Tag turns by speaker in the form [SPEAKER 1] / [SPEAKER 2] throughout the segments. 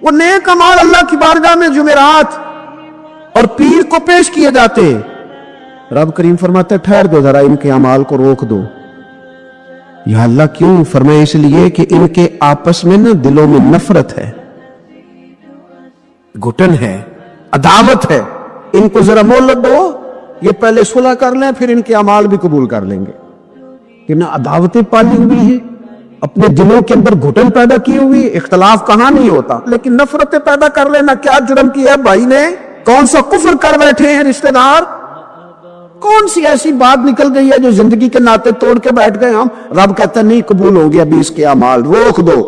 [SPEAKER 1] وہ نیک اعمال اللہ کی بارگاہ میں جمعرات اور پیر کو پیش کیے جاتے. رب کریم فرماتا ہے ٹھہر دو ذرا، ان کے اعمال کو روک دو. یا اللہ کیوں؟ فرمایا اس لیے کہ ان کے آپس میں نا دلوں میں نفرت ہے، گھٹن ہے، عداوت ہے. ان کو ذرا مہلت دو، یہ پہلے صلح کر لیں پھر ان کے اعمال بھی قبول کر لیں گے. کہ نہ عداوتیں پالی ہوئی ہیں، اپنے دلوں کے اندر گھٹن پیدا کی ہوئی. اختلاف کہاں نہیں ہوتا، لیکن نفرتیں پیدا کر لینا. کیا جرم کیا ہے بھائی نے؟ کون سا کفر کر بیٹھے ہیں رشتہ دار؟ کون سی ایسی بات نکل گئی ہے جو زندگی کے ناطے توڑ کے بیٹھ گئے ہم؟ رب کہتا ہے نہیں قبول ہوں گے ابھی اس کے اعمال، روک دو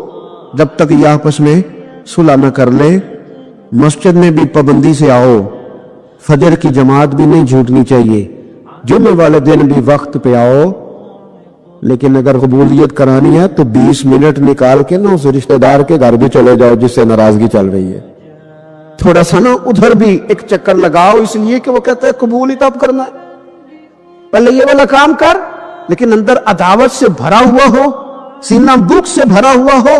[SPEAKER 1] جب تک یہ آپس میں صلح نہ کر لے. مسجد میں بھی پابندی سے آؤ، فجر کی جماعت بھی نہیں چھوٹنی چاہیے، جمعے والے دن بھی وقت پہ آؤ. لیکن اگر قبولیت کرانی ہے تو 20 منٹ نکال کے نا اس رشتہ دار کے گھر بھی چلے جاؤ جس سے ناراضگی چل رہی ہے. تھوڑا سا نا ادھر بھی ایک چکر لگاؤ، اس لیے کہ وہ کہتا ہے قبول ہی تب کرنا ہے. پہلے یہ والا کام کر، لیکن اندر عداوت سے بھرا ہوا ہو، سینہ بھوک سے بھرا ہوا ہو،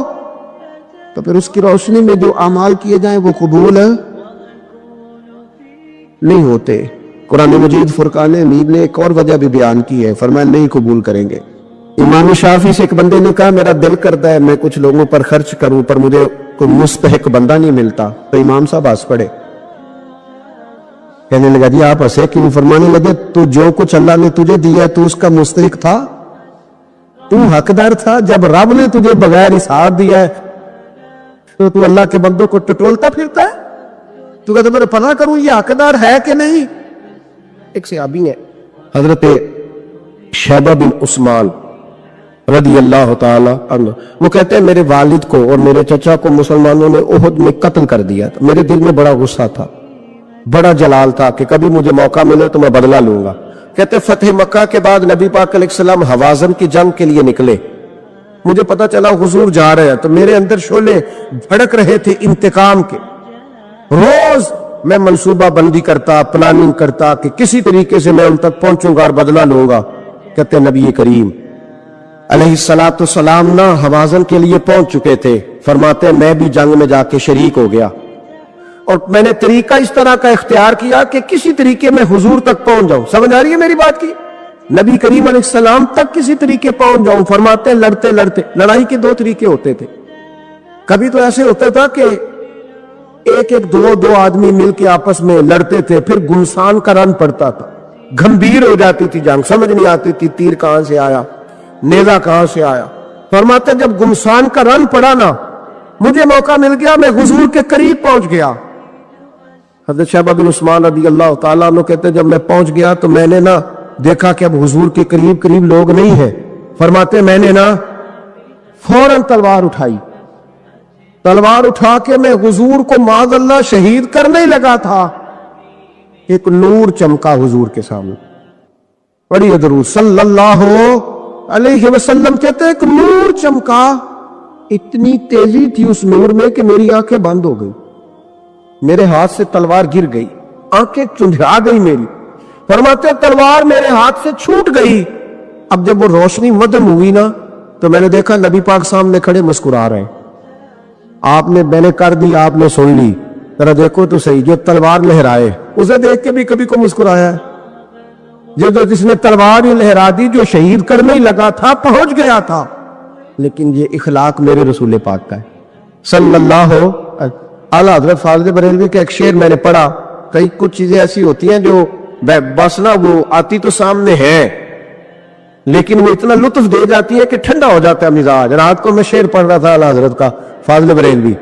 [SPEAKER 1] تو پھر اس کی روشنی میں جو اعمال کیے جائیں وہ قبول نہیں ہوتے. قرآن مجید فرقان حمید نے ایک اور وجہ بھی بیان کی ہے، فرمایا نہیں قبول کریں گے. امام شافعی سے ایک بندے نے کہا میرا دل کرتا ہے میں کچھ لوگوں پر خرچ کروں پر مجھے کوئی مستحق بندہ نہیں ملتا. تو امام صاحب ہنس پڑے، کہنے لگا جی آپ ہنسے کیوں؟ فرمانے لگے تو جو کچھ اللہ نے تجھے دیا تو اس کا مستحق تھا، تو حقدار تھا. جب رب نے تجھے بغیر حساب دیا ہے تو اللہ کے بندوں کو ٹٹولتا پھرتا ہے. تو کہتا میں پناہ کروں یہ حقدار ہے کہ نہیں. ایک صحابی ہے حضرت شیبہ بن عثمان رضی اللہ تعالی عنہ، وہ کہتے ہیں میرے والد کو اور میرے چچا کو مسلمانوں نے احد میں قتل کر دیا تھا. میرے دل میں بڑا غصہ تھا، بڑا جلال تھا کہ کبھی مجھے موقع ملے تو میں بدلہ لوں گا. کہتے فتح مکہ کے بعد نبی پاک علیہ السلام حوازن کی جنگ کے لیے نکلے. مجھے پتا چلا حضور جا رہے ہیں تو میرے اندر شعلے بھڑک رہے تھے انتقام کے. روز میں منصوبہ بندی کرتا، پلاننگ کرتا کہ کسی طریقے سے میں ان تک پہنچوں گا اور بدلہ لوں گا. کہتے نبی کریم علیہ السلام نہ حوازن کے لیے پہنچ چکے تھے. فرماتے میں بھی جنگ میں جا کے شریک ہو گیا اور میں نے طریقہ اس طرح کا اختیار کیا کہ کسی طریقے میں حضور تک پہنچ جاؤں. سمجھ آ رہی ہے میری بات کی؟ نبی کریم علیہ السلام تک کسی طریقے پہنچ جاؤں. فرماتے ہیں لڑتے لڑتے، لڑائی کے 2 طریقے ہوتے تھے. کبھی تو ایسے ہوتا تھا کہ ایک دو آدمی مل کے آپس میں لڑتے تھے، پھر گمسان کا رن پڑتا تھا، گھمبیر ہو جاتی تھی جنگ، سمجھ نہیں آتی تھی تیر کہاں سے آیا، نیزہ کہاں سے آیا. فرماتے ہیں جب گمسان کا رن پڑا نا، مجھے موقع مل گیا، میں حضور کے قریب پہنچ گیا. حضرت شیبہ بن عثمان رضی اللہ تعالیٰ عنہ کہتے ہیں جب میں پہنچ گیا تو میں نے نا دیکھا کہ اب حضور کے قریب لوگ نہیں ہیں. فرماتے میں نے نا فوراً تلوار اٹھائی، تلوار اٹھا کے میں حضور کو معاذ اللہ شہید کرنے لگا تھا. ایک نور چمکا حضور کے سامنے، پڑھیے درود صلی اللہ علیہ وسلم. کہتے ایک نور چمکا، اتنی تیزی تھی اس نور میں کہ میری آنکھیں بند ہو گئی، میرے ہاتھ سے تلوار گر گئی، آنکھیں چندھا گئی میری. فرماتے تلوار میرے ہاتھ سے چھوٹ گئی. اب جب وہ روشنی مدھم ہوئی نا تو میں نے دیکھا نبی پاک سامنے کھڑے مسکرا رہے ہیں. میں نے کر دی، آپ نے سن لی. ذرا دیکھو تو صحیح، جو تلوار لہرائے اسے دیکھ کے بھی کبھی کو مسکرایا ہے؟ جس نے تلوار ہی لہرا دی، جو شہید کرنے ہی لگا تھا، پہنچ گیا تھا. لیکن یہ اخلاق میرے رسول پاک کا ہے صلی اللہ اعلیٰ حضرت فاضل بریلوی کا ایک شعر میں نے پڑھا. کئی کچھ چیزیں ایسی ہوتی ہیں جو بس نا وہ آتی تو سامنے ہے لیکن وہ اتنا لطف دے جاتی ہے کہ ٹھنڈا ہو جاتا ہے مزاج. رات کو میں شعر پڑھ رہا تھا اعلیٰ حضرت کا فاضل بریلوی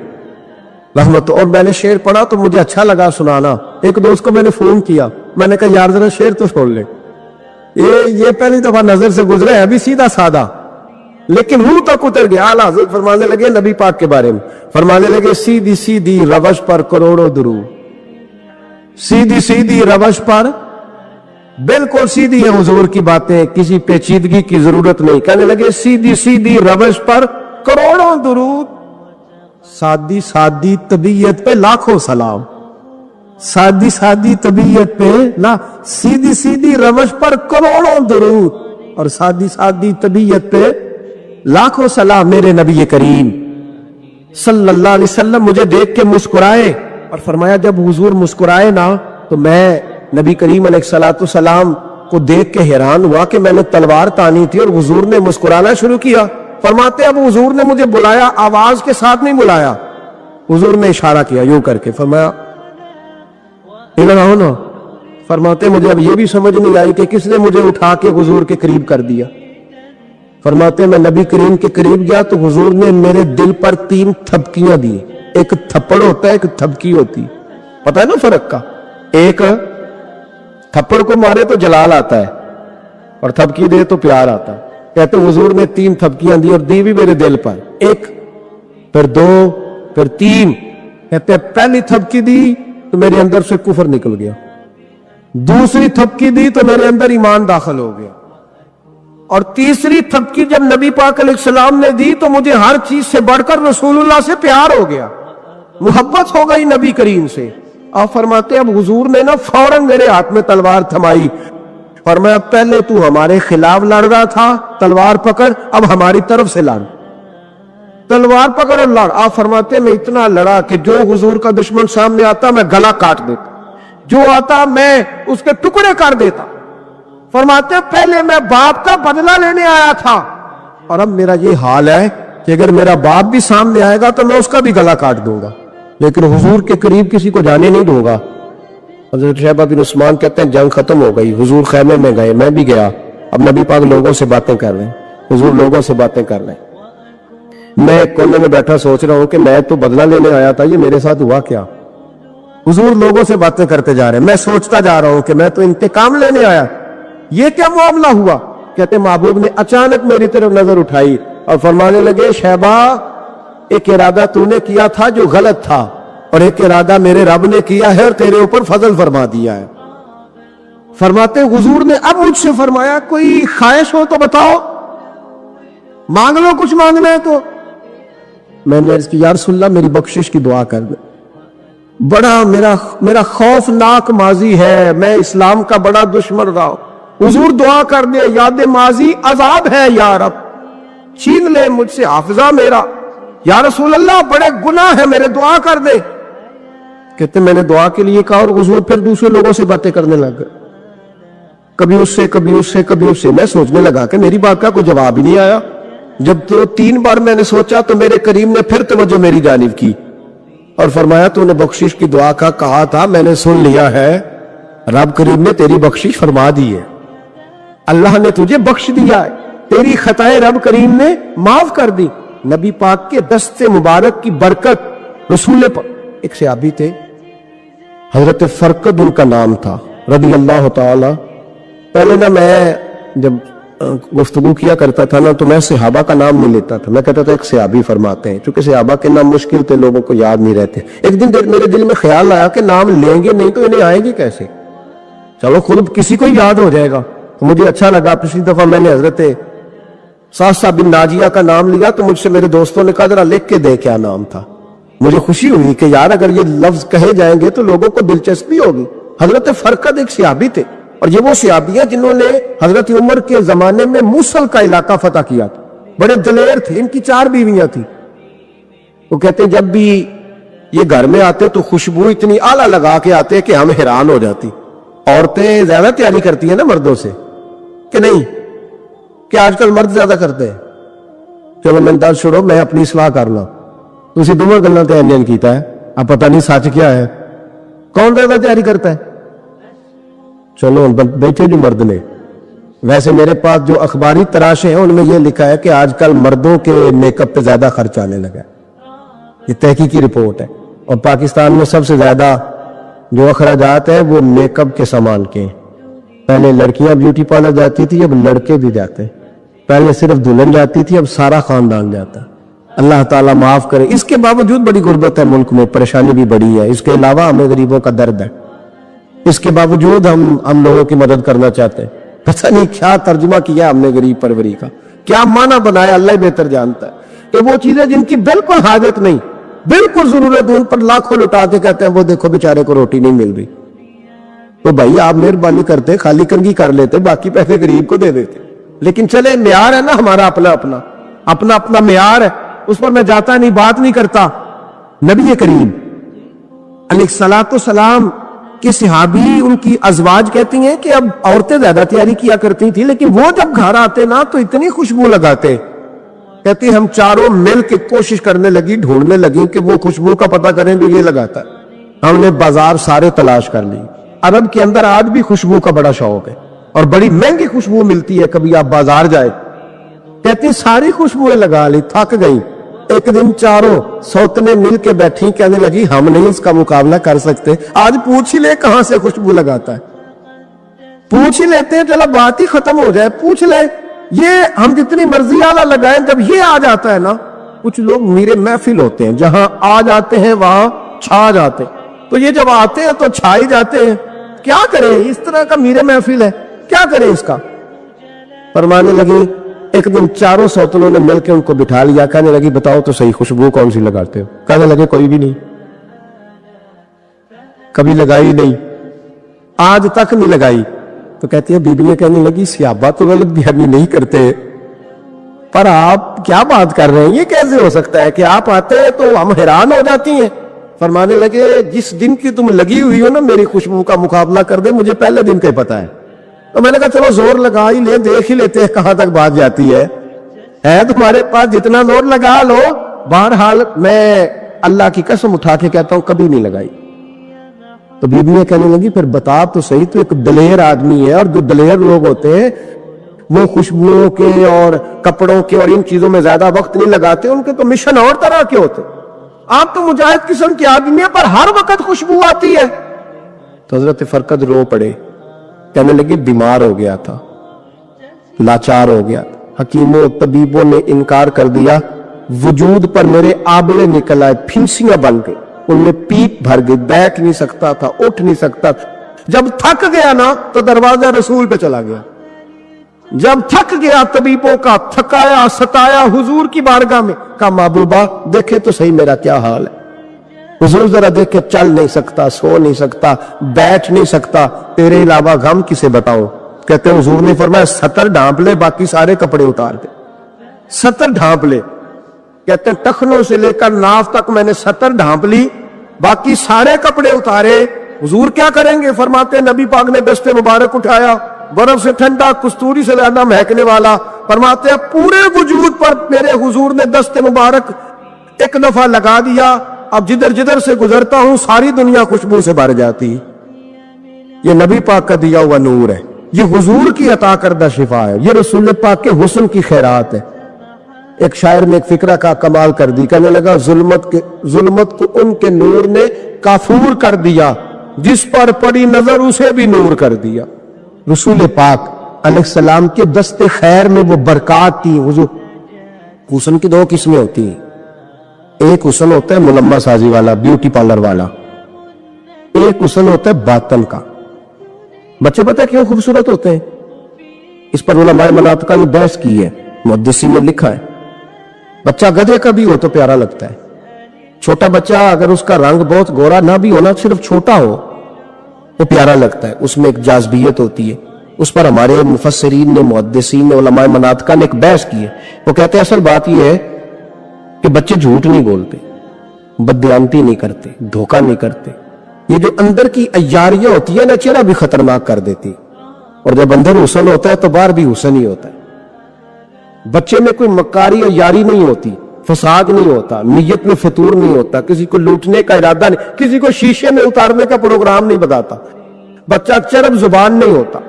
[SPEAKER 1] رحمت، اور میں نے شعر پڑھا تو مجھے اچھا لگا سنانا. ایک دوست کو میں نے فون کیا، میں نے کہا یار ذرا شعر تو سن لے. یہ پہلی دفعہ نظر سے گزرے، ابھی سیدھا سادہ لیکن روح تک اتر گیا. اعلیٰ حضرت فرمانے لگے نبی پاک کے بارے میں، فرمانے لگے سیدھی سیدھی روش پر کروڑوں درود. سیدھی سیدھی روش پر بالکل سیدھی ہے حضور کی باتیں، کسی پیچیدگی کی ضرورت نہیں. کہنے لگے سیدھی سیدھی روش پر کروڑوں درود، سادی سادی طبیعت پہ لاکھوں سلام. سادی سادی طبیعت پہ سیدھی سیدھی روش پر کروڑوں درود اور سادی سادی طبیعت پہ لاکھوں سلام. میرے نبی کریم صلی اللہ علیہ وسلم مجھے دیکھ کے مسکرائے، اور فرمایا جب حضور مسکرائے نا تو میں نبی کریم علیہ الصلوۃ والسلام کو دیکھ کے حیران ہوا کہ میں نے تلوار تانی تھی اور حضور نے مسکرانا شروع کیا۔ فرماتے اب حضور نے مجھے بلایا، آواز کے ساتھ نہیں بلایا، حضور نے اشارہ کیا یوں کر کے، فرمایا ادھر آؤ نا۔ فرماتے مجھے اب یہ بھی سمجھ نہیں آئی کہ کس نے مجھے اٹھا کے حضور کے قریب کر دیا۔ فرماتے میں نبی کریم کے قریب گیا تو حضور نے میرے دل پر 3 تھپکیاں دی۔ ایک تھپڑ ہوتا ہے، ایک تھپکی ہوتی، پتہ ہے نا فرق کا؟ ایک تھپڑ کو مارے تو جلال آتا ہے اور تھپکی دے تو پیار آتا ہے۔ کہتے حضور نے 3 تھپکیاں دی اور دی بھی میرے دل پر، ایک، پھر 2، پھر 3۔ کہتے پہلی تھپکی دی تو میرے اندر سے کفر نکل گیا، دوسری تھپکی دی تو میرے اندر ایمان داخل ہو گیا، اور تیسری تھپکی جب نبی پاک علیہ السلام نے دی تو مجھے ہر چیز سے بڑھ کر رسول اللہ سے پیار ہو گیا، محبت ہو گئی نبی کریم سے۔ آپ فرماتے اب حضور نے نا فوراً میرے ہاتھ میں تلوار تھمائی، فرمایا پہلے تو ہمارے خلاف لڑ رہا تھا، تلوار پکڑ، اب ہماری طرف سے لڑ، تلوار پکڑ اور لڑ۔ آپ فرماتے میں اتنا لڑا کہ جو حضور کا دشمن سامنے آتا میں گلا کاٹ دیتا، جو آتا میں اس کے ٹکڑے کر دیتا۔ فرماتے پہلے میں باپ کا بدلہ لینے آیا تھا اور اب میرا یہ حال ہے کہ اگر میرا باپ بھی سامنے آئے گا تو میں اس کا بھی گلا کاٹ دوں گا، لیکن حضور کے قریب کسی کو جانے نہیں دوں گا۔ حضرت شیبہ بن عثمان کہتے ہیں جنگ ختم ہو گئی، حضور خیمے میں گئے، میں بھی گیا، اب نبی پاک لوگوں سے باتیں کر رہے ہیں، حضور لوگوں سے باتیں کر رہے ہیں، میں ایک کونے میں بیٹھا سوچ رہا ہوں کہ میں تو بدلہ لینے آیا تھا، یہ میرے ساتھ ہوا کیا؟ حضور لوگوں سے باتیں کرتے جا رہے ہیں، میں سوچتا جا رہا ہوں کہ میں تو انتقام لینے آیا، یہ کیا معاملہ ہوا؟ کہتے محبوب نے اچانک میری طرف نظر اٹھائی اور فرمانے لگے شیبہ ایک ارادہ تو نے کیا تھا جو غلط تھا، اور ایک ارادہ میرے رب نے کیا ہے اور تیرے اوپر فضل فرما دیا ہے۔ فرماتے حضور نے اب مجھ سے فرمایا کوئی خواہش ہو تو بتاؤ، مانگ لو کچھ مانگنا ہے تو۔ میں نے عرض کی یا رسول اللہ میری بخشش کی دعا کر دے، بڑا میرا خوفناک ماضی ہے، میں اسلام کا بڑا دشمن رہا ہوں، حضور دعا کر دے، یاد ماضی عذاب ہے یا رب، چھین لے مجھ سے حافظہ میرا، یا رسول اللہ بڑے گناہ ہے میرے، دعا کر دے۔ کہتے میں نے دعا کے لیے کہا اور حضور پھر دوسرے لوگوں سے باتیں کرنے لگ گئے، کبھی اس سے کبھی اس سے کبھی اس سے۔ میں سوچنے لگا کہ میری بات کا کوئی جواب ہی نہیں آیا، جب تو 3 بار میں نے سوچا تو میرے کریم نے پھر توجہ میری جانب کی اور فرمایا تو نے بخشش کی دعا کا کہا تھا، میں نے سن لیا ہے، رب کریم نے تیری بخشش فرما دی ہے، اللہ نے تجھے بخش دیا ہے، تیری خطائیں رب کریم نے معاف کر دی۔ نبی پاک کے دست مبارک کی برکت، رسول پر ایک صحابی تھے حضرت فرقد ان کا نام تھا رضی اللہ تعالی۔ پہلے نا میں جب گفتگو کیا کرتا تھا نا تو میں صحابہ کا نام نہیں لیتا تھا، میں کہتا تھا ایک صحابی فرماتے ہیں، چونکہ صحابہ کے نام مشکل تھے، لوگوں کو یاد نہیں رہتے۔ ایک دن میرے دل میں خیال آیا کہ نام لیں گے نہیں تو انہیں آئیں گے کیسے، چلو خود کسی کو یاد ہو جائے گا، تو مجھے اچھا لگا۔ پچھلی دفعہ میں نے حضرت ساسا بن ناجیہ کا نام لیا تو مجھ سے میرے دوستوں نے کہا ذرا لکھ کے دے کیا نام تھا، مجھے خوشی ہوئی کہ یار اگر یہ لفظ کہے جائیں گے تو لوگوں کو دلچسپی ہوگی۔ حضرت فرقد ایک صحابی تھے، اور یہ وہ صحابیاں جنہوں نے حضرت عمر کے زمانے میں موصل کا علاقہ فتح کیا تھا، بڑے دلیر تھے، ان کی 4 بیویاں تھیں۔ وہ کہتے ہیں جب بھی یہ گھر میں آتے تو خوشبو اتنی اعلیٰ لگا کے آتے کہ ہم حیران ہو جاتی۔ عورتیں زیادہ تیاری کرتی ہیں نا مردوں سے کہ نہیں، کہ آج کل مرد زیادہ کرتے ہیں، چلو میں دل چھوڑو میں اپنی اصلاح کرنا، تسی دونوں گلاں تے انجن کیتا ہے، اب پتہ نہیں سچ کیا ہے، کون زیادہ تیاری کرتا ہے؟ چلو بیٹھے جو مرد نے، ویسے میرے پاس جو اخباری تراشے ہیں ان میں یہ لکھا ہے کہ آج کل مردوں کے میک اپ پہ زیادہ خرچ آنے لگا ہے، یہ تحقیقی رپورٹ ہے، اور پاکستان میں سب سے زیادہ جو اخراجات ہیں وہ میک اپ کے سامان کے ہیں۔ پہلے لڑکیاں بیوٹی پارلر جاتی تھی، اب لڑکے بھی جاتے ہیں، پہلے صرف دلہن جاتی تھی، اب سارا خاندان جاتا ہے۔ اللہ تعالیٰ معاف کرے۔ اس کے باوجود بڑی غربت ہے ملک میں، پریشانی بھی بڑی ہے، اس کے علاوہ ہمیں غریبوں کا درد ہے، اس کے باوجود ہم لوگوں کی مدد کرنا چاہتے ہیں۔ پتہ نہیں کیا ترجمہ کیا ہم نے غریب پروری کا، کیا معنی بنایا، اللہ بہتر جانتا ہے کہ وہ چیزیں جن کی بالکل حاجت نہیں، بالکل ضرورت، ان پر لاکھوں لٹا کے کہتے ہیں وہ دیکھو بیچارے کو روٹی نہیں مل رہی، تو بھائی آپ مہربانی کرتے خالی کنگھی کر لیتے، باقی پیسے غریب کو دے دیتے۔ لیکن چلے معیار ہے نا ہمارا اپنا معیار ہے، اس پر میں جاتا نہیں، بات نہیں کرتا. نبی کریم علیہ الصلوۃ والسلام کے صحابی ان کی ازواج کہتی ہیں کہ اب عورتیں زیادہ تیاری کیا کرتی تھی، لیکن وہ جب گھر آتے نا تو اتنی خوشبو لگاتے. کہتی ہم چاروں مل کے کوشش کرنے لگی، ڈھونڈنے لگی کہ وہ خوشبو کا پتہ کریں جو یہ لگاتا ہے. ہم نے بازار سارے تلاش کر لی. عرب کے اندر آج بھی خوشبو کا بڑا شوق ہے اور بڑی مہنگی خوشبو ملتی ہے. کبھی آپ بازار جائے، کہتی ساری خوشبوئیں لگا لی، تھک گئی. ایک دن چاروں سوتنے مل کے بیٹھی، کہنے لگی ہم نہیں اس کا مقابلہ کر سکتے، آج پوچھ ہی لے کہاں سے خوشبو لگاتا ہے. پوچھ ہی لیتے ہیں، چلو بات ہی ختم ہو جائے، پوچھ لے. یہ ہم جتنی مرضی والا لگائیں، جب یہ آ جاتا ہے نا، کچھ لوگ میرے محفل ہوتے ہیں جہاں آ جاتے ہیں وہاں چھا جاتے ہیں. تو یہ جب آتے ہیں تو چھا ہی جاتے ہیں. کیا کریں، اس طرح کا میرے محفل ہے، کیا کریں اس کا. فرمانے لگی ایک دن چاروں سوتنوں نے مل کے ان کو بٹھا لیا. کہنے لگی بتاؤ تو صحیح خوشبو کون سی لگاتے ہو. کہنے لگے کوئی بھی نہیں، کبھی لگائی نہیں، آج تک نہیں لگائی. تو کہتی ہے بیویاں کہنے لگی صحابہ تو غلط بیانی نہیں کرتے، پر آپ کیا بات کر رہے ہیں، یہ کیسے ہو سکتا ہے کہ آپ آتے ہیں تو ہم حیران ہو جاتی ہیں. فرمانے لگے جس دن کی تم لگی ہوئی ہو نا میری خوشبو کا مقابلہ کر دے، مجھے پہلے دن کا ہی پتا ہے. تو میں نے کہا چلو زور لگا ہی لیں، دیکھ ہی لیتے ہیں کہاں تک بات جاتی ہے تمہارے پاس جتنا زور لگا لو. بہرحال میں اللہ کی قسم اٹھا کے کہتا ہوں کبھی نہیں لگائی. تو بیویاں کہنے لگی پھر بتا تو صحیح، تو ایک دلیر آدمی ہے، اور جو دلیر لوگ ہوتے ہیں وہ خوشبوؤں کے اور کپڑوں کے اور ان چیزوں میں زیادہ وقت نہیں لگاتے، ان کے تو مشن اور طرح کے ہوتے. آپ تو مجاہد قسم کی آدمی ہیں، پر ہر وقت خوشبو آتی ہے. تو حضرت فرقد رو پڑے، کہنے لگی بیمار ہو گیا تھا، لاچار ہو گیا تھا. حکیموں طبیبوں نے انکار کر دیا، وجود پر میرے آبلے نکل آئے، پھنسیاں بن گئی، ان میں پیپ بھر گئی، بیٹھ نہیں سکتا تھا، اٹھ نہیں سکتا تھا. جب تھک گیا نا تو دروازہ رسول پہ چلا گیا. جب تھک گیا طبیبوں کا، تھکایا ستایا حضور کی بارگاہ میں، کہا محبوبہ دیکھے تو صحیح میرا کیا حال ہے. حضور ذرا دیکھے، چل نہیں سکتا، سو نہیں سکتا، بیٹھ نہیں سکتا، تیرے علاوہ غم کسے بتاؤ. کہتے ہیں حضور نے فرمایا ستر ڈھانپ لے، باقی سارے کپڑے اتار دے. ستر ڈھانپ لے. کہتے ہیں ٹخنوں سے لے کر ناف تک میں نے ستر ڈھانپ لی، باقی سارے کپڑے اتارے. حضور کیا کریں گے؟ فرماتے ہیں نبی پاک نے دست مبارک اٹھایا، برف سے ٹھنڈا، کستوری سے زیادہ مہکنے والا. فرماتے ہیں پورے وجود پر میرے حضور نے دست مبارک ایک دفعہ لگا دیا. اب جدھر جدھر سے گزرتا ہوں ساری دنیا خوشبو سے بھر جاتی. یہ نبی پاک کا دیا ہوا نور ہے، یہ حضور کی عطا کردہ شفا ہے، یہ رسول پاک کے حسن کی خیرات ہے. ایک شاعر نے ایک فکرہ کا کمال کر دی، کہنے لگا ظلمت کو ان کے نور نے کافور کر دیا، جس پر پڑی نظر اسے بھی نور کر دیا. رسول پاک علیہ السلام کے دست خیر میں وہ برکات تھی. حضور حسن کی دو قسمیں ہوتی ہیں، ایک حسن ہوتا ہے ملمہ سازی والا، بیوٹی پارلر والا، ایک حسن ہوتا ہے باطن کا. بچے پتہ کیوں خوبصورت ہوتے ہیں؟ اس پر علماء مناطق نے بحث کی ہے، محدثین نے لکھا ہے. بچہ گدھے کا بھی ہو تو پیارا لگتا ہے. چھوٹا بچہ اگر اس کا رنگ بہت گورا نہ بھی ہونا، صرف چھوٹا ہو، وہ پیارا لگتا ہے، اس میں ایک جاذبیت ہوتی ہے. اس پر ہمارے مفسرین نے، محدثین نے، علماء مناطق نے ایک بحث کی ہے. وہ کہتے ہیں اصل بات یہ ہے کہ بچے جھوٹ نہیں بولتے، بددیانتی نہیں کرتے، دھوکہ نہیں کرتے. یہ جو اندر کی عیاریاں ہوتی ہے نا، چہرہ بھی خطرناک کر دیتی. اور جب اندر حسن ہوتا ہے تو باہر بھی حسن ہی ہوتا ہے. بچے میں کوئی مکاری عیاری نہیں ہوتی، فساد نہیں ہوتا، نیت میں فطور نہیں ہوتا، کسی کو لوٹنے کا ارادہ نہیں، کسی کو شیشے میں اتارنے کا پروگرام نہیں بتاتا. بچہ چرب زبان نہیں ہوتا،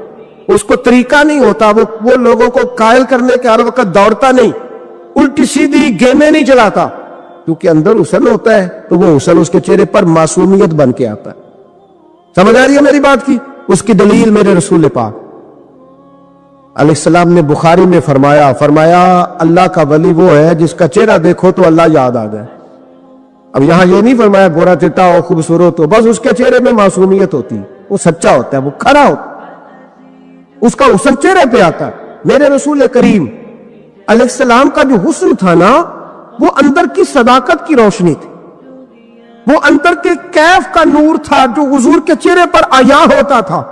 [SPEAKER 1] اس کو طریقہ نہیں ہوتا، وہ لوگوں کو قائل کرنے کے ہر وقت دوڑتا نہیں، الٹی سیدھی گیمیں نہیں چلاتا، کیونکہ اندر حسن ہوتا ہے تو وہ حسن اس کے چہرے پر معصومیت بن کے آتا ہے. سمجھ آ رہی ہے میری بات کی؟ اس کی دلیل میرے رسول پاک علیہ السلام نے بخاری میں فرمایا اللہ کا ولی وہ ہے جس کا چہرہ دیکھو تو اللہ یاد آ جائے. اب یہاں یہ نہیں فرمایا گورا چٹا ہو، خوبصورت ہو، بس اس کے چہرے میں معصومیت ہوتی، وہ سچا ہوتا ہے، وہ کھرا ہوتا، اس کا حسن چہرے پہ آتا ہے. میرے رسول کریم علیہ السلام کا جو حسن تھا نا، وہ اندر کی صداقت کی روشنی تھی، وہ اندر کے کیف کا نور تھا جو حضور کے چہرے پر عیاں ہوتا تھا.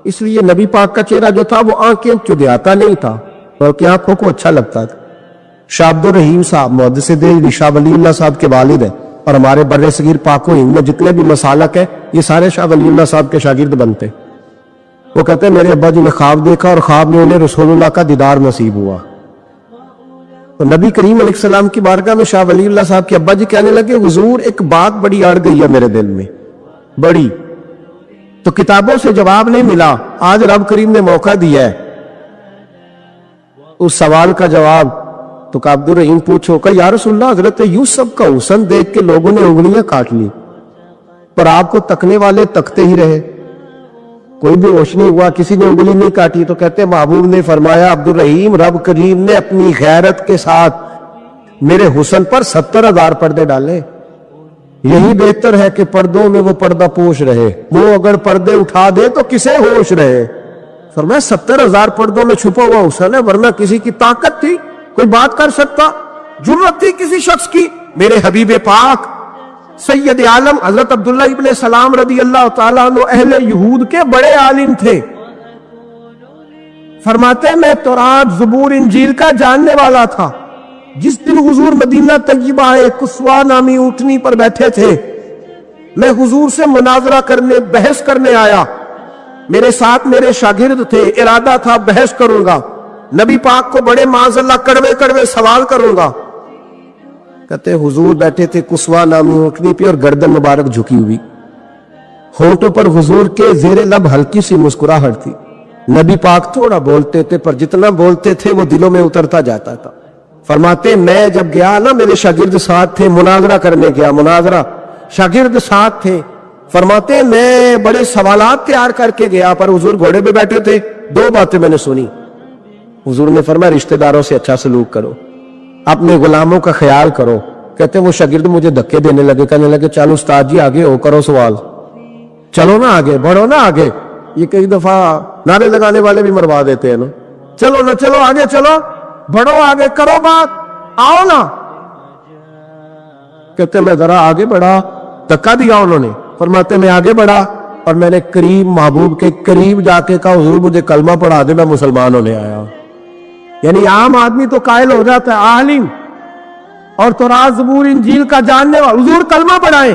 [SPEAKER 1] اس لیے نبی پاک کا چہرہ جو تھا وہ آنکھیں چدیاتا نہیں تھا، بلکہ آنکھوں کو اچھا لگتا تھا. شاہ عبد الرحیم صاحب محدث دہلوی شاہ ولی اللہ صاحب کے والد ہیں، اور ہمارے بر صغیر پاک و ہند میں جتنے بھی مسالک ہیں یہ سارے شاہ ولی اللہ صاحب کے شاگرد بنتے۔ وہ کہتے ہیں میرے ابا جی نے خواب دیکھا اور خواب میں انہیں رسول اللہ کا دیدار نصیب ہوا۔ تو نبی کریم علیہ السلام کی بارگاہ میں شاہ ولی اللہ صاحب کے ابا جی کہنے لگے حضور ایک بات بڑی اڑ گئی ہے میرے دل میں، بڑی، تو کتابوں سے جواب نہیں ملا، آج رب کریم نے موقع دیا ہے اس سوال کا جواب۔ تو کہ عبد الرحیم پوچھو کہ یا رسول اللہ حضرت یوسف کا حسن دیکھ کے لوگوں نے انگلیاں کاٹ لی، پر آپ کو تکنے والے تکتے ہی رہے، کوئی بھی ہوش نہیں ہوا، کسی نے انگلی نہیں کاٹی۔ تو کہتے ہیں محبوب نے فرمایا عبد الرحیم رب کریم نے اپنی غیرت کے ساتھ میرے حسن پر 70,000 پردے ڈالے، یہی بہتر ہے کہ پردوں میں وہ پردہ پوش رہے، وہ اگر پردے اٹھا دے تو کسے ہوش رہے۔ فرمایا 70,000 پردوں میں چھپا ہوا حسن ہے، ورنہ کسی کی طاقت تھی کوئی بات کر سکتا، جرت تھی کسی شخص کی؟ میرے حبیب پاک سید عالم حضرت عبداللہ ابن سلام رضی اللہ تعالیٰ عنہ اہل یہود کے بڑے عالم تھے، فرماتے ہیں میں تورات زبور انجیل کا جاننے والا تھا۔ جس دن حضور مدینہ طیبہ آئے کسوا نامی اونٹنی پر بیٹھے تھے، میں حضور سے مناظرہ کرنے بحث کرنے آیا، میرے ساتھ میرے شاگرد تھے، ارادہ تھا بحث کروں گا، نبی پاک کو بڑے معاذ اللہ کڑوے کڑوے سوال کروں گا۔ کہتے حضور بیٹھے تھے کسوا نامی اونٹنی پہ اور گردن مبارک جھکی ہوئی، ہونٹوں پر حضور کے زیر لب ہلکی سی مسکراہٹ تھی۔ نبی پاک تھوڑا بولتے تھے پر جتنا بولتے تھے وہ دلوں میں اترتا جاتا تھا۔ فرماتے میں جب گیا نا میرے شاگرد ساتھ تھے، مناظرہ کرنے گیا، مناظرہ شاگرد ساتھ تھے، فرماتے میں بڑے سوالات تیار کر کے گیا پر حضور گھوڑے پہ بیٹھے تھے، دو باتیں میں نے سنی۔ حضور نے فرمایا رشتہ داروں سے اچھا سلوک کرو، اپنے غلاموں کا خیال کرو۔ کہتے وہ شاگرد مجھے دھکے دینے لگے، کہنے لگے چلو استاد جی آگے ہو، کرو سوال، چلو نا آگے بڑھو نا آگے۔ یہ کئی دفعہ نعرے لگانے والے بھی مروا دیتے ہیں نا، چلو نا چلو آگے چلو، بڑھو آگے، کرو بات، آؤ نا۔ کہتے میں ذرا آگے بڑھا، دھکا دیا انہوں نے۔ فرماتے میں آگے بڑھا اور میں نے قریب محبوب کے قریب جا کے کہا حضور مجھے کلمہ پڑھا دے، میں مسلمان ہونے آیا۔ یعنی عام آدمی تو قائل ہو جاتا ہے، عالم اور تورات زبور انجیل کا جاننے والا، حضور کلمہ پڑھائے۔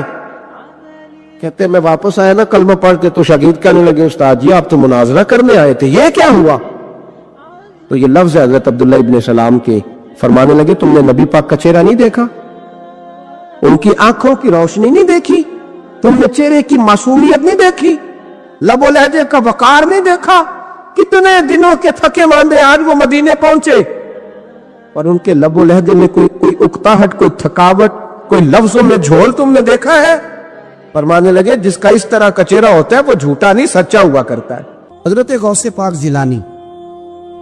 [SPEAKER 1] کہتے میں واپس آیا نا کلمہ پڑھ کے، تو شاگرد کہنے لگے استاد جی آپ تو مناظرہ کرنے آئے تھے، یہ کیا ہوا؟ تو یہ لفظ ہے حضرت عبداللہ ابن سلام کے، فرمانے لگے تم نے نبی پاک کا چہرہ نہیں دیکھا، ان کی آنکھوں کی روشنی نہیں دیکھی، تم نے چہرے کی معصومیت نہیں دیکھی، لب و لہجے کا وقار نہیں دیکھا؟ کتنے دنوں کے تھکے ماندے آج وہ مدینے پہنچے اور ان کے لب و لہجے میں کوئی اکتاہٹ، کوئی تھکاوٹ، کوئی لفظوں میں جھول تم نے دیکھا ہے؟ فرمانے لگے جس کا اس طرح کا چہرہ ہوتا ہے وہ جھوٹا نہیں سچا ہوا کرتا ہے۔
[SPEAKER 2] حضرت غوث پاک جیلانی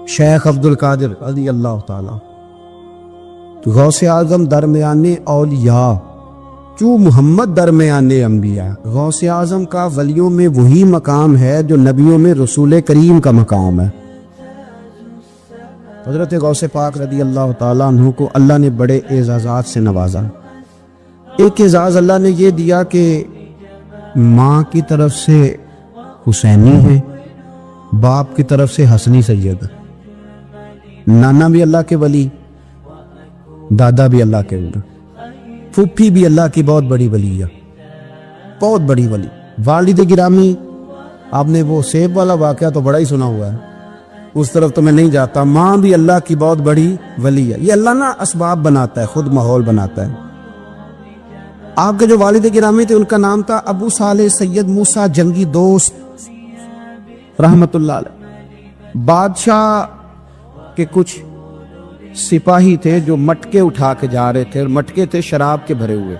[SPEAKER 2] شیخ عبد القادر رضی اللہ تعالی غوث اعظم درمیان اولیاء چو محمد درمیان انبیاء، غوث اعظم کا ولیوں میں وہی مقام ہے جو نبیوں میں رسول کریم کا مقام ہے۔ حضرت غوث پاک رضی اللہ تعالیٰ عنہ کو اللہ نے بڑے اعزازات سے نوازا۔ ایک اعزاز اللہ نے یہ دیا کہ ماں کی طرف سے حسینی ہے، باپ کی طرف سے حسنی سید، نانا بھی اللہ کے ولی، دادا بھی اللہ کے ولی، پھوپھی بھی اللہ کی بہت بڑی ولی ہے، بہت بڑی ولی۔ والد گرامی آپ نے وہ سیب والا واقعہ تو بڑا ہی سنا ہوا ہے، اس طرف تو میں نہیں جاتا۔ ماں بھی اللہ کی بہت بڑی ولی ہے۔ یہ اللہ نا اسباب بناتا ہے، خود ماحول بناتا ہے۔ آپ کے جو والد گرامی تھے ان کا نام تھا ابو صالح سید موسیٰ جنگی دوست رحمت اللہ علیہ۔ بادشاہ کے کچھ سپاہی تھے جو مٹکے اٹھا کے جا رہے تھے، اور مٹکے تھے شراب کے بھرے ہوئے،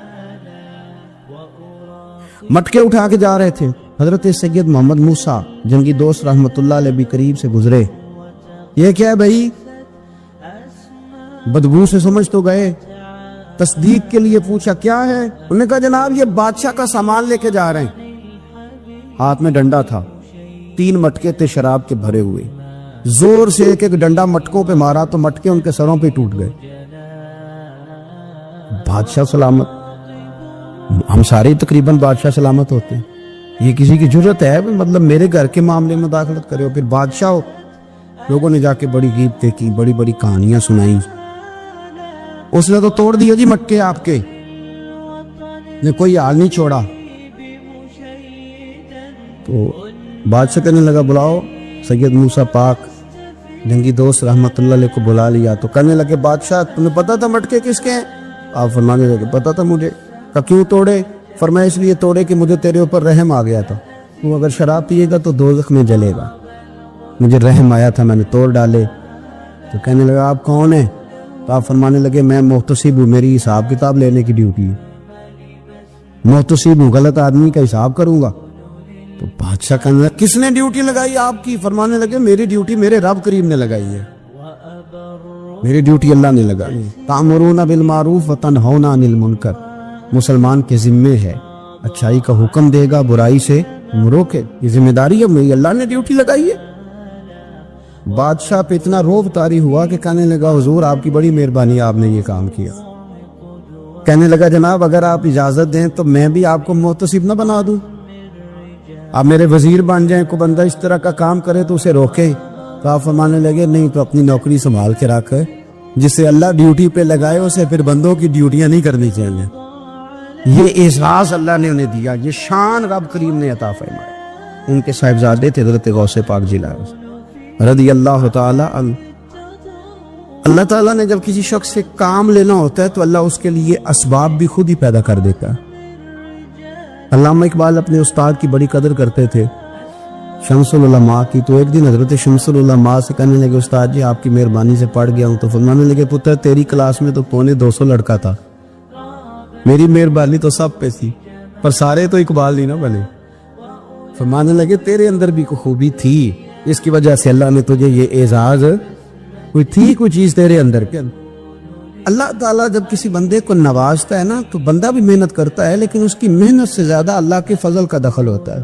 [SPEAKER 2] مٹکے اٹھا کے جا رہے تھے۔ حضرت سید محمد موسیٰ جنگی دوست رحمت اللہ علیہ بھی قریب سے گزرے۔ یہ کیا ہے بھائی؟ بدبو سے سمجھ تو گئے، تصدیق کے لیے پوچھا کیا ہے؟ انہوں نے کہا جناب یہ بادشاہ کا سامان لے کے جا رہے ہیں۔ ہاتھ میں ڈنڈا تھا، 3 مٹکے تھے شراب کے بھرے ہوئے، زور سے ایک ایک ڈنڈا مٹکوں پہ مارا تو مٹکے ان کے سروں پہ ٹوٹ گئے۔ بادشاہ سلامت، ہم سارے تقریباً بادشاہ سلامت ہوتے ہیں، یہ کسی کی جرت ہے مطلب میرے گھر کے معاملے میں داخلت کرے ہو؟ پھر بادشاہ ہو۔ لوگوں نے جا کے بڑی غیبتیں کی، بڑی بڑی کہانیاں سنائیں، اس نے تو توڑ دیا جی مکے آپ کے، نے کوئی حال نہیں چھوڑا۔ تو بادشاہ کہنے لگا بلاؤ سید موسیٰ پاک، جنگی دوست رحمت اللہ علیہ کو بلا لیا۔ تو کہنے لگے بادشاہ تمہیں پتا تھا مٹکے کس کے ہیں؟ آپ فرمانے لگے پتا تھا مجھے۔ کہ کیوں توڑے؟ فرمایا اس لیے توڑے کہ مجھے تیرے اوپر رحم آ گیا تھا، تو اگر شراب پیے گا تو دوزخ میں جلے گا، مجھے رحم آیا تھا میں نے توڑ ڈالے۔ تو کہنے لگا آپ کون ہیں؟ تو آپ فرمانے لگے میں محتسب ہوں، میری حساب کتاب لینے کی ڈیوٹی ہے، محتسب ہوں، غلط آدمی کا حساب کروں گا۔ تو بادشاہ کہنے لگا کس نے ڈیوٹی لگائی آپ کی؟ فرمانے لگے میری ڈیوٹی میرے رب کریم نے لگائی ہے، میری ڈیوٹی اللہ نے لگائی۔ تأمرون بالمعروف وتنہون عن المنکر، مسلمان کے ذمے ہے اچھائی کا حکم دے گا، برائی سے روکے، یہ ذمہ داری ہے میری، اللہ نے ڈیوٹی لگائی ہے۔ بادشاہ پہ اتنا روب طاری ہوا کہ کہنے لگا حضور آپ کی بڑی مہربانی، آپ نے یہ کام کیا۔ کہنے لگا جناب اگر آپ اجازت دیں تو میں بھی آپ کو محتسب نہ بنا دوں، آپ میرے وزیر بن جائیں، کوئی بندہ اس طرح کا کام کرے تو اسے روکے۔ تو آپ فرمانے لگے نہیں، تو اپنی نوکری سنبھال کے رکھ، جسے اللہ ڈیوٹی پہ لگائے اسے پھر بندوں کی ڈیوٹیاں نہیں کرنی چاہیے۔ یہ اعزاز اللہ نے انہیں دیا، یہ شان رب کریم نے عطا فرمائی۔ ان کے صاحبزادے تھے حضرت غوث پاک جیلانی رضی اللہ تعالی عنہ۔ اللہ تعالیٰ نے جب کسی شخص سے کام لینا ہوتا ہے تو اللہ اس کے لیے اسباب بھی خود ہی پیدا کر دیتا ہے۔ علامہ اقبال اپنے استاد کی بڑی قدر کرتے تھے، شمس العلماء کی۔ تو ایک دن حضرت شمس العلماء سے کہنے لگے استاد جی آپ کی مہربانی سے پڑھ گیا ہوں۔ تو فرمانے لگے پتر تیری کلاس میں تو 250 لڑکا تھا، میری مہربانی تو سب پہ تھی، پر سارے تو اقبال نہیں نہ بنے۔ فرمانے لگے تیرے اندر بھی کوئی خوبی تھی، اس کی وجہ سے اللہ نے تجھے یہ اعزاز، کوئی چیز تیرے اندر کے۔ اللہ تعالیٰ جب کسی بندے کو نوازتا ہے نا تو بندہ بھی محنت کرتا ہے، لیکن اس کی محنت سے زیادہ اللہ کے فضل کا دخل ہوتا ہے۔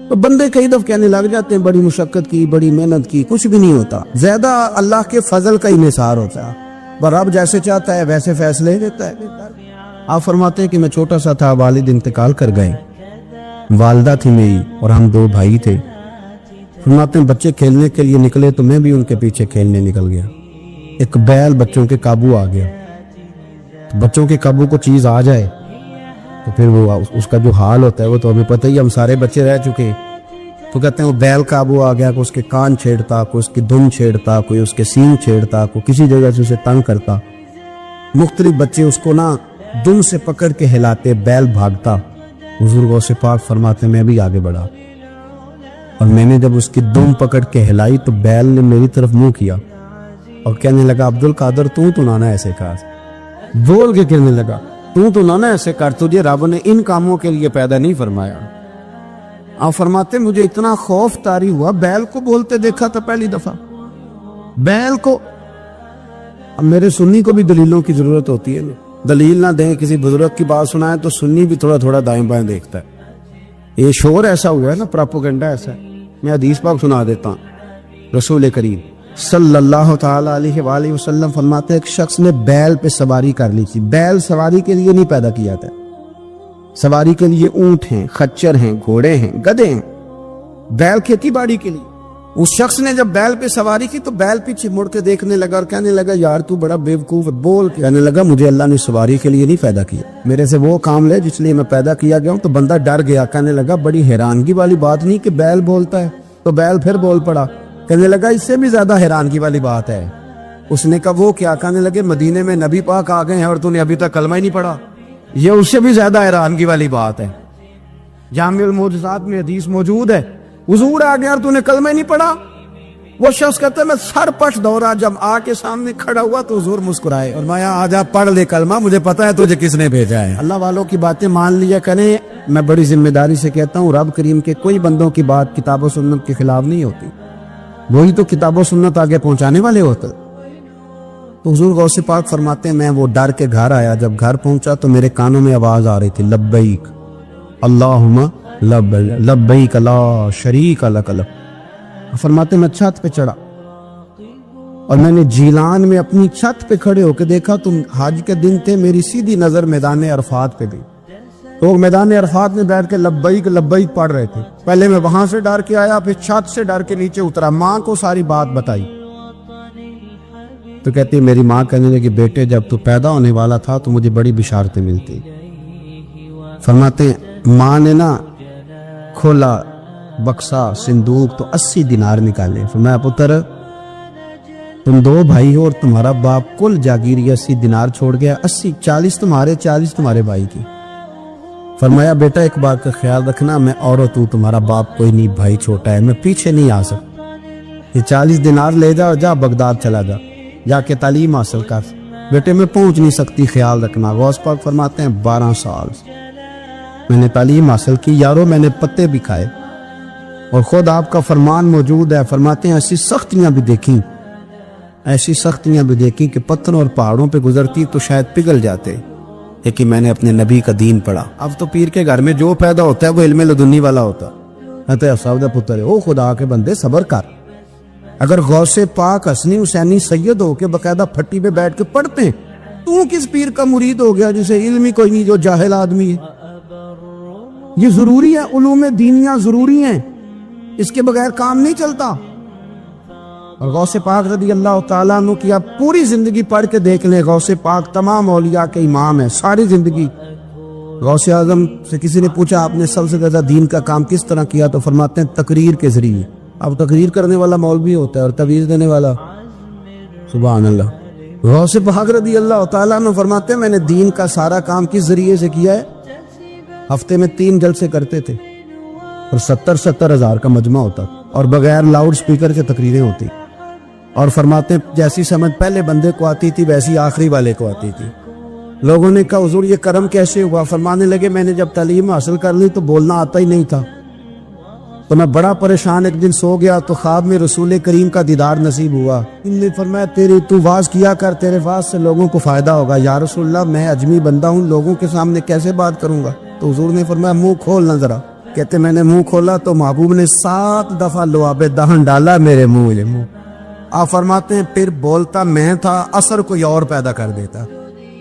[SPEAKER 2] تو بندے کئی دفعہ کہنے لگ جاتے ہیں بڑی مشقت کی، بڑی محنت کی، کچھ بھی نہیں ہوتا، زیادہ اللہ کے فضل کا انحصار ہوتا ہے۔ پر رب جیسے چاہتا ہے ویسے فیصلے دیتا ہے۔ آپ فرماتے ہیں کہ میں چھوٹا سا تھا، والد انتقال کر گئے، والدہ تھی میری اور ہم 2 بھائی تھے۔ فرماتے ہیں بچے کھیلنے کے لیے نکلے تو میں بھی ان کے پیچھے کھیلنے نکل گیا۔ ایک بیل بچوں کے قابو آ گیا، بچوں کے قابو کو چیز آ جائے تو پھر وہ اس کا جو حال ہوتا ہے وہ تو ہمیں پتہ ہی، ہم سارے بچے رہ چکے۔ تو کہتے ہیں وہ بیل قابو آ گیا، کوئی اس کے کان چھیڑتا، کوئی اس کی دم چھیڑتا، کوئی اس کے سینگ چھیڑتا، کوئی کسی جگہ سے اسے تنگ کرتا۔ مختلف بچے اس کو نا دم سے پکڑ کے ہلاتے، بیل بھاگتا۔ حضور غوث پاک فرماتے میں بھی آگے بڑھا اور میں نے جب اس کی دم پکڑ کے ہلائی تو بیل نے میری طرف منہ کیا اور کہنے لگا عبد القادر تو نانا ایسے کر، بول کے کہنے لگا تو نانا ایسے کر، تجھے رب نے ان کاموں کے لیے پیدا نہیں فرمایا۔ آپ فرماتے مجھے اتنا خوف طاری ہوا، بیل کو بولتے دیکھا تھا پہلی دفعہ، بیل کو۔ اب میرے سنی کو بھی دلیلوں کی ضرورت ہوتی ہے، دلیل نہ دیں، کسی بزرگ کی بات سنائیں تو سنی بھی تھوڑا تھوڑا دائیں بائیں دیکھتا ہے۔ یہ شور ایسا ہوا ہے نا، پراپوگنڈا ایسا ہے۔ میں حدیث پاک سنا دیتا ہوں۔ رسول کریم صلی اللہ تعالی علیہ وآلہ وسلم فرماتے ہیں ایک شخص نے بیل پہ سواری کر لی تھی۔ بیل سواری کے لیے نہیں پیدا کیا تھا، سواری کے لیے اونٹ ہیں، خچر ہیں، گھوڑے ہیں، گدھے ہیں، بیل کھیتی باڑی کے لیے۔ اس شخص نے جب بیل پہ سواری کی تو بیل پیچھے مڑ کے دیکھنے لگا اور کہنے لگا یار تو بڑا بیوقوف ہے، بول کے کہنے لگا مجھے اللہ نے سواری کے لیے نہیں پیدا کیا، میرے سے وہ کام لے جس لیے میں پیدا کیا گیا ہوں۔ تو بندہ ڈر گیا، کہنے لگا بڑی حیرانگی والی بات نہیں کہ بیل بولتا ہے۔ تو بیل پھر بول پڑا، کہنے لگا اس سے بھی زیادہ حیرانگی والی بات ہے۔ اس نے کہا وہ کیا؟ کہنے لگے مدینے میں نبی پاک آ گئے ہیں اور تو نے ابھی تک کلمہ ہی نہیں پڑھا، یہ اس سے بھی زیادہ حیرانگی والی بات ہے۔ جامع المعجزات میں حدیث موجود ہے، حضور آ گیا اور تو نے کلمہ ہی نہیں پڑھا۔ وہ شخص کہتا ہے میں سر پٹ دوڑا، جب آ کے سامنے کھڑا ہوا تو حضور مسکرائے اور میں آ جا پڑھ لے کلمہ، مجھے پتا ہے تجھے کس نے بھیجا ہے۔ اللہ والوں کی باتیں مان لیا کریں، میں بڑی ذمہ داری سے کہتا ہوں رب کریم کے کوئی بندوں کی بات کتاب و سنت کے خلاف نہیں ہوتی، وہی تو کتاب و سنت آگے پہنچانے والے ہوتے۔ تو حضور غوث پاک فرماتے ہیں میں وہ ڈر کے گھر آیا، جب گھر پہنچا تو میرے کانوں میں آواز آ رہی تھی لبیک اللہم لبیک لا شریک لک لبیک۔ فرماتے میں چھت پہ چڑھا اور میں نے جیلان میں اپنی چھت پہ کھڑے ہو کے دیکھا تو حج کے دن تھے، میری سیدھی نظر میدان عرفات پہ گئی، لوگ میدان عرفات میں بیٹھ کے لبیک لبیک پڑھ رہے تھے۔ پہلے میں وہاں سے ڈر کے آیا، پھر چھت سے ڈر کے نیچے اترا، ماں کو ساری بات بتائی۔ تو تو کہتی ہے میری ماں کہنے لگی بیٹے جب تو پیدا ہونے والا تھا تو مجھے بڑی بشارتیں ملتی. فرماتے ہیں ماں نے نا کھولا بکسا صندوق تو 80 دینار نکالے. فرمایا پتر تم 2 بھائی ہو اور تمہارا باپ کل جاگیری 80 دینار چھوڑ گیا, 40 تمہارے 40 تمہارے بھائی کی. فرمایا بیٹا ایک بات کا خیال رکھنا, میں اور تمہارا باپ کوئی نہیں, بھائی چھوٹا ہے, میں پیچھے نہیں آ سکتا. یہ 40 دینار لے جا اور جا بغداد چلا جا کے تعلیم حاصل کر. بیٹے میں پہنچ نہیں سکتی, خیال رکھنا. غوث پاک فرماتے ہیں 12 سال میں نے تعلیم حاصل کی یارو, میں نے پتے بھی کھائے اور خود آپ کا فرمان موجود ہے. فرماتے ہیں ایسی سختیاں بھی دیکھیں کہ پتھروں اور پہاڑوں پہ گزرتی تو شاید پگھل جاتے, لیکن میں نے اپنے نبی کا دین پڑھا. اب تو پیر کے گھر میں جو پیدا ہوتا ہے وہ علم لدنی والا ہوتا. پتر ہے او خدا کے بندے صبر کر. اگر غوث پاک حسنی حسینی سید ہو کے باقاعدہ پھٹی پہ بیٹھ کے پڑھتے ہیں, تو کس پیر کا مرید ہو گیا جسے علم ہی کوئی نہیں, جو جاہل آدمی ہے. یہ ضروری ہے, علوم دینیاں ضروری ہیں, اس کے بغیر کام نہیں چلتا. اور غوث پاک رضی اللہ تعالیٰ عنہ کی آپ پوری زندگی پڑھ کے دیکھ لیں. غوث پاک تمام اولیاء کے امام ہیں ساری زندگی. غوث اعظم سے کسی نے پوچھا آپ نے سب سے زیادہ دین کا کام کس طرح کیا, تو فرماتے ہیں تقریر کے ذریعے. اب تقریر کرنے والا مولوی ہوتا ہے اور تویز دینے والا, سبحان اللہ. غوث پاک رضی اللہ تعالیٰ عنہ فرماتے ہیں میں نے دین کا سارا کام کس ذریعے سے کیا ہے. ہفتے میں 3 جلسے کرتے تھے اور 70 ہزار کا مجمع ہوتا اور بغیر لاؤڈ سپیکر کے تقریریں ہوتی. اور فرماتے ہیں جیسی سمجھ پہلے بندے کو آتی تھی ویسی آخری والے کو آتی تھی. لوگوں نے کہا حضور یہ کرم کیسے ہوا؟ فرمانے لگے میں نے جب تعلیم حاصل کر لی تو بولنا آتا ہی نہیں تھا, تو میں بڑا پریشان ایک دن سو گیا تو خواب میں رسول کریم کا دیدار نصیب ہوا. انہوں نے فرمایا تو واز کیا کر, تیرے واز سے لوگوں کو فائدہ ہوگا. یا رسول اللہ میں اجمی بندہ ہوں, لوگوں کے سامنے کیسے بات کروں گا؟ تو حضور نے فرمایا منہ کھولنا ذرا. کہتے میں نے منہ کھولا تو محبوب نے 7 دفعہ لعاب دہن ڈالا میرے منہ. آپ فرماتے ہیں پھر بولتا میں تھا, اثر کوئی اور پیدا کر دیتا.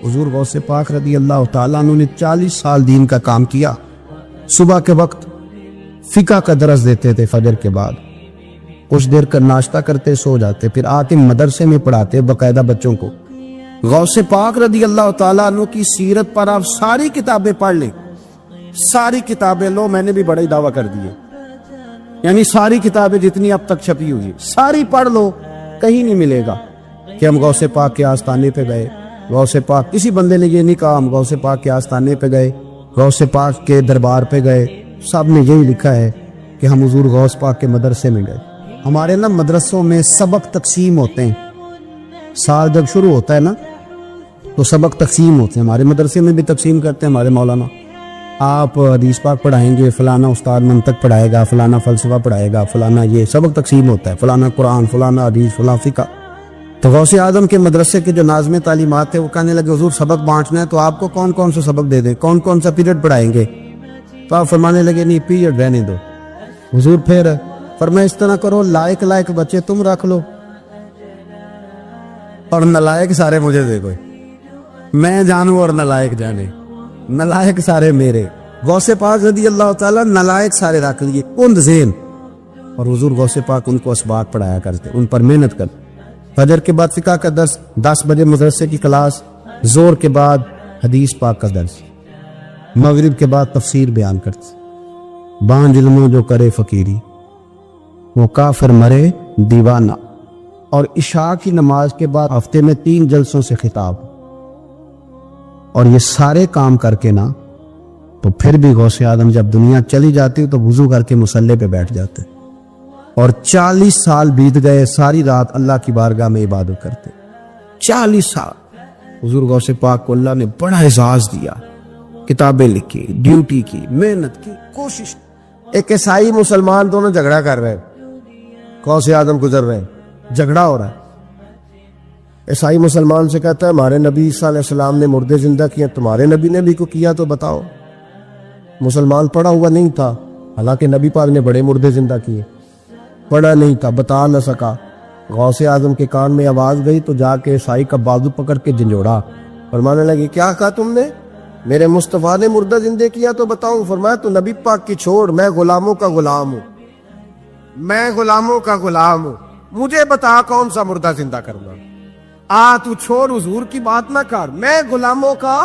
[SPEAKER 2] حضور غوث پاک رضی اللہ تعالیٰ عنہ نے 40 سال دین کا کام کیا. صبح کے وقت فقہ کا درس دیتے تھے, فجر کے بعد کچھ دیر کا ناشتہ کرتے سو جاتے, پھر آتے مدرسے میں پڑھاتے باقاعدہ بچوں کو. غوث پاک رضی اللہ تعالیٰ عنہ کی سیرت پر آپ ساری کتابیں پڑھ لیں, ساری کتابیں لو. میں نے بھی بڑے دعویٰ کر دیے, یعنی ساری کتابیں جتنی اب تک چھپی ہوئی ساری پڑھ لو, کہیں نہیں ملے گا کہ ہم غوث پاک کے آستانے پہ گئے. غوث پاک کسی بندے نے یہ نہیں کہا ہم غوث پاک کے آستانے پہ گئے, غوث پاک کے دربار پہ گئے. سب نے یہی لکھا ہے کہ ہم حضور غوث پاک کے مدرسے میں گئے. ہمارے نا مدرسوں میں سبق تقسیم ہوتے ہیں, سال جب شروع ہوتا ہے نا تو سبق تقسیم ہوتے ہیں. ہمارے مدرسے میں بھی تقسیم کرتے ہیں ہمارے مولانا. آپ حدیث پاک پڑھائیں گے, فلانا استاد منطق پڑھائے گا, فلانا فلسفہ پڑھائے گا, فلانا یہ سبق تقسیم ہوتا ہے, فلانا قرآن, فلانا حدیث, فلاں فقہ. تو غوث اعظم کے مدرسے کے جو ناظم تعلیمات تھے وہ کہنے لگے حضور سبق بانٹنا ہے تو آپ کو کون کون سا سبق دے دیں, کون کون سا پیریڈ پڑھائیں گے؟ تو آپ فرمانے لگے نہیں پیریڈ رہنے دو. حضور پھر فرمایا اس طرح کرو لائق بچے تم رکھ لو اور نالائق سارے مجھے دے دو, میں جانوں اور نالائق جانے, نالائق سارے میرے. غوث پاک رضی اللہ تعالیٰ نالائق سارے رکھ لیے کند ذہن, اور حضور غوث پاک ان کو اسباق پڑھایا کرتے, ان پر محنت کر. فجر کے بعد فقہ کا درس, 10 بجے مدرسے کی کلاس, زور کے بعد حدیث پاک کا درس, مغرب کے بعد تفسیر بیان کرتے. بانج علموں جو کرے فقیری وہ کافر مرے دیوانہ. اور عشاء کی نماز کے بعد ہفتے میں 3 جلسوں سے خطاب. اور یہ سارے کام کر کے نا تو پھر بھی غوث اعظم جب دنیا چلی جاتی تو وضو کر کے مصلی پہ بیٹھ جاتے, اور 40 سال بیت گئے, ساری رات اللہ کی بارگاہ میں عبادت کرتے. 40 سال حضور غوث پاک کو اللہ نے بڑا اعزاز دیا, کتابیں لکھی, ڈیوٹی کی, محنت کی, کوشش. ایک عیسائی مسلمان دونوں جھگڑا کر رہے, غوث اعظم گزر رہے, جھگڑا ہو رہا ہے. عیسائی مسلمان سے کہتا ہے ہمارے نبی صلی اللہ علیہ وسلم نے مردے زندہ کیا, تمہارے نبی نے بھی کو کیا تو بتاؤ. مسلمان پڑھا ہوا نہیں تھا, حالانکہ نبی پاک نے بڑے مردے زندہ کیے, پڑھا نہیں تھا, بتا نہ سکا. غوث اعظم کے کان میں آواز گئی تو جا کے عیسائی کا بازو پکڑ کے جھنجھوڑا. فرمانے لگے کیا کہا تم نے؟ میرے مصطفیٰ نے مردہ زندہ کیا تو بتاؤں. فرمایا تو نبی پاک کی چھوڑ, میں غلاموں کا غلام ہوں, میں غلاموں کا غلام ہوں, مجھے بتا کون سا مردہ زندہ کرنا.
[SPEAKER 1] تو چھوڑ حضور کی بات نہ کر، میں غلاموں کا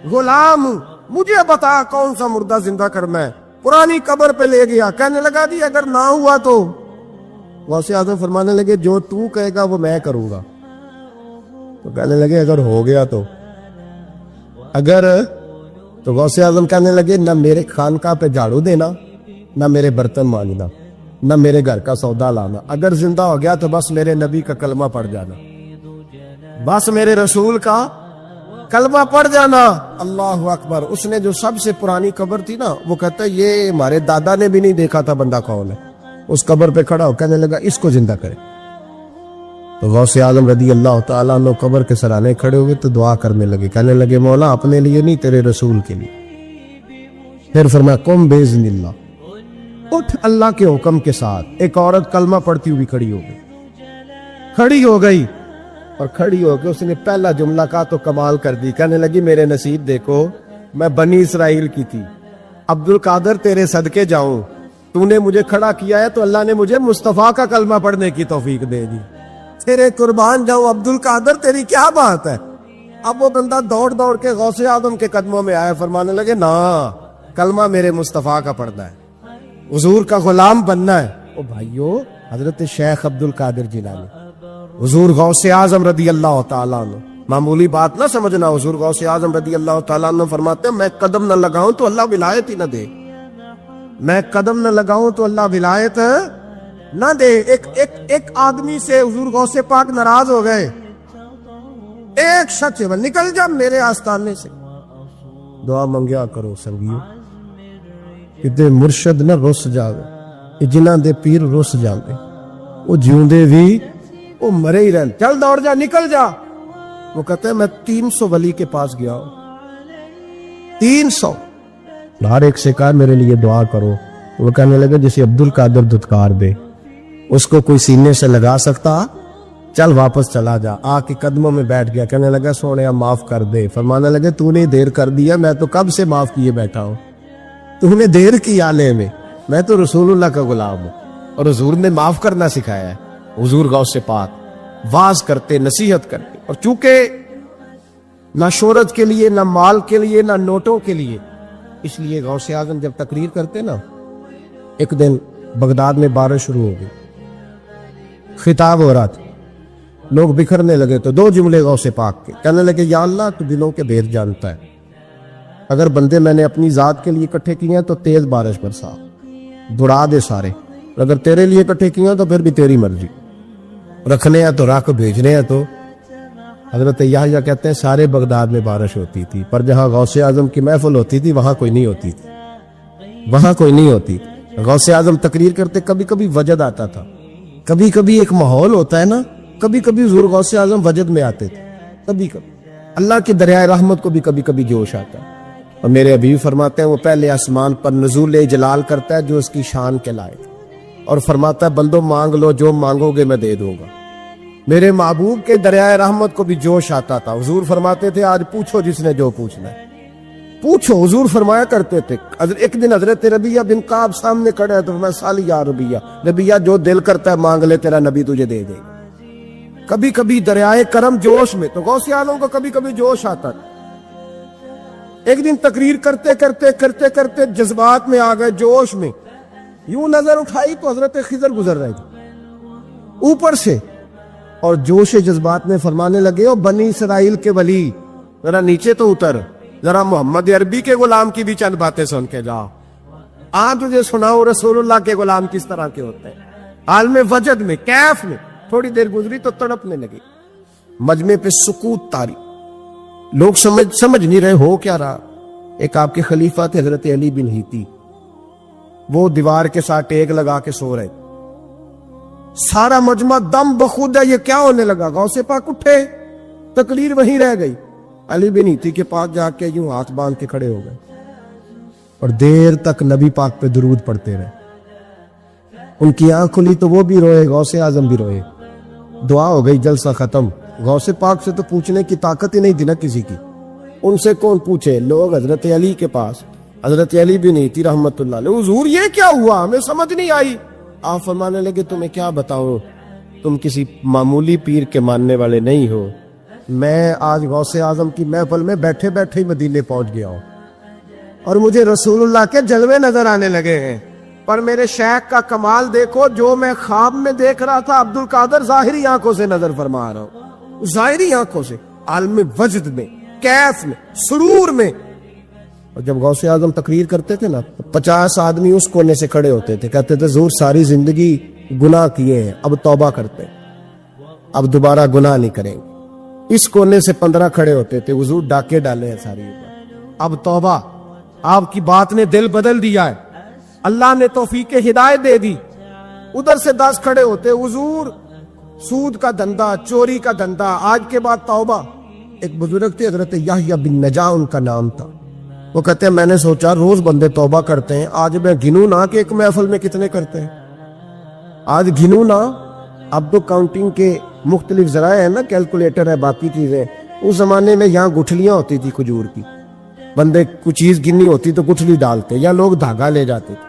[SPEAKER 1] غلام ہوں، مجھے بتا کون سا مردہ زندہ کرنا ہے۔ پرانی قبر پہ لے گیا، کہنے لگا جی اگر نہ ہوا تو غوث اعظم فرمانے لگے جو تو کہے گا وہ میں کروں گا۔ تو کہنے لگے اگر ہو گیا تو غوث اعظم کہنے لگے نہ میرے خانقاہ پہ جھاڑو دینا، نہ میرے برتن مانجنا، نہ میرے گھر کا سودا لانا، اگر زندہ ہو گیا تو بس میرے نبی کا کلمہ پڑھ جانا، بس میرے رسول کا کلمہ پڑھ جانا۔ اللہ اکبر۔ اس نے جو سب سے پرانی قبر تھی نا، وہ کہتا ہے یہ ہمارے دادا نے بھی نہیں دیکھا تھا بندہ کون ہے، اس قبر پہ کھڑا ہو کہنے لگا اس کو زندہ کرے۔ تو غوث اعظم رضی اللہ تعالیٰ عنہ قبر کے سرانے کھڑے ہوئے تو دعا کرنے لگے، کہنے لگے مولا اپنے لیے نہیں تیرے رسول کے لیے۔ پھر فرمایا قم باذن اللہ، اٹھ اللہ کے حکم کے ساتھ۔ ایک عورت کلمہ پڑھتی ہوئی کھڑی ہو گئی اور کھڑی ہو کے اس نے پہلا جملہ کہا تو کمال کر دی، کہنے لگی میرے نصیب دیکھو، میں بنی اسرائیل کی تھی، عبد القادر تیرے صدقے جاؤں، تو نے مجھے کھڑا کیا ہے تو اللہ نے مجھے مصطفیٰ کا کلمہ پڑھنے کی توفیق دے دی، تیرے قربان جاؤں عبد القادر، تیری کیا بات ہے۔ اب وہ بندہ دوڑ کے غوث اعظم کے قدموں میں آیا، فرمانے لگے نا کلمہ میرے مصطفیٰ کا پڑھنا ہے، حضور کا غلام بننا ہے۔ او بھائیو، حضرت شیخ عبد القادر جیلانی، حضور غوث اعظم رضی اللہ تعالیٰ عنہ، معمولی بات نہ سمجھنا، حضور غوث اعظم رضی اللہ تعالیٰ عنہ فرماتے ہیں میں قدم نہ لگاؤں تو اللہ ولایت ہی نہ دے، میں قدم نہ لگاؤں تو اللہ ولایت نہ دے۔ ایک آدمی سے حضور غوث پاک ناراض ہو گئے، ایک شخص نکل جا میرے آستانے سے، دعا منگیا کرو سنگیو، کتے مرشد نہ رس جاوے، جنہ دے پیر رس جاندے، وہ جیوندے بھی وہ مرے ہی رہن، چل دوڑ جا نکل جا۔ وہ کہتے ہیں میں 300 ولی کے پاس گیا ہوں، 300، ہر ایک سے کہا میرے لیے دعا کرو۔ وہ کہنے لگے جسے عبد القادر دھتکار دے، اس کو کوئی سینے سے لگا سکتا، چل واپس چلا جا۔ آ کے قدموں میں بیٹھ گیا، کہنے لگا سونیا معاف کر دے۔ فرمانے لگے تو نے دیر کر دیا، میں تو کب سے معاف کیے بیٹھا ہوں، تو نے دیر کی آنے میں تو رسول اللہ کا غلام ہوں، اور حضور نے معاف کرنا سکھایا ہے۔ حضور غوث پاک واز کرتے، نصیحت کرتے، اور چونکہ نہ شہرت کے لیے، نہ مال کے لیے، نہ نوٹوں کے لیے، اس لیے غوث اعظم جب تقریر کرتے نا، ایک دن بغداد میں بارش شروع ہو گئی، خطاب ہو رہا تھا، لوگ بکھرنے لگے تو 2 جملے غوث پاک کے، کہنے لگے یا اللہ تو دلوں کے بھید جانتا ہے، اگر بندے میں نے اپنی ذات کے لیے اکٹھے کیے ہیں تو تیز بارش برسا، دڑا دے سارے، اگر تیرے لیے اکٹھے کیے ہیں تو پھر بھی تیری مرضی، رکھنے ہیں تو رکھ، بھیجنے ہیں تو۔ حضرت یحییٰ کہتے ہیں سارے بغداد میں بارش ہوتی تھی، پر جہاں غوث اعظم کی محفل ہوتی تھی وہاں کوئی نہیں ہوتی تھی، وہاں کوئی نہیں ہوتی۔ غوث اعظم تقریر کرتے، کبھی کبھی وجد آتا تھا، کبھی کبھی ایک ماحول ہوتا ہے نا، کبھی کبھی حضور غوث اعظم وجد میں آتے تھے، کبھی کبھی اللہ کی دریائے رحمت کو بھی کبھی کبھی جوش آتا ہے۔ اور میرے حبیب فرماتے ہیں وہ پہلے آسمان پر نزول جلال کرتا ہے جو اس کی شان کے لائق، اور فرماتا ہے بندو مانگ لو، جو مانگو گے میں دے دوں گا۔ میرے محبوب کے دریائے رحمت کو بھی جوش آتا تھا، حضور فرماتے تھے آج پوچھو جس نے جو پوچھنا ہے پوچھو، حضور فرمایا کرتے تھے۔ ایک دن حضرت ربیہ بن کعب سامنے کھڑے ہیں تو میں سالی یا ربیہ جو دل کرتا ہے مانگ لے، تیرا نبی تجھے دے دے گا۔ کبھی کبھی دریائے کرم جوش میں، تو غوث اعظم کو کبھی کبھی جوش آتا تھا۔ ایک دن تقریر کرتے کرتے جذبات میں آ گئے، جوش میں، یوں نظر اٹھائی تو حضرت خضر گزر رہے تھے اوپر سے، اور جوش جذبات میں فرمانے لگے او بنی اسرائیل کے ولی ذرا نیچے تو اتر، ذرا محمد عربی کے غلام کی بھی چند باتیں سن کے جا، تجھے سناؤ رسول اللہ کے غلام کس طرح کے ہوتے ہیں۔ عالم وجد میں، کیف میں تھوڑی دیر گزری تو تڑپنے لگی، مجمع پہ سکوت تاری، لوگ سمجھ نہیں رہے ہو کیا رہا۔ ایک آپ کے خلیفہ تھے حضرت علی بن ہیتی، وہ دیوار کے ساتھ ٹیک لگا کے سو رہے، سارا مجمع دم بخود ہے یہ کیا ہونے لگا، غوث پاک اٹھے، تقریر وہیں رہ گئی، علی بن ہیتی کے پاس جا کے یوں ہاتھ باندھ کے کھڑے ہو گئے، اور دیر تک نبی پاک پہ درود پڑھتے رہے۔ ان کی آنکھ کھلی تو وہ بھی روئے، غوث اعظم بھی روئے، دعا ہو گئی، جلسہ ختم۔ غوث پاک سے تو پوچھنے کی طاقت ہی نہیں تھی نا کسی کی، ان سے کون پوچھے، لوگ حضرت علی کے پاس، حضرت علی بھی نہیں تھی رحمت اللہ علیہ، حضور یہ کیا ہوا ہمیں سمجھ نہیں آئی۔ آپ فرمانے لگے تمہیں کیا بتاؤں،
[SPEAKER 2] تم کسی معمولی پیر کے ماننے والے نہیں ہو. میں آج غوث اعظم کی محفل میں بیٹھے بیٹھے ہی مدینے پہنچ گیا ہوں اور مجھے رسول اللہ کے جلوے نظر آنے لگے ہیں. پر میرے شیخ کا کمال دیکھو, جو میں خواب میں دیکھ رہا تھا عبد القادر ظاہری آنکھوں سے نظر فرما رہا ہوں, ظاہری آنکھوں سے, عالم وجد میں, کیف میں, سرور میں. اور جب غوث اعظم تقریر کرتے تھے نا, 50 آدمی اس کونے سے کھڑے ہوتے تھے, کہتے تھے حضور ساری زندگی گناہ کیے ہیں, اب توبہ کرتے ہیں, اب دوبارہ گناہ نہیں کریں گے. اس کونے سے 15 کھڑے ہوتے تھے, حضور ڈاکے ڈالے ہیں ساری عمر, اب توبہ. آپ کی بات نے دل بدل دیا ہے, اللہ نے توفیق ہدایت دے دی. ادھر سے 10 کھڑے ہوتے, حضور سود کا دھندا, چوری کا دھندا, آج کے بعد توبہ. ایک بزرگ تھے حضرت یحییٰ بن نجاح ان کا نام تھا, وہ کہتے ہیں میں نے سوچا روز بندے توبہ کرتے ہیں, آج میں گنوں نہ کہ ایک محفل میں کتنے کرتے ہیں, آج گنوں نہ. اب تو کاؤنٹنگ کے مختلف ذرائع ہیں نا, کیلکولیٹر ہے, باقی چیزیں. اس زمانے میں یہاں گٹھلیاں ہوتی تھی کھجور کی, بندے کچھ چیز گننی ہوتی تو گٹھلی ڈالتے, یا لوگ دھاگا لے جاتے تھے,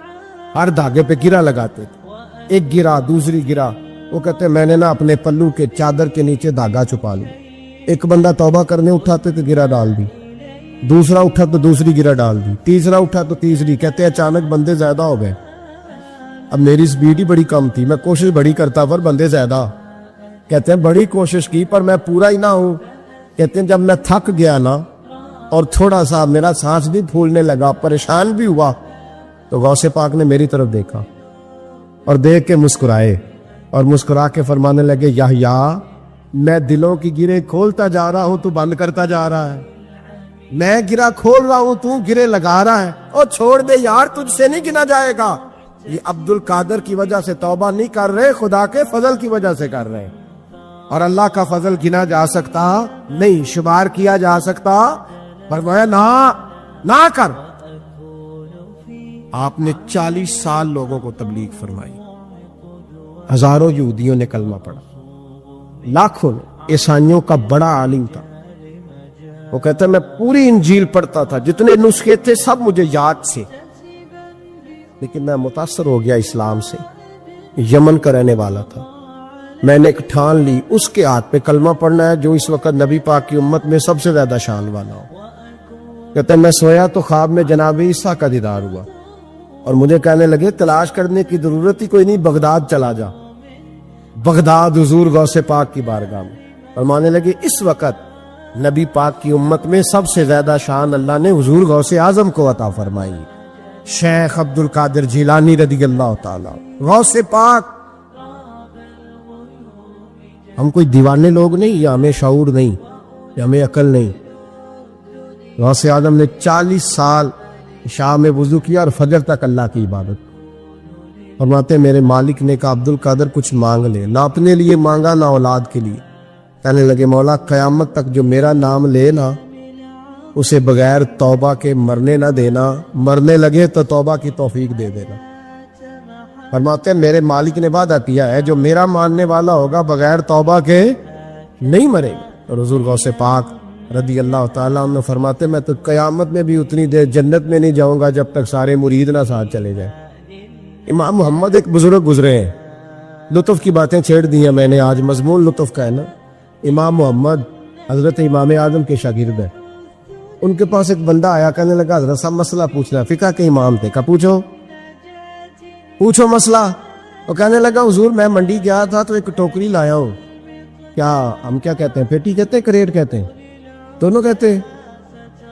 [SPEAKER 2] ہر دھاگے پہ گرا لگاتے تھے, ایک گرا دوسری گرا. وہ کہتے ہیں میں نے نا اپنے پلو کے چادر کے نیچے دھاگا چھپا لیا. ایک بندہ توبہ کرنے اٹھاتے تو گرا ڈال دی, دوسرا اٹھا تو دوسری گرا ڈال دی, تیسرا اٹھا تو تیسری. کہتے ہیں اچانک بندے زیادہ ہو گئے. اب میری سپیڈ ہی بڑی کم تھی, میں کوشش بڑی کرتا پر بندے زیادہ. کہتے ہیں بڑی کوشش کی پر میں پورا ہی نہ ہوں. کہتے ہیں جب میں تھک گیا نا اور تھوڑا سا میرا سانس بھی پھولنے لگا, پریشان بھی ہوا, تو غوث پاک نے میری طرف دیکھا اور دیکھ کے مسکرائے اور مسکرا کے فرمانے لگے یحییٰ میں دلوں کی گرے کھولتا جا رہا ہوں, تو بند کرتا جا رہا ہے. میں گرا کھول رہا ہوں, تو گرے لگا رہا ہے. اور چھوڑ دے یار, تجھ سے نہیں گنا جائے گا. یہ عبد القادر کی وجہ سے توبہ نہیں کر رہے, خدا کے فضل کی وجہ سے کر رہے ہیں. اور اللہ کا فضل گنا جا سکتا نہیں, شمار کیا جا سکتا. فرمایا نہ کر. آپ نے 40 سال لوگوں کو تبلیغ فرمائی, ہزاروں یہودیوں نے کلمہ پڑھا, لاکھوں نے. عیسائیوں کا بڑا عالم تھا, وہ کہتا ہے میں پوری انجیل پڑھتا تھا, جتنے نسخے تھے سب مجھے یاد سے, لیکن میں متاثر ہو گیا اسلام سے. یمن کا رہنے والا تھا. میں نے ایک ٹھان لی, اس کے ہاتھ پہ کلمہ پڑھنا ہے جو اس وقت نبی پاک کی امت میں سب سے زیادہ شان والا ہو. کہتا ہے میں سویا تو خواب میں جناب عیسیٰ کا دیدار ہوا اور مجھے کہنے لگے تلاش کرنے کی ضرورت ہی کوئی نہیں, بغداد چلا جا. بغداد حضور غوث پاک کی بارگاہ میں فرمانے لگے اس وقت نبی پاک کی امت میں سب سے زیادہ شان اللہ نے حضور غوث اعظم کو عطا فرمائی, شیخ عبد القادر جیلانی رضی اللہ تعالی. غوث پاک. ہم کوئی دیوانے لوگ نہیں, یا ہمیں شعور نہیں, یا ہمیں عقل نہیں. غوث اعظم نے 40 سال عشاء میں وضو کیا اور فجر تک اللہ کی عبادت. فرماتے میرے مالک نے کہا عبد القادر کچھ مانگ لے. نہ اپنے لیے مانگا نہ اولاد کے لیے. کہنے لگے مولا قیامت تک جو میرا نام لے نا اسے بغیر توبہ کے مرنے نہ دینا, مرنے لگے تو توبہ کی توفیق دے دینا. فرماتے ہیں میرے مالک نے وعدہ کیا ہے جو میرا ماننے والا ہوگا بغیر توبہ کے نہیں مرے گا. اور حضور غوث پاک رضی اللہ تعالیٰ عنہ فرماتے میں تو قیامت میں بھی اتنی دیر جنت میں نہیں جاؤں گا جب تک سارے مرید نہ ساتھ چلے جائیں. امام محمد ایک بزرگ گزرے ہیں, لطف کی باتیں چھیڑ دی ہیں میں نے, آج مضمون لطف کا ہے نا. امام محمد حضرت امام اعظم کے شاگرد ہیں. ان کے پاس ایک بندہ آیا, کہنے لگا حضرت صاحب مسئلہ پوچھنا. فقہ کے امام تھے. کہا پوچھو مسئلہ. وہ کہنے لگا حضور میں منڈی گیا تھا تو ایک ٹوکری لایا ہوں. کیا ہم کیا کہتے ہیں, پیٹی کہتے ہیں کریٹ کہتے ہیں, دونوں کہتے ہیں.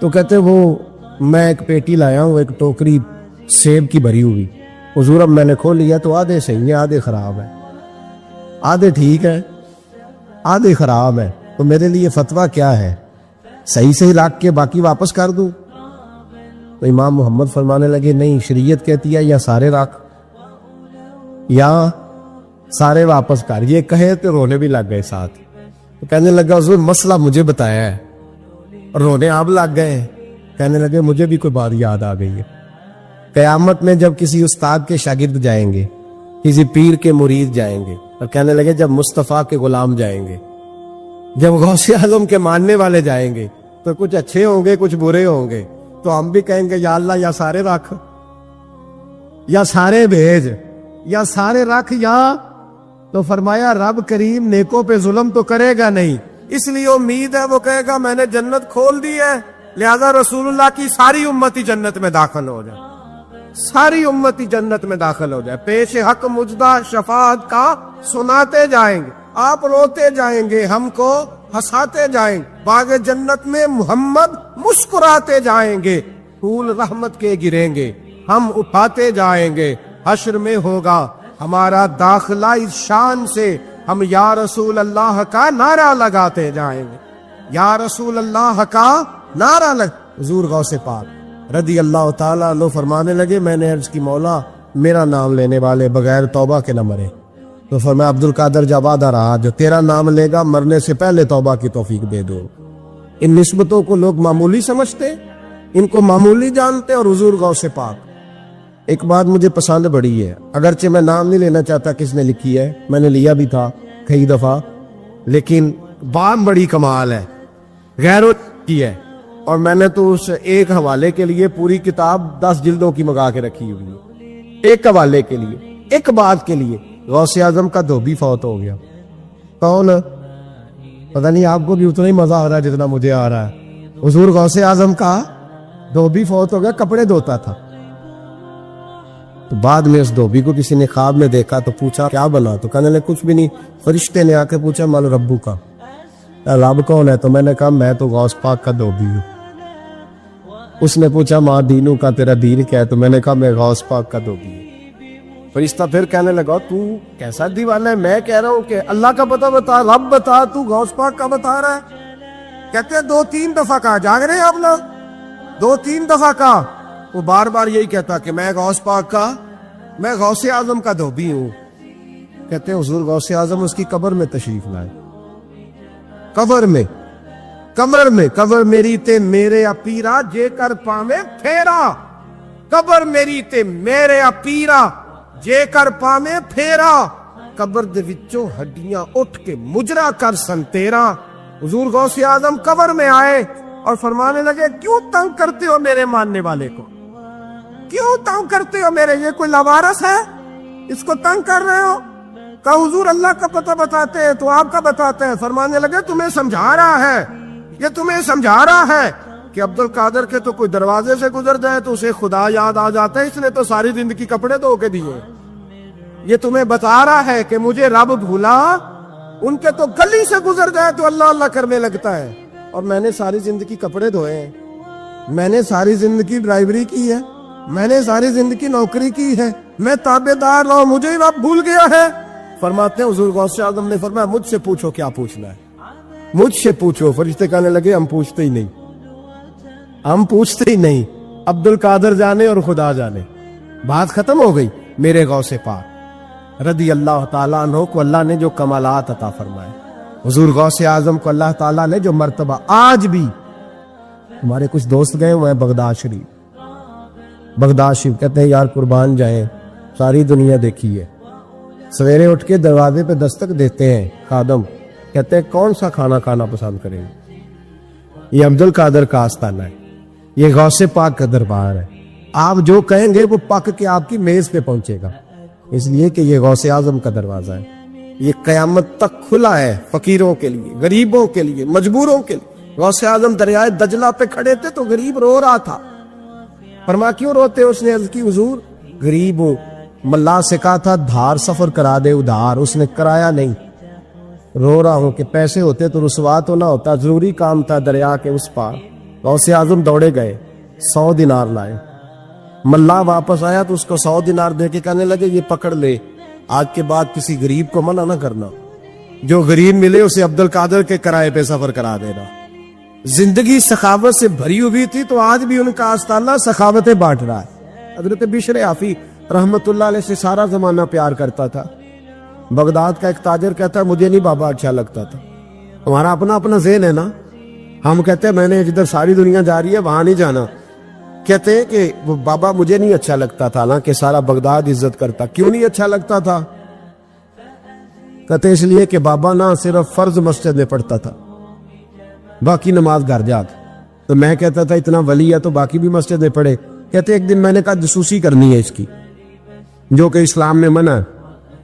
[SPEAKER 2] تو کہتے وہ میں ایک پیٹی لایا ہوں, ایک ٹوکری سیب کی بھری ہوئی. حضور اب میں نے کھول لیا تو آدھے صحیح ہیں آدھے خراب ہیں, آدھے ٹھیک ہے آدھے خراب ہے, تو میرے لیے فتویٰ کیا ہے, صحیح رکھ کے باقی واپس کر دوں؟ تو امام محمد فرمانے لگے نہیں, شریعت کہتی ہے یا سارے رکھ یا سارے واپس کر. یہ کہے تو رونے بھی لگ گئے ساتھ. تو کہنے لگا حضور مسئلہ مجھے بتایا ہے, اور رونے آپ لگ گئے. کہنے لگے مجھے بھی کوئی بات یاد آ گئی ہے. قیامت میں جب کسی استاد کے شاگرد جائیں گے, کسی پیر کے مرید جائیں گے, اور کہنے لگے جب مصطفیٰ کے غلام جائیں گے, جب غوث اعظم کے ماننے والے جائیں گے, تو کچھ اچھے ہوں گے کچھ برے ہوں گے. تو ہم بھی کہیں گے یا اللہ یا سارے رکھ, یا سارے بھیج, یا سارے رکھ, یا
[SPEAKER 1] تو فرمایا رب کریم نیکوں پہ ظلم تو کرے گا نہیں، اس لیے امید ہے وہ کہے گا میں نے جنت کھول دی ہے، لہذا رسول اللہ کی ساری امتی جنت میں داخل ہو جائے، ساری امتی جنت میں داخل ہو جائے، پیش حق مجدہ شفاعت کا سناتے جائیں گے، آپ روتے جائیں گے، ہم کو ہنساتے جائیں گے، باغ جنت میں محمد مسکراتے جائیں گے، پھول رحمت کے گریں گے، ہم اٹھاتے جائیں گے، حشر میں ہوگا ہمارا داخلہ اس شان سے ہم یا رسول اللہ کا نعرہ لگاتے جائیں گے، یا رسول اللہ کا نعرہ حضور غوث پاک رضی اللہ تعالیٰ عنہ فرمانے لگے، میں نے عرض کی مولا میرا نام لینے والے بغیر توبہ کے نہ مرے، تو فرمایا عبد القادر جواد آ رہا، جو تیرا نام لے گا مرنے سے پہلے توبہ کی توفیق دے دو۔ ان نسبتوں کو لوگ معمولی سمجھتے، ان کو معمولی جانتے، اور حضور غوث پاک۔ ایک بات مجھے پسند بڑی ہے، اگرچہ میں نام نہیں لینا چاہتا کس نے لکھی ہے، میں نے لیا بھی تھا کئی دفعہ، لیکن بات بڑی کمال ہے، غیروں کی ہے، اور میں نے تو اس ایک حوالے کے لیے پوری کتاب 10 جلدوں کی منگا کے رکھی ہوئی ہے، ایک حوالے کے لیے، ایک بات کے لیے۔ غوث اعظم کا دھوبی فوت ہو گیا، کون؟ پتہ نہیں، آپ کو بھی اتنا ہی مزہ آ رہا ہے جتنا مجھے آ رہا ہے۔ حضور غوث اعظم کا دھوبی فوت ہو گیا، کپڑے دھوتا تھا، تو بعد میں اس دھوبی کو کسی نے خواب میں دیکھا تو پوچھا کیا بنا، تو کہنے لگے کچھ بھی نہیں، فرشتے نے آ کے پوچھا مال ربو کا، رب کون ہے؟ تو میں نے کہا میں تو غوث پاک کا دھوبی ہوں۔ اس نے پوچھا ماں دینوں کا، تیرا دین کیا ہے؟ تو میں نے کہا میں غوث پاک کا دھوبی ہوں۔ فرشتہ پھر کہنے لگا تو کیسا دیوانہ ہے، میں کہہ رہا ہوں کہ اللہ کا پتہ بتا، رب بتا، تو غوث پاک کا بتا رہا ہے؟ کہتے ہیں 2-3 دفعہ کہا، جاگ رہے ہیں آپ لوگ؟ 2-3 دفعہ کہا، وہ بار بار یہی کہتا کہ میں غوث پاک کا، میں غوث اعظم کا دھوبی ہوں۔ کہتے ہیں حضور غوث اعظم اس کی قبر میں تشریف لائے، قبر میں قبر میری تے میرے اپیرا جے کر پاویں پھیرا، قبر میری تے میرے اپیرا جے کر پاویں پھیرا، قبر دے وچوں ہڈیاں اٹھ کے مجرا کر سن تیرا۔ حضور غوث اعظم قبر میں آئے اور فرمانے لگے کیوں تنگ کرتے ہو میرے ماننے والے کو، کیوں تنگ کرتے ہو میرے، یہ کوئی لوارث ہے اس کو تنگ کر رہے ہو؟ کہا حضور اللہ کا پتہ بتاتے ہیں تو آپ کا بتاتے ہیں۔ فرمانے لگے تمہیں سمجھا رہا ہے، یہ تمہیں سمجھا رہا ہے کہ عبد القادر کے تو کوئی دروازے سے گزر جائے تو اسے خدا یاد آ جاتا ہے، اس نے تو ساری زندگی کپڑے دھو کے دیے۔ یہ تمہیں بتا رہا ہے کہ مجھے رب بھولا، ان کے تو گلی سے گزر جائے تو اللہ اللہ کرنے لگتا ہے، اور میں نے ساری زندگی کپڑے دھوئے ہیں، میں نے ساری زندگی ڈرائیوری کی ہے، میں نے ساری زندگی نوکری کی ہے، میں تابع دار رہا ہوں، مجھے رب بھول گیا ہے۔ فرماتے ہیں حضور غوث اعظم نے فرمایا مجھ سے پوچھو کیا پوچھنا ہے، مجھ سے پوچھو۔ فرشتے کہنے لگے ہم پوچھتے ہی نہیں، ہم پوچھتے ہی نہیں، عبد القادر جانے اور خدا جانے، بات ختم ہو گئی۔ میرے غوث پاک رضی اللہ تعالیٰ عنہ کو اللہ نے جو کمالات عطا فرمائے، حضور غوث اعظم کو اللہ تعالیٰ نے جو مرتبہ، آج بھی ہمارے کچھ دوست گئے ہوئے ہیں بغداد شریف، کہتے ہیں یار قربان جائیں، ساری دنیا دیکھی ہے، سویرے اٹھ کے دروازے پہ دستک دیتے ہیں خادم، کہتے ہیں کون سا کھانا کھانا پسند کریں گے؟ یہ عبد القادر کا آستانہ ہے، یہ غوث پاک کا دربار ہے، آپ جو کہیں گے وہ پک کے آپ کی میز پہ پہنچے گا، اس لیے کہ یہ غوث اعظم کا دروازہ ہے، یہ قیامت تک کھلا ہے، فقیروں کے لیے، غریبوں کے لیے، مجبوروں کے لیے۔ غوث اعظم دریائے دجلہ پہ کھڑے تھے تو غریب رو رہا تھا، فرمایا کیوں روتے؟ اس نے عرض کی حضور غریب ہوں، ملا سے کہا تھا دھار سفر کرا دے ادھار، اس نے کرایا نہیں، رو رہا ہوں کہ پیسے ہوتے تو رسوا تو نہ ہوتا، ضروری کام تھا دریا کے اس پار۔ غوث اعظم دوڑے گئے، 100 دینار لائے، ملا واپس آیا تو اس کو 100 دینار دے کے کہنے لگے یہ پکڑ لے، آج کے بعد کسی غریب کو منع نہ کرنا، جو غریب ملے اسے عبد القادر کے کرائے پہ سفر کرا دینا۔ زندگی سخاوت سے بھری ہوئی تھی تو آج بھی ان کا آستانہ سخاوتیں بانٹ رہا ہے۔ حضرت بشر عافی رحمت اللہ علیہ سے سارا زمانہ پیار کرتا تھا، بغداد کا ایک تاجر کہتا ہے مجھے نہیں بابا اچھا لگتا تھا، ہمارا اپنا ذہن ہے نا، ہم کہتے ہیں میں نے جدھر ساری دنیا جا رہی ہے وہاں نہیں جانا، کہتے ہیں کہ وہ بابا مجھے نہیں اچھا لگتا تھا نا کہ سارا بغداد عزت کرتا، کیوں نہیں اچھا لگتا تھا؟ کہتے اس لیے کہ بابا نہ صرف فرض مسجد میں پڑھتا تھا، باقی نماز گھر جا، تو میں کہتا تھا اتنا ولی ہے تو باقی بھی مسجد میں پڑھے۔ کہتے ایک دن میں نے کہا جاسوسی کرنی ہے اس کی، جو کہ اسلام میں منع ہے،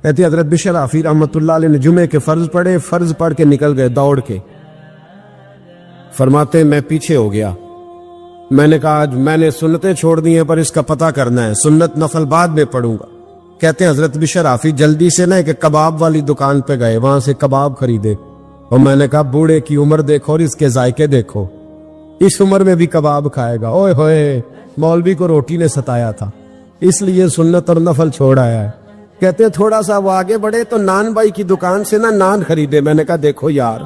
[SPEAKER 2] کہتے حضرت بشر حافی رحمۃ اللہ علیہ نے جمعے کے فرض پڑھے، فرض پڑھ کے نکل گئے دوڑ کے، فرماتے میں پیچھے ہو گیا، میں نے کہا آج میں نے سنتیں چھوڑ دی ہیں پر اس کا پتہ کرنا ہے، سنت نفل بعد میں پڑھوں گا۔ کہتے ہیں حضرت بشر حافی جلدی سے نا کہ کباب والی دکان پہ گئے، وہاں سے کباب خریدے، اور میں نے کہا بوڑھے کی عمر دیکھو اور اس کے ذائقے دیکھو، اس عمر میں بھی کباب کھائے گا، اوئے ہوئے مولوی کو روٹی نے ستایا تھا اس لیے سنت اور نفل چھوڑ آیا ہے۔ کہتے ہیں تھوڑا سا وہ آگے بڑھے تو نان بھائی کی دکان سے نا نان خریدے، میں نے کہا دیکھو یار،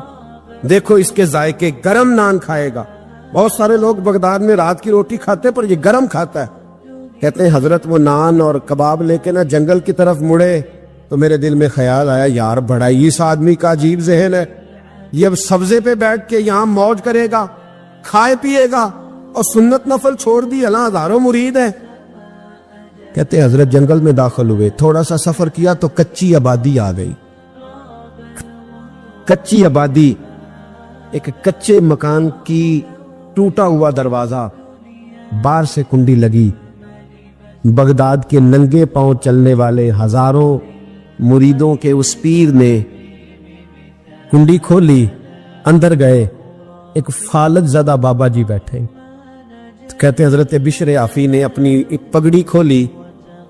[SPEAKER 2] دیکھو اس کے ذائقے، گرم نان کھائے گا، بہت سارے لوگ بغداد میں رات کی روٹی کھاتے پر یہ گرم کھاتا ہے۔ کہتے ہیں حضرت وہ نان اور کباب لے کے نا جنگل کی طرف مڑے تو میرے دل میں خیال آیا یار بڑا ہی اس آدمی کا عجیب ذہن ہے، یہ اب سبزے پہ بیٹھ کے یہاں موج کرے گا، کھائے پیے گا، اور سنت نفل چھوڑ دی، اللہ ہزاروں مرید ہے۔ کہتے ہیں حضرت جنگل میں داخل ہوئے، تھوڑا سا سفر کیا تو کچی آبادی آ گئی، کچی آبادی، ایک کچے مکان کی ٹوٹا ہوا دروازہ، باہر سے کنڈی لگی، بغداد کے ننگے پاؤں چلنے والے ہزاروں مریدوں کے اس پیر نے کنڈی کھولی، اندر گئے، ایک فالج زدہ بابا جی بیٹھے۔ کہتے ہیں حضرت بشر حافی نے اپنی پگڑی کھولی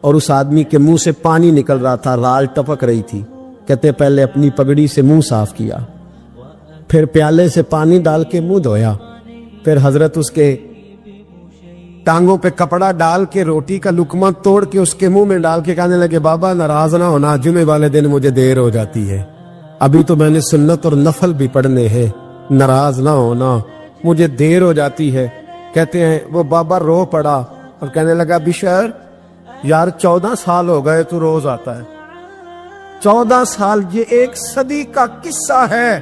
[SPEAKER 2] اور اس آدمی کے منہ سے پانی نکل رہا تھا، رال ٹپک رہی تھی۔ کہتے پہلے اپنی پگڑی سے منہ صاف کیا، پھر پیالے سے پانی ڈال کے منہ دھویا، پھر حضرت اس کے ٹانگوں پہ کپڑا ڈال کے روٹی کا لقمہ توڑ کے اس کے منہ میں ڈال کے کہنے لگے بابا ناراض نہ ہونا، جمعے والے دن مجھے دیر ہو جاتی ہے، ابھی تو میں نے سنت اور نفل بھی پڑھنے ہیں، ناراض نہ ہونا مجھے دیر ہو جاتی ہے۔ کہتے ہیں وہ بابا رو پڑا اور کہنے لگا بشر یار 14 سال ہو گئے تو روز آتا ہے، 14 سال، یہ ایک صدی کا قصہ ہے،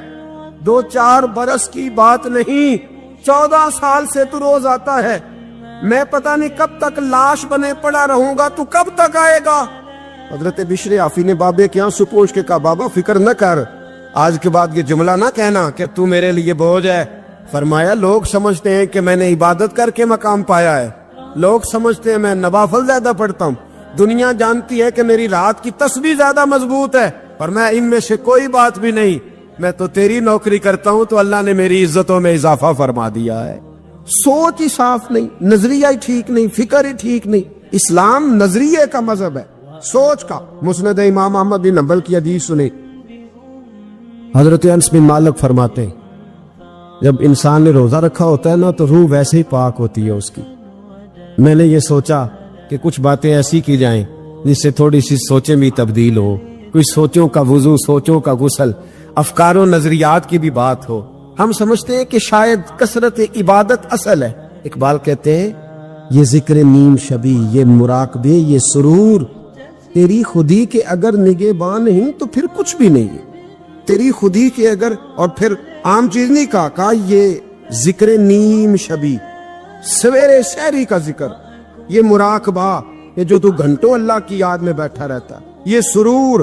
[SPEAKER 2] 2-4 برس کی بات نہیں، 14 سال سے تو روز آتا ہے، میں پتہ نہیں کب تک لاش بنے پڑا رہوں گا، تو کب تک آئے گا؟ حضرت بشر حافی نے بابے کے آنسو پوچھ کے کہا بابا فکر نہ کر، آج کے بعد یہ جملہ نہ کہنا کہ تو میرے لیے بوجھ ہے۔ فرمایا لوگ سمجھتے ہیں کہ میں نے عبادت کر کے مقام پایا ہے، لوگ سمجھتے ہیں میں نوافل زیادہ پڑھتا ہوں، دنیا جانتی ہے کہ میری رات کی تسبیح زیادہ مضبوط ہے، اور میں ان میں سے کوئی بات بھی نہیں، میں تو تیری نوکری کرتا ہوں تو اللہ نے میری عزتوں میں اضافہ فرما دیا ہے۔ سوچ ہی صاف نہیں، نظریہ ہی ٹھیک نہیں، فکر ہی ٹھیک نہیں۔ اسلام نظریے کا مذہب ہے، سوچ کا۔ مسند امام احمد بن حنبل کی حدیث سنی، حضرت انس بن مالک فرماتے ہیں جب انسان نے روزہ رکھا ہوتا ہے نا تو روح ویسے ہی پاک ہوتی ہے اس کی۔ میں نے یہ سوچا کہ کچھ باتیں ایسی کی جائیں جس سے تھوڑی سی سوچیں بھی تبدیل ہو، کچھ سوچوں کا وضو، سوچوں کا غسل، افکار و نظریات کی بھی بات ہو۔ ہم سمجھتے ہیں کہ شاید کثرت عبادت اصل ہے۔ اقبال کہتے ہیں یہ ذکر نیم شبی، یہ مراقبے، یہ سرور، تیری خودی کے اگر نگہباں نہیں تو پھر کچھ بھی نہیں ہے، تیری خودی کے اگر، اور پھر عام چیز نہیں کہا یہ ذکر نیم شبی، سویرے سحری کا ذکر، یہ مراقبہ، یہ جو تو گھنٹوں اللہ کی یاد میں بیٹھا رہتا، یہ سرور،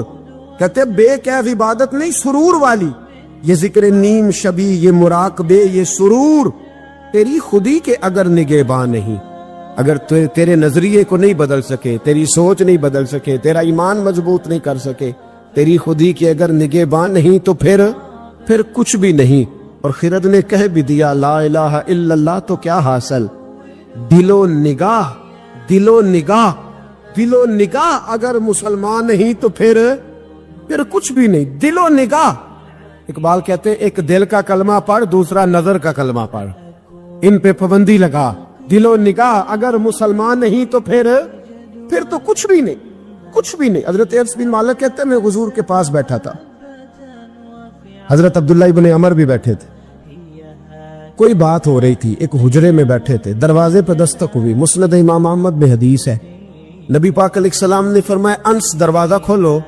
[SPEAKER 2] کہتے بے کیف عبادت نہیں، سرور والی، یہ ذکر نیم شبی، یہ مراقبے، یہ سرور، تیری خودی کے اگر نگہباں نہیں، اگر تیرے نظریے کو نہیں بدل سکے، تیری سوچ نہیں بدل سکے، تیرا ایمان مضبوط نہیں کر سکے، تیری خودی کے اگر نگہباں نہیں تو پھر کچھ بھی نہیں۔ اور خرد نے کہہ بھی دیا لا الہ الا اللہ تو کیا حاصل، دل و نگاہ، دل و نگاہ، دل و نگاہ اگر مسلمان نہیں تو پھر کچھ بھی نہیں، دل و نگاہ۔ اقبال کہتے ہیں ایک دل کا کلمہ پڑھ، دوسرا نظر کا کلمہ پڑھ، ان پہ پابندی لگا، دل و نگاہ اگر مسلمان نہیں تو پھر تو کچھ بھی نہیں، کچھ بھی نہیں۔ حضرت انس بن مالک کہتے ہیں میں حضور کے پاس بیٹھا تھا، حضرت عبداللہ ابن عمر بھی بیٹھے تھے، کوئی بات ہو رہی تھی، ایک حجرے میں بیٹھے تھے، دروازے پہ دستک ہوئی، مسند امام احمد میں حدیث ہے، نبی پاک علیہ السلام نے فرمایا انس دروازہ کھولو،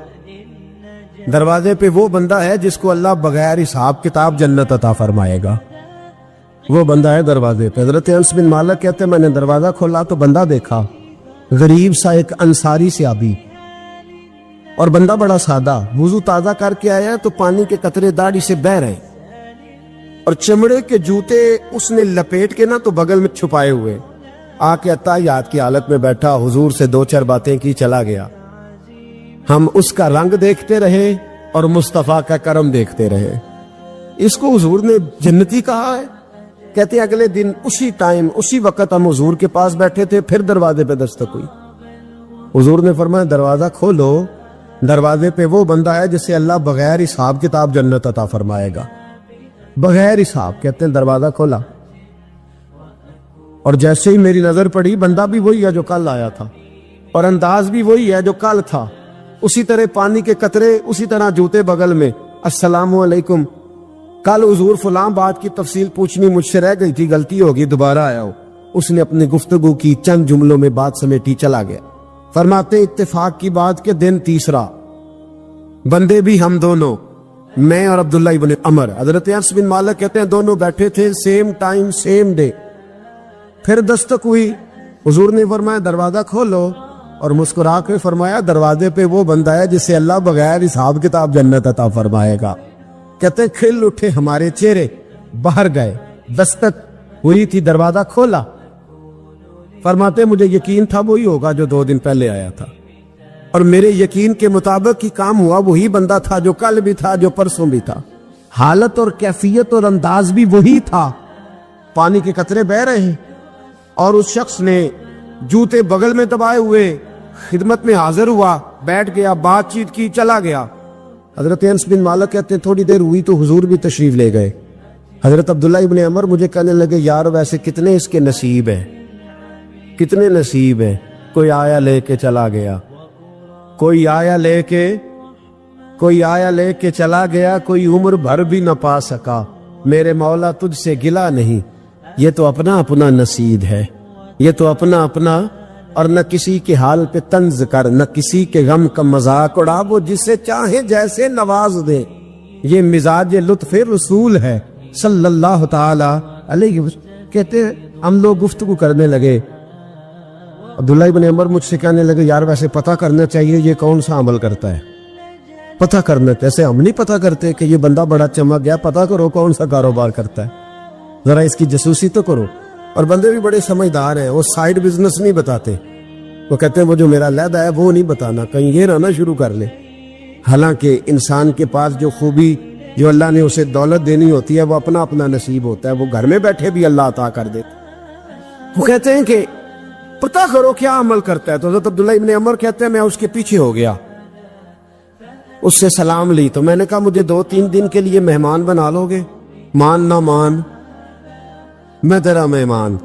[SPEAKER 2] دروازے پہ وہ بندہ ہے جس کو اللہ بغیر حساب کتاب جنت عطا فرمائے گا، وہ بندہ ہے دروازے پہ۔ حضرت انس بن مالک کہتے ہیں میں نے دروازہ کھولا تو بندہ دیکھا، غریب سا ایک انصاری صحابی، اور بندہ بڑا سادہ، وضو تازہ کر کے آیا ہے تو پانی کے قطرے داڑھی سے بہہ رہے اور چمڑے کے جوتے اس نے لپیٹ کے نا تو بغل میں چھپائے ہوئے، آ کے اتحیات کی حالت میں بیٹھا، حضور سے 2-4 باتیں کی، چلا گیا۔ ہم اس کا رنگ دیکھتے رہے اور مصطفیٰ کا کرم دیکھتے رہے. اس کو حضور نے جنتی کہا ہے. کہتے ہیں اگلے دن اسی ٹائم اسی وقت ہم حضور کے پاس بیٹھے تھے, پھر دروازے پہ دستک ہوئی. حضور نے فرمایا دروازہ کھولو, دروازے پہ وہ بندہ ہے جسے اللہ بغیر حساب کتاب جنت عطا فرمائے گا, بغیر حساب. کہتے ہیں دروازہ کھولا اور جیسے ہی میری نظر پڑی, بندہ بھی وہی ہے جو کل آیا تھا اور انداز بھی وہی ہے جو کل تھا, اسی طرح پانی کے قطرے, اسی طرح جوتے بغل میں, السلام علیکم. کل حضور فلاں بات کی تفصیل پوچھنی مجھ سے رہ گئی تھی, غلطی ہوگی, دوبارہ آیا ہو. اس نے اپنی گفتگو کی, چند جملوں میں بات سمیٹی, چلا گیا. فرماتے اتفاق کی بات کے دن تیسرا, بندے بھی ہم دونوں, میں اور عبداللہ ابن عمر. حضرت انس بن مالک کہتے ہیں دونوں بیٹھے تھے, سیم ٹائم سیم ڈے. پھر دستک ہوئی, حضور نے فرمایا دروازہ کھولو, اور مسکرا کے فرمایا دروازے پہ وہ بندہ ہے جسے اللہ بغیر حساب کتاب جنت عطا فرمائے گا. کہتے ہیں کھل اٹھے ہمارے چہرے, باہر گئے, دستک ہوئی تھی, دروازہ کھولا. فرماتے مجھے یقین تھا وہی ہوگا جو 2 دن پہلے آیا تھا, اور میرے یقین کے مطابق ہی کام ہوا. وہی بندہ تھا جو کل بھی تھا, جو پرسوں بھی تھا. حالت اور کیفیت اور انداز بھی وہی تھا. پانی کے قطرے بہ رہے ہیں اور اس شخص نے جوتے بغل میں دبائے ہوئے خدمت میں حاضر ہوا, بیٹھ گیا, بات چیت کی, چلا گیا. حضرت انس بن مالک کہتے ہیں تھوڑی دیر ہوئی تو حضور بھی تشریف لے گئے. حضرت عبداللہ ابن عمر مجھے کہنے لگے یار ویسے کتنے اس کے نصیب ہیں, کتنے نصیب ہیں. کوئی آیا لے کے چلا گیا, کوئی آیا لے کے چلا گیا, کوئی عمر بھر بھی نہ پا سکا. میرے مولا تجھ سے گلا نہیں, یہ تو اپنا اپنا نصیب ہے, یہ تو اپنا اپنا. اور نہ کسی کے حال پہ طنز کر, نہ کسی کے غم کا مذاق اڑا, وہ جسے چاہے جیسے نواز دے. یہ مزاج لطف رسول ہے صلی اللہ تعالی علیہ وسلم. کہتے ہیں ہم لوگ گفتگو کرنے لگے. عبداللہ ابن عمر مجھ سے کہنے لگے یار ویسے پتہ کرنا چاہیے یہ کون سا عمل کرتا ہے, پتہ کرنا. ایسے ہم نہیں پتہ کرتے کہ یہ بندہ بڑا چمک گیا, پتہ کرو کون سا کاروبار کرتا ہے, ذرا اس کی جاسوسی تو کرو. اور بندے بھی بڑے سمجھدار ہیں, وہ سائیڈ بزنس نہیں بتاتے. وہ کہتے ہیں وہ جو میرا علیحدہ ہے وہ نہیں بتانا, کہیں یہ نہ شروع کر لے. حالانکہ انسان کے پاس جو خوبی جو اللہ نے اسے دولت دینی ہوتی ہے وہ اپنا اپنا نصیب ہوتا ہے, وہ گھر میں بیٹھے بھی اللہ عطا کر دیتا. وہ کہتے ہیں کہ پتہ کرو کیا عمل کرتا ہے. تو حضرت عبداللہ ابن عمر کہتے ہیں میں اس کے پیچھے ہو گیا, اس سے سلام لی. تو میں نے کہا مجھے 2-3 دن کے لیے مہمان بنا لو گے؟ مان نہ مان, میں تیرا مہمان.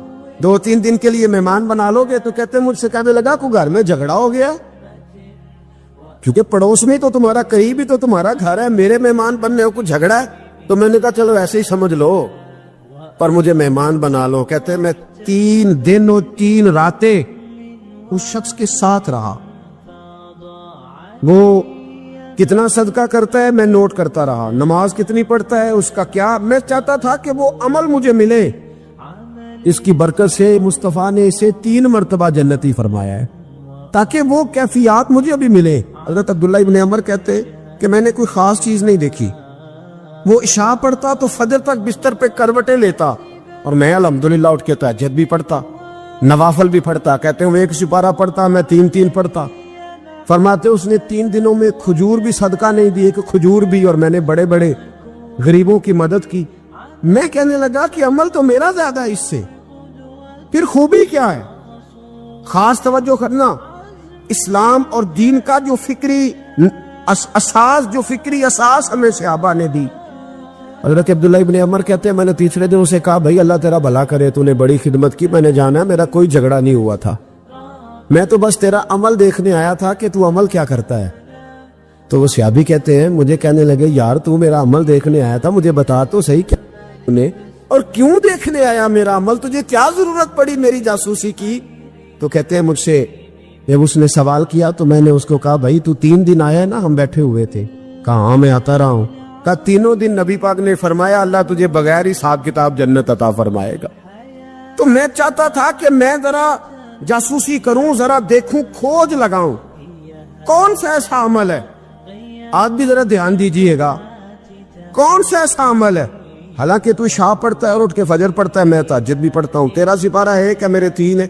[SPEAKER 2] 2-3 دن کے لیے مہمان بنا لو گے؟ تو کہتے ہیں مجھ سے کہنے لگا کو گھر میں جھگڑا ہو گیا, کیونکہ پڑوس میں تو تمہارا, قریب ہی تو تمہارا گھر ہے, میرے مہمان بننے کو جھگڑا ہے. تو میں نے کہا چلو ایسے ہی سمجھ لو, پر مجھے مہمان بنا لو. کہتے ہیں میں 3 دن اور 3 راتیں اس شخص کے ساتھ رہا. وہ کتنا صدقہ کرتا ہے میں نوٹ کرتا رہا, نماز کتنی پڑھتا ہے, اس کا کیا. میں چاہتا تھا کہ وہ عمل مجھے ملے. اس کی برکت سے مصطفیٰ نے اسے 3 مرتبہ جنتی فرمایا ہے تاکہ وہ کیفیات مجھے ابھی ملے. حضرت عبداللہ ابن عمر کہتے کہ میں نے کوئی خاص چیز نہیں دیکھی. وہ عشاء پڑھتا تو فجر تک بستر پہ کروٹیں لیتا, اور میں الحمدللہ اٹھ کے تہجد بھی پڑھتا, نوافل بھی پڑھتا. کہتے ہیں وہ 1 سپارہ پڑھتا, میں 3 پڑھتا. فرماتے اس نے 3 دنوں میں کھجور بھی صدقہ نہیں دی, کہ کھجور بھی, اور میں نے بڑے بڑے غریبوں کی مدد کی. میں کہنے لگا کہ عمل تو میرا زیادہ ہے اس سے, پھر خوبی کیا ہے؟ خاص توجہ کرنا, اسلام اور دین کا جو فکری اساس ہمیں صحابہ نے دی. حضرت عبداللہ ابن عمر کہتے ہیں میں نے تیسرے دن اسے کہا بھائی اللہ تیرا بھلا کرے, تو نے بڑی خدمت کی, میں نے جانا ہے, میرا کوئی جھگڑا نہیں ہوا تھا, میں تو بس تیرا عمل دیکھنے آیا تھا کہ تو عمل کیا کرتا ہے. تو وہ صحابی کہتے ہیں مجھے کہنے لگے یار تو میرا عمل دیکھنے آیا تھا, مجھے بتا تو صحیح کیا اور کیوں دیکھنے آیا میرا عمل, تجھے کیا ضرورت پڑی میری جاسوسی کی. تو کہتے ہیں مجھ سے جب اس نے سوال کیا تو میں نے اس کو کہا بھائی تو 3 دن آیا ہے نا, ہم بیٹھے ہوئے تھے. کہا ہاں میں آتا رہا ہوں. کہا 3 دن نبی پاک نے فرمایا اللہ تجھے بغیر حساب کتاب جنت عطا فرمائے گا. تو میں چاہتا تھا کہ میں ذرا جاسوسی کروں, ذرا دیکھوں, کھوج لگاؤں کون سا ایسا عمل ہے. آج بھی ذرا دھیان دیجئے گا, کون سا ایسا عمل ہے. حالانکہ تو عشاء پڑھتا ہے اور اٹھ کے فجر پڑھتا ہے, میں تہجد بھی پڑھتا ہوں, 13 سپارہ ہے کہ میرے 3 ہے.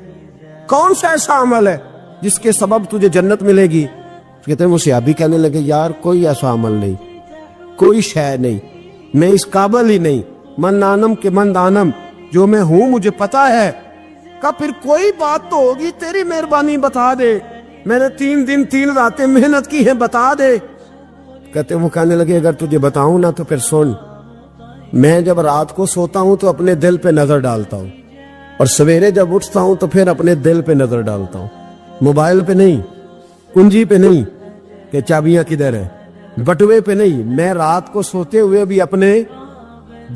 [SPEAKER 2] کون سا ایسا عمل ہے جس کے سبب تجھے جنت ملے گی؟ کہتے ہیں وہ صحابی کہنے لگے یار کوئی ایسا عمل نہیں، کوئی شے نہیں، میں اس قابل ہی نہیں، من نانم کے من دانم، جو میں ہوں مجھے پتا ہے۔ کہا پھر کوئی بات تو ہوگی، تیری مہربانی بتا دے، میں نے 3 دن 3 راتیں محنت کی ہیں، بتا دے۔ کہتے ہیں وہ کہنے لگے اگر تجھے بتاؤں نا تو پھر سن، میں جب رات کو سوتا ہوں تو اپنے دل پہ نظر ڈالتا ہوں، اور سویرے جب اٹھتا ہوں تو پھر اپنے دل پہ نظر ڈالتا ہوں، موبائل پہ نہیں، کنجی پہ نہیں کہ چابیاں کدھر ہے، بٹوے پہ نہیں، میں رات کو سوتے ہوئے بھی اپنے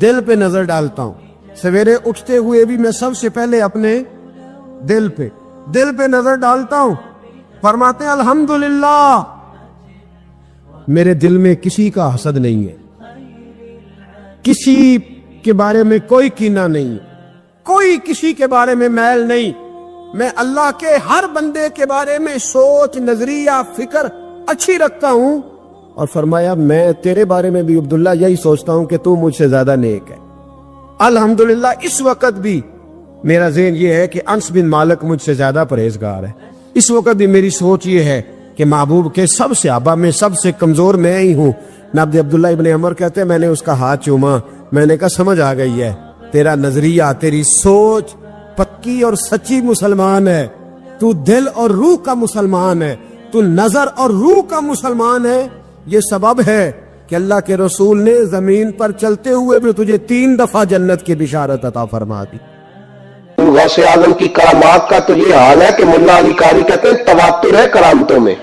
[SPEAKER 2] دل پہ نظر ڈالتا ہوں، سویرے اٹھتے ہوئے بھی میں سب سے پہلے اپنے دل پہ نظر ڈالتا ہوں۔ فرماتے ہیں الحمدللہ میرے دل میں کسی کا حسد نہیں ہے، کسی کے بارے میں کوئی کینہ نہیں ہے، کوئی کسی کے بارے میں میل نہیں، میں اللہ کے ہر بندے کے بارے میں سوچ، نظریہ، فکر اچھی رکھتا ہوں۔ اور فرمایا میں تیرے بارے میں بھی عبداللہ یہی سوچتا ہوں کہ تو مجھ سے زیادہ نیک ہے۔ الحمدللہ اس وقت بھی میرا ذہن یہ ہے کہ انس بن مالک مجھ سے زیادہ پرہیزگار ہے، اس وقت بھی میری سوچ یہ ہے کہ محبوب کے سب صحابہ میں سب سے کمزور میں ہی ہوں۔ نبی عبداللہ ابن عمر کہتے ہیں میں نے اس کا ہاتھ چوما، میں نے کہا سمجھ آ گئی ہے، تیرا نظریہ، تیری سوچ پکی اور سچی مسلمان ہے، تو دل اور روح کا مسلمان ہے، تو نظر اور روح کا مسلمان ہے۔ یہ سبب ہے کہ اللہ کے رسول نے زمین پر چلتے ہوئے بھی تجھے 3 دفعہ جنت کی بشارت عطا فرما دی۔
[SPEAKER 3] غوث اعظم کی کرامات کا تو یہ حال ہے کہ ملا علی قاری کہتے ہیں تواتر ہے کرامتوں میں،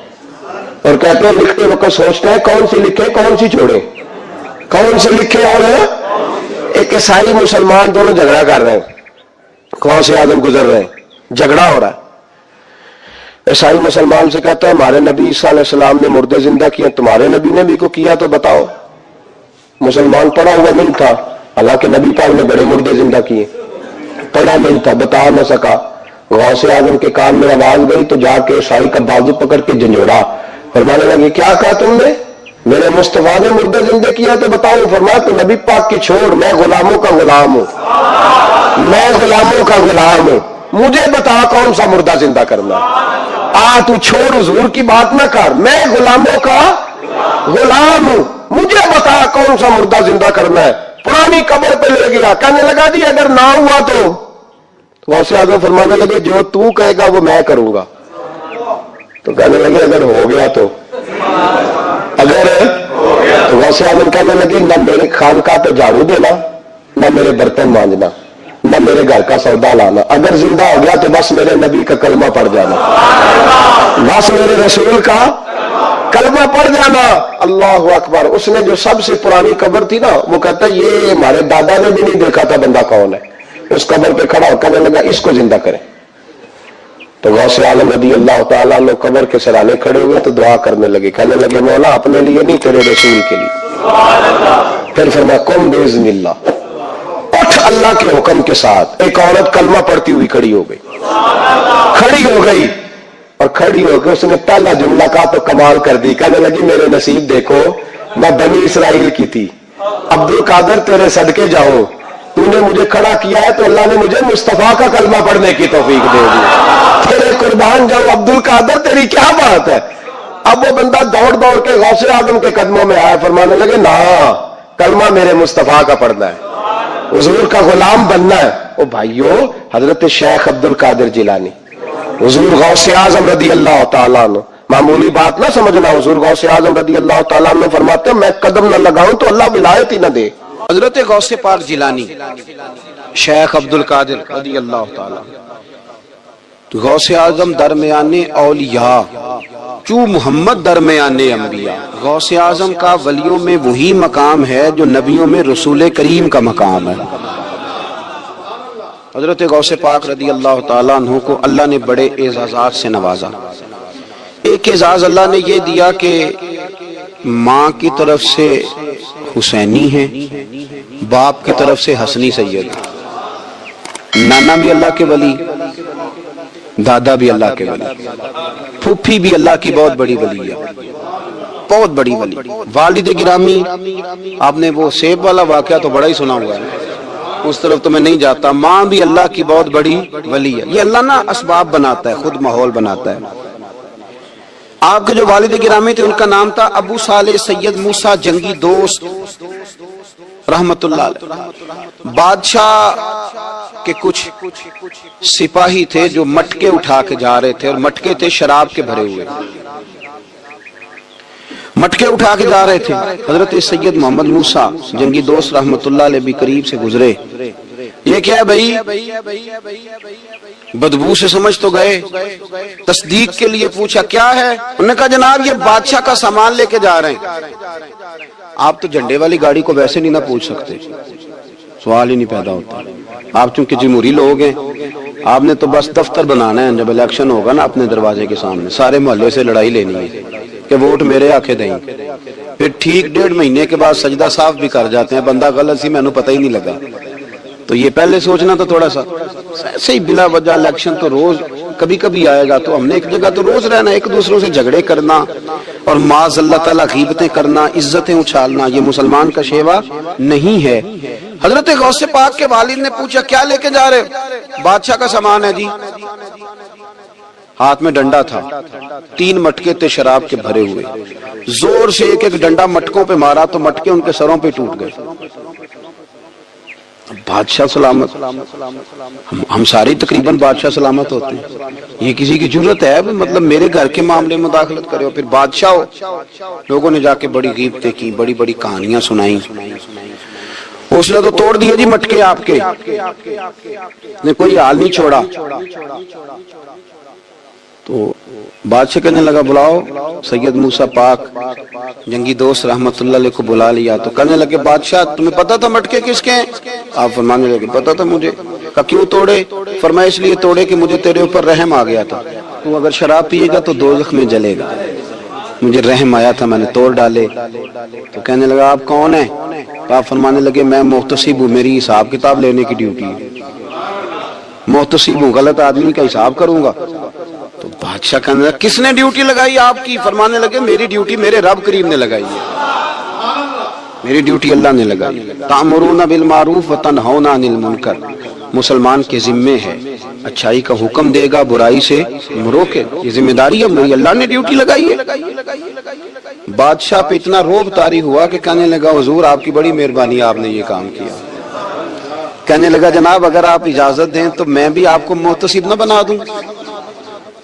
[SPEAKER 3] اور کہتے ہیں لکھتے وقت سوچتے ہیں کون سی لکھے کون سی چھوڑے، کون سی لکھے۔ اور ایک عیسائی مسلمان دونوں جھگڑا کر رہے ہیں، غوث اعظم گزر رہے ہیں، جھگڑا ہو رہا ہے۔ عیسائی مسلمان سے کہتا ہے ہمارے نبی عیسیٰ علیہ السلام نے مردے زندہ کیے، تمہارے نبی نے بھی کو کیا تو بتاؤ۔ مسلمان پڑھا ہوا نہیں تھا، حالانکہ نبی پاک نے بڑے مردے زندہ کیے، پڑھا نہیں تھا، بتا نہ سکا۔ غوث اعظم کے کان میں آواز گئی تو جا کے عیسائی کا بازو پکڑ کے جھنجھوڑا، فرمانے لگے کیا کہا تم نے؟ میرے مصطفیٰ نے مردے زندہ کیا تو بتاؤ۔ فرمایا تو نبی پاک کی چھوڑ، میں غلاموں کا غلام ہوں، میں غلاموں کا غلام ہوں، مجھے بتا کون سا مردہ زندہ کرنا۔ تو چھوڑ حضور کی بات نہ کر، میں غلاموں کا غلام ہوں، مجھے بتا کون سا مردہ زندہ کرنا ہے۔ پرانی قبر پہ لے گیا، کہنے لگا جی اگر نہ ہوا تو غوث اعظم فرمانے لگے جو تو کہے گا وہ میں کروں گا۔ تو کہنے لگے اگر ہو گیا تو، اگر تو غوث اعظم کہنے لگے نہ میرے خانقاہ پہ جھاڑو دینا، نہ میرے برتن مانجنا، نہ میرے گھر کا سودا لانا، اگر زندہ ہو گیا تو بس میرے نبی کا کلمہ پڑھ جانا، بس میرے رسول کا کلمہ پڑھ جانا۔ اللہ اکبر۔ اس نے جو سب سے پرانی قبر تھی نا، وہ کہتا ہے یہ ہمارے دادا نے بھی نہیں دیکھا تھا بندہ کون ہے، اس قبر پہ کھڑا ہو کہنے لگا اس کو زندہ کریں۔ تو غوث اعظم رضی اللہ تعالیٰ عنہ قبر کے سرانے کھڑے ہوئے تو دعا کرنے لگے، کہنے لگے مولا اپنے لیے نہیں تیرے رسول کے لیے۔ پھر فرمایا قم باذن اللہ، اٹھ اللہ کے حکم کے ساتھ۔ ایک عورت کلمہ پڑھتی ہوئی کھڑی ہو گئی، کھڑی ہو گئی، اور کھڑی ہو کے اس نے پہلا جملہ کہا تو کمال کر دی، کہنے لگی میرے نصیب دیکھو میں بنی اسرائیل کی تھی، عبد القادر تیرے صدقے جاؤ، تو نے مجھے کھڑا کیا ہے تو اللہ نے مجھے مصطفیٰ کا کلمہ پڑھنے کی توفیق دے دی، تیرے قربان جاؤ عبد القادر، تیری کیا بات ہے۔ اب وہ بندہ دوڑ دوڑ کے غوث اعظم کے قدموں میں آیا، فرمانے لگے نا کلمہ میرے مصطفیٰ کا پڑھنا ہے، حضور کا غلام بننا ہے۔ او بھائیو، حضرت شیخ عبد القادر جیلانی، حضور غوث اعظم رضی اللہ تعالیٰ عنہ، معمولی بات نہ سمجھنا، حضور غوث اعظم رضی اللہ تعالیٰ عنہ فرماتے ہیں میں قدم نہ لگاؤں تو اللہ ولایت ہی نہ دے۔
[SPEAKER 4] حضرت غوث پاک جیلانی شیخ عبد القادر رضی اللہ تعالیٰ، غوث اعظم درمیان اولیاء چو محمد درمیان انبیاء۔ غوث اعظم کا ولیوں میں وہی مقام ہے جو نبیوں میں رسول کریم کا مقام ہے۔ حضرت غوث پاک رضی اللہ تعالیٰ عنہ کو اللہ نے بڑے اعزازات سے نوازا۔ ایک اعزاز اللہ نے یہ دیا کہ ماں کی طرف سے حسینی ہیں، باپ کی طرف سے حسنی سید، نانا بھی اللہ کے ولی، دادا بھی اللہ کے ولی، پھوپھی بھی اللہ کی بہت بڑی ولی ہے، بہت بڑی ولی۔ والد گرامی، آپ نے وہ سیب والا واقعہ تو بڑا ہی سنا ہوا ہے، اس طرف تو میں نہیں جاتا۔ ماں بھی اللہ کی بہت بڑی ولی ہے۔ یہ اللہ نا اسباب بناتا ہے، خود ماحول بناتا ہے۔ آپ کے جو والد گرامی تھے ان کا نام تھا ابو صالح سید موسیٰ جنگی دوست رحمت اللہ علیہ۔ بادشاہ کے کچھ سپاہی تھے جو مٹکے اٹھا کے جا رہے تھے، اور مٹکے تھے شراب کے بھرے ہوئے، مٹکے اٹھا کے جا رہے تھے۔ حضرت سید محمد موسیٰ جنگی دوست رحمت اللہ علیہ بھی قریب سے گزرے۔ یہ کیا ہے بھائی؟ بدبو سے سمجھ تو گئے، تصدیق کے لیے پوچھا کیا ہے؟ انہوں نے کہا جناب یہ بادشاہ کا سامان لے کے جا رہے ہیں۔ آپ تو جھنڈے والی گاڑی کو ویسے نہیں نہ پوچھ سکتے، سوال ہی نہیں پیدا ہوتا۔ آپ چونکہ جمہوری لوگ ہیں، آپ نے تو بس دفتر بنانا ہے، جب الیکشن ہوگا نا اپنے دروازے کے سامنے سارے محلے سے لڑائی لینی ہے کہ ووٹ میرے آکے دیں، پھر ٹھیک 1.5 مہینے کے بعد سجدہ صاف بھی کر جاتے ہیں، بندہ غلط سی میں نے پتہ ہی نہیں لگا۔ تو یہ پہلے سوچنا تھا تھوڑا سا، ایسے ہی بلا وجہ الیکشن تو روز کبھی کبھی آئے گا، تو ہم نے ایک جگہ تو روز رہنا، ایک دوسروں سے جھگڑے کرنا اور معاذ اللہ تعالیٰ غیبتیں کرنا، عزتیں اچھالنا، یہ مسلمان کا شیوا نہیں ہے۔ حضرت غوث پاک کے والد نے پوچھا کیا لے کے جا رہے ہو؟ بادشاہ کا سامان ہے جی۔ ہاتھ میں ڈنڈا تھا، 3 مٹکے تھے شراب کے بھرے ہوئے، زور سے ایک ایک ڈنڈا مٹکوں پہ مارا تو مٹکے ان کے سروں پہ ٹوٹ گئے۔ بادشاہ سلامت، ہم ساری تقریباً بادشاہ سلامت ہوتے ہیں، یہ کسی کی جرت ہے مطلب میرے گھر کے معاملے میں مداخلت کرے ہو، پھر بادشاہ ہو۔ لوگوں نے جا کے بڑی غیبتیں کی، بڑی بڑی کہانیاں سنائیں۔ اس نے تو توڑ دیے جی مٹکے آپ کے، نے کوئی حال نہیں چھوڑا۔ تو بادشاہ کہنے لگا بلاؤ سید موسیٰ پاک جنگی دوست رحمت اللہ علیہ کو بلا لیا۔ تو کہنے لگے بادشاہ تمہیں پتا تھا مٹکے کس کے ہیں؟ آپ فرمانے لگے پتا تھا مجھے۔ کہا کیوں توڑے؟ فرمایا اس لیے توڑے کہ مجھے تیرے اوپر رحم آ گیا تھا، تو اگر شراب پیے گا تو دوزخ میں جلے گا، مجھے رحم آیا تھا میں نے توڑ ڈالے۔ تو کہنے لگا آپ کون ہیں؟ تو آپ فرمانے لگے میں محتسب ہوں، میری حساب کتاب لینے کی ڈیوٹی ہے، محتسب ہوں، غلط آدمی کا حساب کروں گا۔ تو بادشاہ کہنے لگا کس نے ڈیوٹی لگائی آپ کی؟ فرمانے لگے میری ڈیوٹی میرے رب کریم نے لگائی ہے، میری ڈیوٹی اللہ نے لگائی۔ تأمرون بالمعروف وتنہون عن المنکر، مسلمان کے ذمے ہے اچھائی کا حکم دے گا، برائی سے روکے، یہ ذمہ داری ہے، اللہ نے ڈیوٹی لگائی ہے۔ بادشاہ پہ اتنا روب طاری ہوا کہ کہنے لگا حضور آپ کی بڑی مہربانی، آپ نے یہ کام کیا۔ کہنے لگا جناب اگر آپ اجازت دیں تو میں بھی آپ کو محتسب نہ بنا دوں،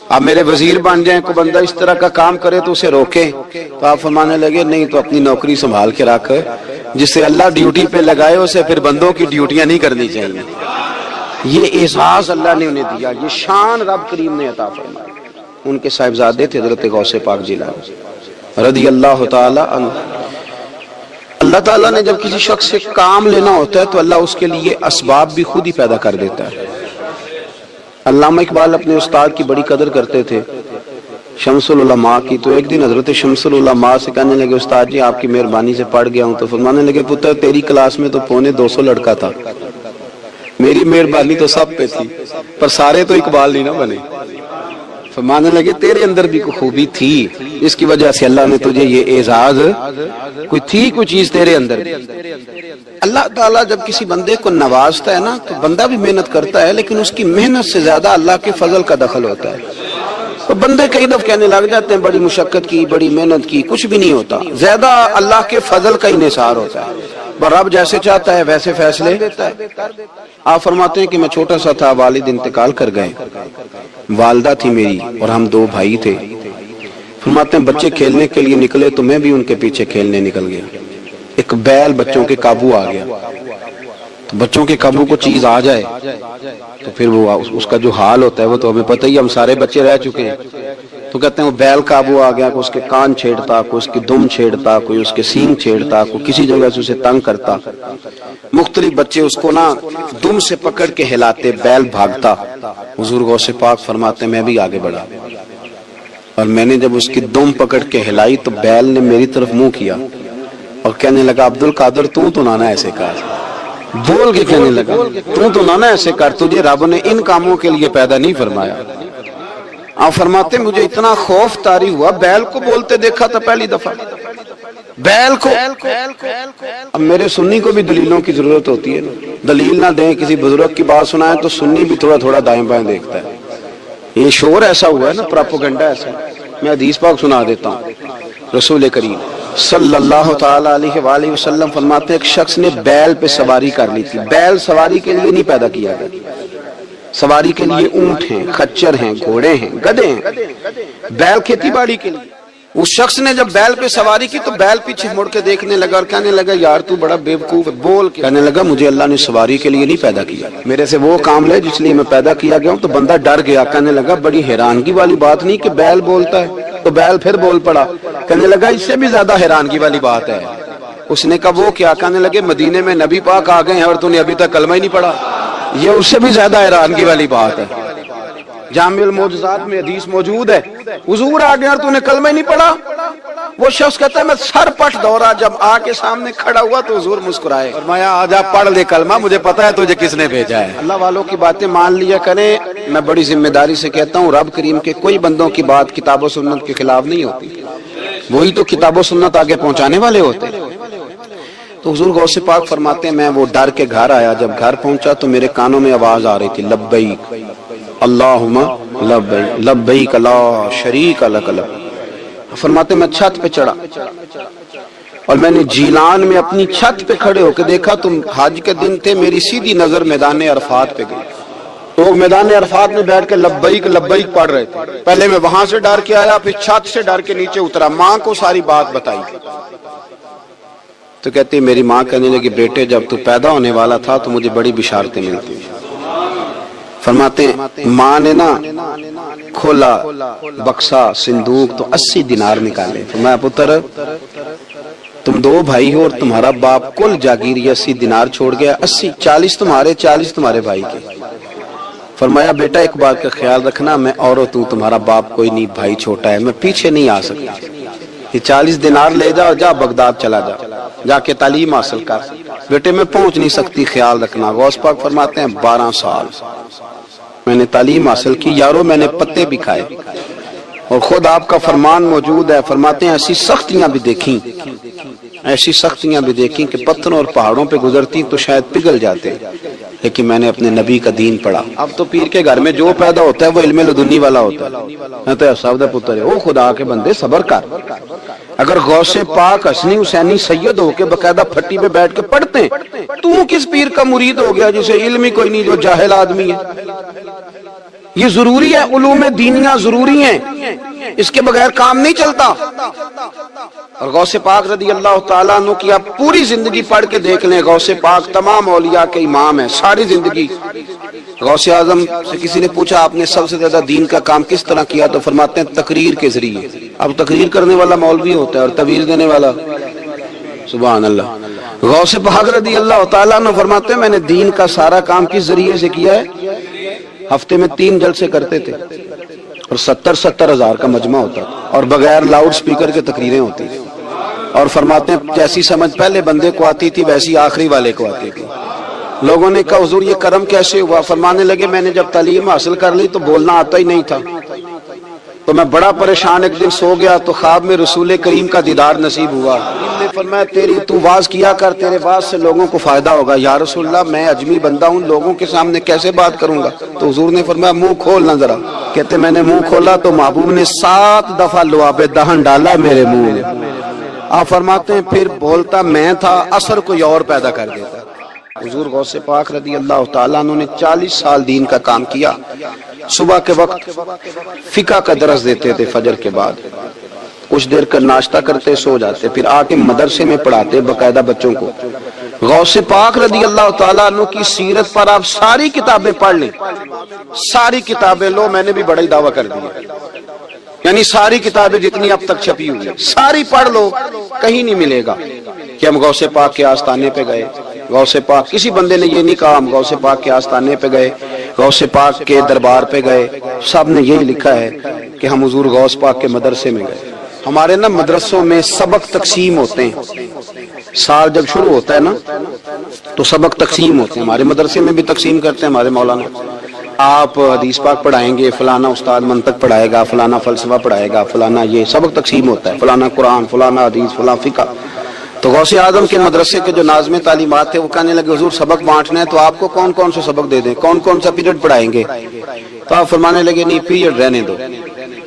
[SPEAKER 4] آپ میرے وزیر بن جائیں، کوئی بندہ اس طرح کا کام کرے تو اسے روکے۔ تو آپ فرمانے لگے نہیں، تو اپنی نوکری سنبھال کے رکھ، جسے اللہ ڈیوٹی پہ لگائے اسے پھر بندوں کی ڈیوٹیاں نہیں کرنی چاہیے۔ یہ اعزاز اللہ نے انہیں دیا، یہ شان رب کریم نے عطا فرمائی۔ ان کے صاحبزادے تھے حضرت غوث پاک جیلانی رضی اللہ تعالی عنہ۔ اللہ تعالیٰ نے جب کسی شخص سے کام لینا ہوتا ہے تو اللہ اس کے لیے اسباب بھی خود ہی پیدا کر دیتا ہے۔ علامہ اقبال اپنے استاد کی بڑی قدر کرتے تھے، شمس العلماء کی۔ تو ایک دن حضرت شمس العلماء سے کہنے لگے استاد جی آپ کی مہربانی سے پڑھ گیا ہوں۔ تو فرمانے لگے پتر تیری کلاس میں تو 250 لڑکا تھا، میری مہربانی تو سب پہ تھی، پر سارے تو اقبال نہیں نہ بنے۔ فرمانے لگے تیرے اندر بھی کوئی خوبی تھی، اس کی وجہ سے اللہ نے تجھے یہ اعزاز، کوئی چیز تیرے اندر بھی۔ اللہ تعالیٰ جب کسی بندے کو نوازتا ہے نا تو بندہ بھی محنت کرتا ہے، لیکن اس کی محنت سے زیادہ اللہ کے فضل کا دخل ہوتا ہے۔ تو بندے کئی دفعہ کہنے لگ جاتے ہیں بڑی مشقت کی، بڑی محنت کی، کچھ بھی نہیں ہوتا، زیادہ اللہ کے فضل کا انحصار ہوتا ہے۔ رب جیسے چاہتا ہے ویسے فیصلے دیتا ہے۔ آپ فرماتے ہیں کہ میں چھوٹا سا تھا، والد انتقال کر گئے، والدہ تھی میری اور ہم 2 بھائی تھے۔ فرماتے ہیں بچے کھیلنے کے لیے نکلے تو میں بھی ان کے پیچھے کھیلنے نکل گیا۔ ایک بیل بچوں کے قابو آ گیا، تو بچوں کے قابو کو چیز آ جائے تو پھر وہ اس کا جو حال ہوتا ہے وہ تو ہمیں پتہ ہی، ہم سارے بچے رہ چکے ہیں۔ تو کہتے ہیں وہ بیل قابو آ گیا، کوئی اس کے کان چھیڑتا، کوئی اس کی دم چھیڑتا، کوئی اس کے سینگ چھیڑتا، کوئی کسی جگہ سے اسے تنگ کرتا۔ مختلف بچے اس کو نا دم سے پکڑ کے ہلاتے، بیل بھاگتا۔ حضور غوث پاک فرماتے ہیں میں بھی آگے بڑھا، اور میں نے جب اس کی دم پکڑ کے ہلائی تو بیل نے میری طرف منہ کیا اور کہنے لگا عبد القادر تو نانا ایسے کر، بول کے کہنے لگا تو نانا ایسے کر، تجھے رب نے ان کاموں کے لیے پیدا نہیں فرمایا۔ آپ فرماتے مجھے اتنا خوف طاری ہوا، بیل کو بولتے دیکھا تھا پہلی دفعہ، بیل کو۔ اب میرے سنی کو بھی دلیلوں کی ضرورت ہوتی ہے، دلیل نہ دیں، کسی بزرگ کی بات سنائیں تو سنی بھی تھوڑا تھوڑا دائیں بائیں دیکھتا ہے۔ یہ شور ایسا ہوا ہے نا، پراپوگنڈا ایسا، میں حدیث پاک سنا دیتا ہوں۔ رسول کریم صلی اللہ تعالی علیہ وآلہ وسلم فرماتے ہیں ایک شخص نے بیل پہ سواری کر لی تھی۔ بیل سواری کے لیے نہیں پیدا کیا گیا، سواری کے لیے اونٹ ہیں، خچر ہیں، گھوڑے ہیں، گدھے ہیں، بیل کھیتی باڑی کے لیے۔ اس شخص نے جب بیل پہ سواری کی تو بیل پیچھے مڑ کے دیکھنے لگا اور کہنے لگا یار تو بڑا بیوقوف ہے، بول کے کہنے لگا مجھے اللہ نے سواری کے لیے نہیں پیدا کیا، میرے سے وہ کام لے جس لیے میں پیدا کیا گیا ہوں۔ تو بندہ ڈر گیا، کہنے لگا بڑی حیرانگی والی بات نہیں کہ بیل بولتا ہے، تو بیل پھر بول پڑا، کہنے لگا اس سے بھی زیادہ حیرانگی والی بات ہے۔ اس نے کہا وہ کیا؟ کہنے لگے مدینے میں نبی پاک آ گئے ہیں اور تو نے ابھی تک کلمہ ہی نہیں پڑھا، یہ اس سے بھی زیادہ حیرانگی والی بات ہے۔ جامع المعجزات میں حدیث موجود ہے، حضور آ گئے اور تو نے کلمہ ہی نہیں پڑھا۔ وہ شخص کہتا ہے میں سر پٹ دورا، جب آ کے سامنے کھڑا ہوا تو حضور مسکرائے، فرمایا آجا پڑھ لے کلمہ، مجھے پتا ہے تجھے کس نے بھیجا ہے۔ اللہ والوں کی باتیں مان لیا کریں، میں بڑی ذمہ داری سے کہتا ہوں رب کریم کے کوئی بندوں کی بات کتاب و سنت کے خلاف نہیں ہوتی، وہی تو کتاب و سنت آگے پہنچانے والے ہوتے ہیں۔ تو حضور غوث پاک فرماتے ہیں میں وہ ڈر کے گھر آیا، جب گھر پہنچا تو میرے کانوں میں آواز آ رہی تھی لبیک اللہم لبیک لبیک لا شریک لک لبیک۔ فرماتے میں چھت پہ چڑھا اور میں نے جیلان میں اپنی چھت پہ کھڑے ہو کے دیکھا، تم حج کے دن تھے، میری سیدھی نظر میدان عرفات پہ گئی، لوگ میدان عرفات میں بیٹھ کے لبیک لبیک پڑھ رہے تھے۔ پہلے میں وہاں سے ڈر کے آیا، پھر چھت سے ڈر کے نیچے اترا، ماں کو ساری بات بتائی تو کہتی میری ماں کہنے لگی بیٹے جب تو پیدا ہونے والا تھا تو مجھے بڑی بشارتیں ملتی۔ فرماتے ہیں ماں نے نا کھولا بکسا صندوق تو 80 دینار نکالے، فرمایا پتر تم 2 بھائی ہو اور تمہارا باپ کل جاگیری 80 دینار چھوڑ گیا، 80 40 تمہارے 40 تمہارے بھائی کے۔ فرمایا بیٹا ایک بات کا خیال رکھنا، میں اور تمہارا باپ کوئی نہیں، بھائی چھوٹا ہے، میں پیچھے نہیں آ سکتا، یہ 40 دینار لے جا اور جا بغداد چلا جا، جا کے تعلیم حاصل کر، بیٹے میں پہنچ نہیں سکتی، خیال رکھنا۔ غوث پاک فرماتے ہیں 12 سال میں نے تعلیم حاصل کی یارو، میں نے پتے بھی کھائے، اور خود آپ کا فرمان موجود ہے، فرماتے ہیں ایسی سختیاں بھی دیکھیں، ایسی سختیاں بھی دیکھیں کہ پتھروں اور پہاڑوں پہ گزرتی تو شاید پگھل جاتے، لیکن میں نے اپنے نبی کا دین پڑھا۔ اب تو پیر کے گھر میں جو پیدا ہوتا ہے وہ علم لدنی والا ہوتا ہے، تو صاحب پتر ہے او خدا کے بندے صبر کر۔ اگر غوث پاک حسنی حسینی سید ہو کے باقاعدہ پھٹی پہ بیٹھ کے پڑھتے ہیں، تو کس پیر کا مرید ہو گیا جسے علم ہی کوئی نہیں، جو جاہل آدمی ہے؟ یہ ضروری ہے، علوم دینیاں ضروری ہیں، اس کے بغیر کام نہیں چلتا۔ اور غوث پاک رضی اللہ تعالیٰ عنہ کی آپ پوری زندگی پڑھ کے دیکھ لیں، غوث پاک تمام اولیاء کے امام ہیں، ساری زندگی۔ غوث اعظم سے کسی نے پوچھا آپ نے سب سے زیادہ دین کا کام کس طرح کیا، تو فرماتے ہیں تقریر کے ذریعے۔ اب تقریر کرنے والا مولوی ہوتا ہے اور تویز دینے والا سبحان اللہ۔ غوث پاک رضی اللہ تعالیٰ عنہ فرماتے ہیں میں نے دین کا سارا کام کس ذریعے سے کیا ہے، ہفتے میں 3 جلسے کرتے تھے اور 70 ہزار کا مجمع ہوتا تھا، اور بغیر لاؤڈ سپیکر کے تقریریں ہوتی تھی، اور فرماتے ہیں جیسی سمجھ پہلے بندے کو آتی تھی ویسی آخری والے کو آتی تھی۔ لوگوں نے کہا حضور یہ کرم کیسے ہوا؟ فرمانے لگے میں نے جب تعلیم حاصل کر لی تو بولنا آتا ہی نہیں تھا، تو میں بڑا پریشان، ایک دن سو گیا تو خواب میں رسول کریم کا دیدار نصیب ہوا۔ نے فرمایا تو واز کیا کر، تیرے واز سے لوگوں کو فائدہ ہوگا۔ یا رسول اللہ میں اجمی بندہ ہوں، لوگوں کے سامنے کیسے بات کروں گا؟ تو حضور نے فرمایا منہ کھولنا ذرا۔ کہتے میں نے منہ کھولا تو محبوب نے 7 دفعہ لعاب دہن ڈالا میرے منہ میں۔ آپ فرماتے ہیں پھر بولتا میں تھا، اثر کوئی اور پیدا کر دیتا۔ حضور غوث پاک رضی اللہ تعالیٰ عنہ نے 40 سال دین کا کام کیا۔ صبح کے وقت فقہ کا درس دیتے تھے، فجر کے بعد کچھ دیر کا ناشتہ کرتے سو جاتے، پھر آ کے مدرسے میں پڑھاتے باقاعدہ بچوں کو۔ غوث پاک رضی اللہ تعالیٰ عنہ کی سیرت پر آپ ساری کتابیں پڑھ لیں، ساری کتابیں لو، میں نے بھی بڑا ہی دعویٰ کر دیا، یعنی ساری کتابیں جتنی اب تک چھپی ہوئی ہیں ساری پڑھ لو، کہیں نہیں ملے گا کہ ہم غوث پاک کے آستانے پہ گئے، غوث پاک کسی بندے نے یہ نہیں کہا ہم غوث پاک کے آستانے پہ گئے، غوث پاک کے دربار پہ گئے، سب نے یہی لکھا ہے کہ ہم حضور غوث پاک کے مدرسے میں گئے۔ ہمارے نا مدرسوں میں سبق تقسیم ہوتے ہیں، سال جب شروع ہوتا ہے نا تو سبق تقسیم ہوتے ہیں، ہمارے مدرسے میں بھی تقسیم کرتے ہیں ہمارے مولانا۔ آپ حدیث پاک پڑھائیں گے، فلانا استاد منطق پڑھائے گا، فلانا فلسفہ پڑھائے گا، فلانا یہ سبق تقسیم ہوتا ہے، فلانا قرآن، فلانا حدیث، فلاں فقہ۔ تو غوث اعظم کے مدرسے کے جو ناظم تعلیمات تھے وہ کہنے لگے حضور سبق بانٹنا ہے تو آپ کو کون کون سے سبق دے دیں، کون کون سا پیریڈ پڑھائیں گے؟ تو آپ فرمانے لگے نہیں پیریڈ رہنے دو،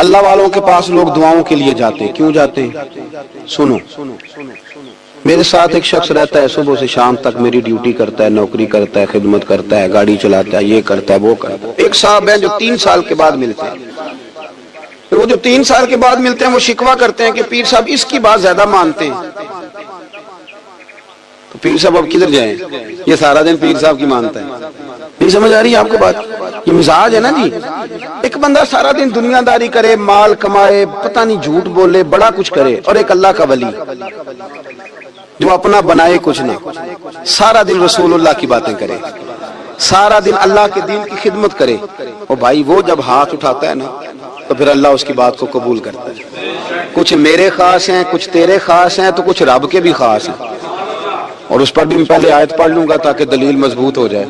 [SPEAKER 4] اللہ والوں کے پاس لوگ دعاؤں کے لیے جاتے ہیں. کیوں جاتے ہیں؟ سنو. میرے ساتھ ایک شخص رہتا ہے، صبح سے شام تک میری ڈیوٹی کرتا ہے، نوکری کرتا ہے، خدمت کرتا ہے، گاڑی چلاتا ہے، یہ کرتا ہے وہ کرتا ہے. ایک صاحب ہیں جو 3 سال کے بعد ملتے ہیں. وہ جو 3 سال کے بعد ملتے ہیں وہ شکوہ کرتے ہیں کہ پیر صاحب اس کی بات زیادہ مانتے ہیں. تو پیر صاحب اب کدھر جائیں؟ یہ سارا دن پیر صاحب کی مانتا ہے. نہیں سمجھ آ رہی ہے آپ کو بات؟ یہ مزاج ہے نا جی. ایک بندہ سارا دن دنیا داری کرے، مال کمائے، پتہ نہیں جھوٹ بولے، بڑا کچھ کرے، اور ایک اللہ کا ولی جو اپنا بنائے کچھ نہ، سارا دن رسول اللہ کی باتیں کرے، سارا دن اللہ کے دین کی خدمت کرے. اور بھائی وہ جب ہاتھ اٹھاتا ہے نا تو پھر اللہ اس کی بات کو قبول کرتا ہے. کچھ میرے خاص ہیں، کچھ تیرے خاص ہیں، تو کچھ رب کے بھی خاص ہیں. اور اس پر بھی میں پہلے آیت پڑھ لوں گا تاکہ دلیل مضبوط ہو جائے.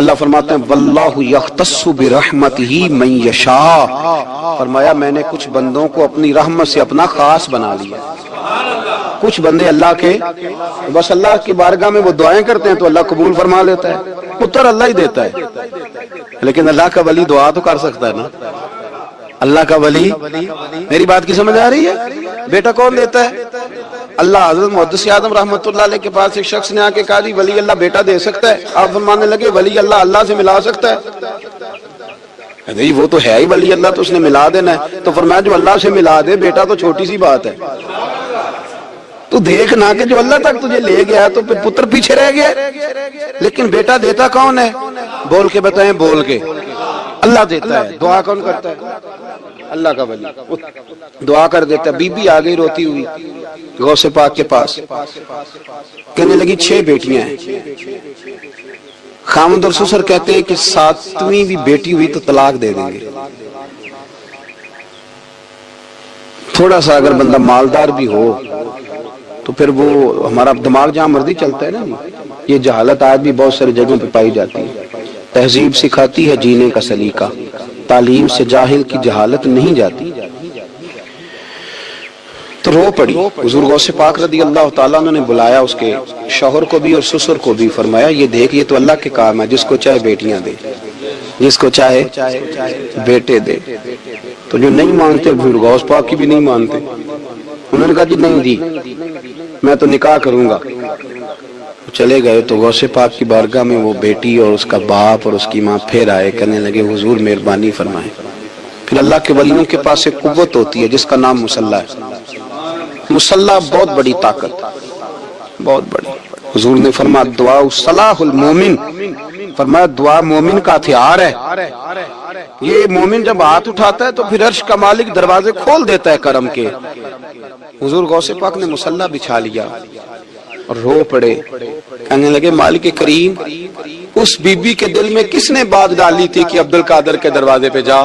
[SPEAKER 4] اللہ فرماتے ہیں واللہ یختص برحمتہ من یشاء. فرمایا میں نے کچھ بندوں کو اپنی رحمت سے اپنا خاص بنا لیا. کچھ بندے اللہ کے بس اللہ کی بارگاہ میں وہ دعائیں کرتے ہیں تو اللہ قبول فرما لیتا ہے. پتر اللہ ہی دیتا ہے، لیکن اللہ کا ولی دعا تو کر سکتا ہے نا. اللہ کا ولی، میری بات کی سمجھ آ رہی ہے؟ بیٹا کون دیتا ہے؟ اللہ. حضرت محدث اعظم رحمۃ اللہ علیہ کے پاس ایک شخص نے آ کے کہا جی ولی اللہ بیٹا دے سکتا ہے؟ آپ فرمانے لگے ولی اللہ اللہ سے ملا سکتا ہے؟ نہیں وہ تو ہے ہی ولی اللہ، تو اس نے ملا دینا ہے. تو فرمایا جو اللہ سے ملا دے بیٹا تو چھوٹی سی بات ہے. تو دیکھنا کہ جو اللہ تک تجھے لے گیا تو پھر پتر پیچھے رہ گیا. لیکن بیٹا دیتا کون ہے؟ بول کے بتائیں. بول کے. اللہ دیتا ہے. دعا کون کرتا ہے؟ اللہ کا ولی دعا کر دیتا ہے. بی بی آ گئی روتی ہوئی غوث پاک کے پاس، کہنے لگی 6 بیٹیاں ہیں. خاوند اور سسر کہتے ہیں کہ 7ویں بھی بیٹی ہوئی تو طلاق دے دیں گے. تھوڑا سا اگر بندہ مالدار بھی ہو تو پھر وہ ہمارا دماغ جہاں مرضی چلتا ہے نا. یہ جہالت آج بھی بہت ساری جگہوں پہ پائی جاتی ہے. تہذیب سکھاتی ہے جینے کا سلیقہ، تعلیم سے جاہل کی جہالت نہیں جاتی. تو رو پڑی. حضور غوث پاک رضی اللہ تعالیٰ عنہ نے بلایا اس کے شوہر کو بھی اور سسر کو بھی. فرمایا یہ دیکھ یہ تو اللہ کے کام ہے، جس کو چاہے بیٹیاں دے، جس کو چاہے بیٹے دے. تو جو نہیں مانتے حضور غوث پاک کی بھی نہیں مانتے. انہوں نے کہا جی نہیں دی، میں تو نکاح کروں گا. چلے گئے تو غوث پاک کی بارگاہ میں وہ بیٹی اور اس کا باپ اور اس کی ماں پھر آئے، کہنے لگے حضور مہربانی فرمائیں. پھر اللہ کے ولیوں کے پاس ایک قوت ہوتی ہے جس کا نام مصلی ہے. مصلی بہت بڑی طاقت، بہت بڑی. حضور نے فرمایا دعا صلاح المومن، فرمایا دعا مومن کا ہتھیار ہے. یہ مومن جب ہاتھ اٹھاتا ہے تو پھر عرش کا مالک دروازے کھول دیتا ہے کرم کے. حضور غوث پاک نے مصلی بچھا لیا اور رو پڑے. کہنے لگے مالک کریم اس بی بی کے دل میں کس نے بات ڈالی تھی کہ عبد القادر کے دروازے پہ جا؟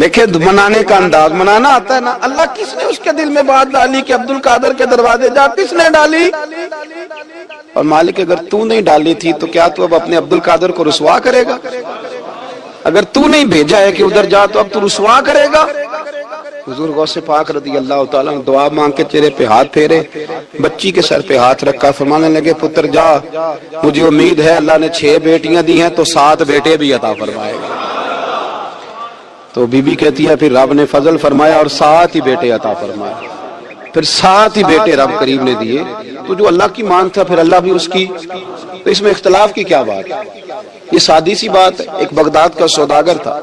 [SPEAKER 4] دیکھیں منانے کا انداز، منانا آتا ہے نا. اللہ کس نے اس کے دل میں بات ڈالی کہ عبد القادر کے دروازے جا؟ کس نے ڈالی؟ اور مالک اگر تو نہیں ڈالی تھی تو کیا تو اب اپنے عبد القادر کو رسوا کرے گا؟ اگر تو نہیں بھیجا ہے کہ ادھر جا تو اب تو رسوا کرے گا؟ حضور غوث پاک رضی اللہ تعالیٰ نے دعا مانگ کے چہرے پہ ہاتھ پھیرے، بچی کے سر پہ ہاتھ رکھا، فرمانے لگے پتر جا، مجھے امید ہے اللہ نے 6 بیٹیاں دی ہیں تو 7 بیٹے بھی عطا فرمائے گا. تو بی بی کہتی ہے پھر رب نے فضل فرمایا اور 7 ہی بیٹے عطا فرمائے. پھر 7 ہی بیٹے رب کریم نے دیے. تو جو اللہ کی مان تھا پھر اللہ بھی اس کی. تو اس میں اختلاف کی کیا بات ہے؟ یہ سادی سی بات ہے. ایک بغداد کا سوداگر تھا،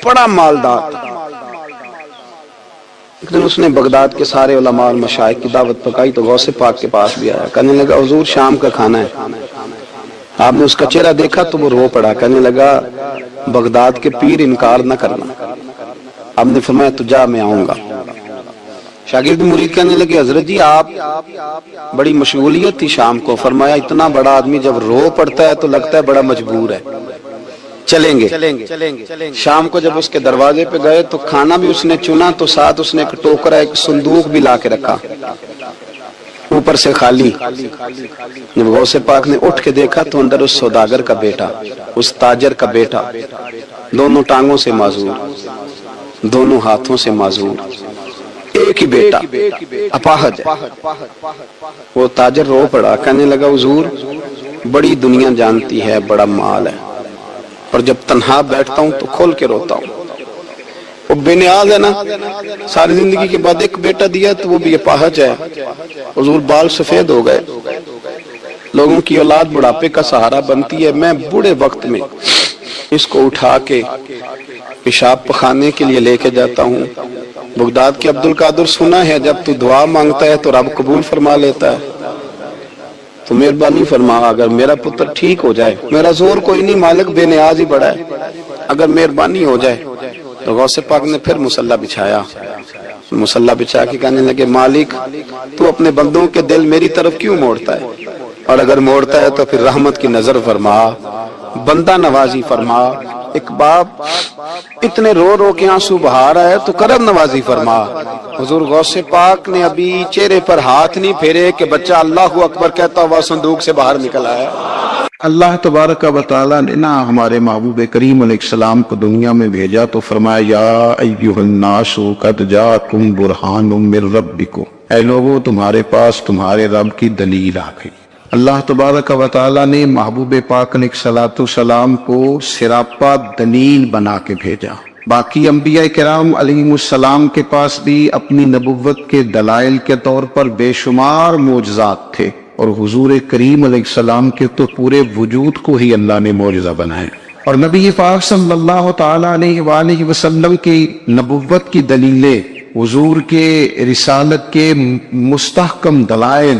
[SPEAKER 4] بڑا مالدار تھا. ایک دن اس نے بغداد کے سارے علماء اور مشائخ کی دعوت پکائی تو غوث پاک کے پاس بھی آیا. کہنے لگا حضور شام کا کھانا ہے. آپ نے اس کا چہرہ دیکھا تو وہ رو پڑا. کہنے لگا بغداد کے پیر انکار نہ کرنا. آپ نے فرمایا تو جا میں آؤں گا. شاگرد مرید کہنے لگے حضرت جی آپ بڑی مشغولیت تھی شام کو. فرمایا اتنا بڑا آدمی جب رو پڑتا ہے تو لگتا ہے بڑا مجبور ہے، چلیں گے. شام کو جب اس کے دروازے پہ گئے تو کھانا بھی اس نے چنا تو ساتھ اس نے ایک ٹوکرا ایک صندوق بھی لا کے رکھا، اوپر سے خالی. جب غوث پاک نے اٹھ کے دیکھا تو اندر اس سوداگر کا بیٹا، اس تاجر کا بیٹا، دونوں ٹانگوں سے معذور، دونوں ہاتھوں سے معذور، ایک ہی بیٹا اپاہج ہے. وہ تاجر رو پڑا. کہنے لگا حضور بڑی دنیا جانتی ہے بڑا مال ہے، اور جب تنہا بیٹھتا ہوں تو کھول کے روتا ہوں. وہ بے نیاز ہے نا, ساری زندگی کے بعد ایک بیٹا دیا تو وہ بھی اپاہج ہے. حضور بال سفید ہو گئے, لوگوں کی اولاد بڑھاپے کا سہارا بنتی ہے. میں بوڑھے وقت میں اس کو اٹھا کے پیشاب پخانے کے لیے لے کے جاتا ہوں. بغداد کے عبد القادر سنا ہے جب تو دعا مانگتا ہے تو رب قبول فرما لیتا ہے. تو مہربانی فرما, اگر میرا پتر ٹھیک ہو جائے, میرا زور کوئی نہیں, مالک بے نیاز ہی بڑا ہے, اگر مہربانی ہو جائے. تو غوث پاک نے پھر مصلی بچھایا, مصلی بچھا کے کہنے لگے مالک تو اپنے بندوں کے دل میری طرف کیوں موڑتا ہے, اور اگر موڑتا ہے تو پھر رحمت کی نظر فرما, بندہ نوازی فرما. ایک باپ اتنے رو رو کے آنسو بہا رہا ہے تو کرم نوازی فرما. حضور غوث پاک نے ابھی چہرے پر ہاتھ نہیں پھیرے کہ بچہ اللہ اکبر کہتا ہوا صندوق سے باہر نکل آیا.
[SPEAKER 5] اللہ تبارک و تعالیٰ نے نا ہمارے محبوب کریم علیہ السلام کو دنیا میں بھیجا تو فرمایا یا ایھا الناس قد جاءکم برہان من ربکم, اے لوگوں تمہارے پاس تمہارے رب کی دلیل آ گئی. اللہ تبارک و تعالیٰ نے محبوب پاک علیہ السلام کو سراپا دلیل بنا کے بھیجا. باقی انبیاء کرام علیہم السلام کے پاس بھی اپنی نبوت کے دلائل کے طور پر بے شمار معجزات تھے, اور حضور کریم علیہ السلام کے تو پورے وجود کو ہی اللہ نے معجزہ بنائے. اور نبی پاک صلی اللہ تعالیٰ علیہ وآلہ وسلم کی نبوت کی دلیلیں, حضور کے رسالت کے مستحکم دلائل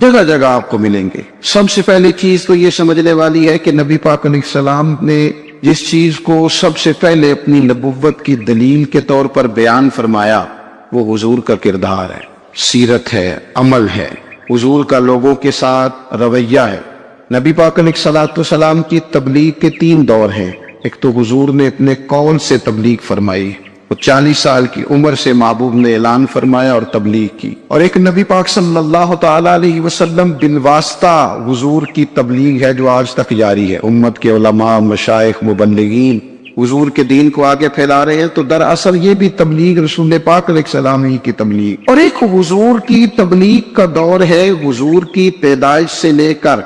[SPEAKER 5] جگہ جگہ آپ کو ملیں گے. سب سے پہلی چیز تو یہ سمجھنے والی ہے کہ نبی پاک علیہ السلام نے جس چیز کو سب سے پہلے اپنی نبوت کی دلیل کے طور پر بیان فرمایا وہ حضور کا کردار ہے, سیرت ہے, عمل ہے, حضور کا لوگوں کے ساتھ رویہ ہے. نبی پاک علیہ السلام کی تبلیغ کے 3 دور ہیں. ایک تو حضور نے اپنے قول سے تبلیغ فرمائی, وہ 40 سال کی عمر سے محبوب نے اعلان فرمایا اور تبلیغ کی. اور ایک نبی پاک صلی اللہ تعالیٰ علیہ وسلم بالواسطہ حضور کی تبلیغ ہے جو آج تک جاری ہے. امت کے علماء, مشائخ, مبلغین حضور کے دین کو آگے پھیلا رہے ہیں, تو دراصل یہ بھی تبلیغ رسول پاک علیہ السلام ہی کی تبلیغ. اور ایک حضور کی تبلیغ کا دور ہے حضور کی پیدائش سے لے کر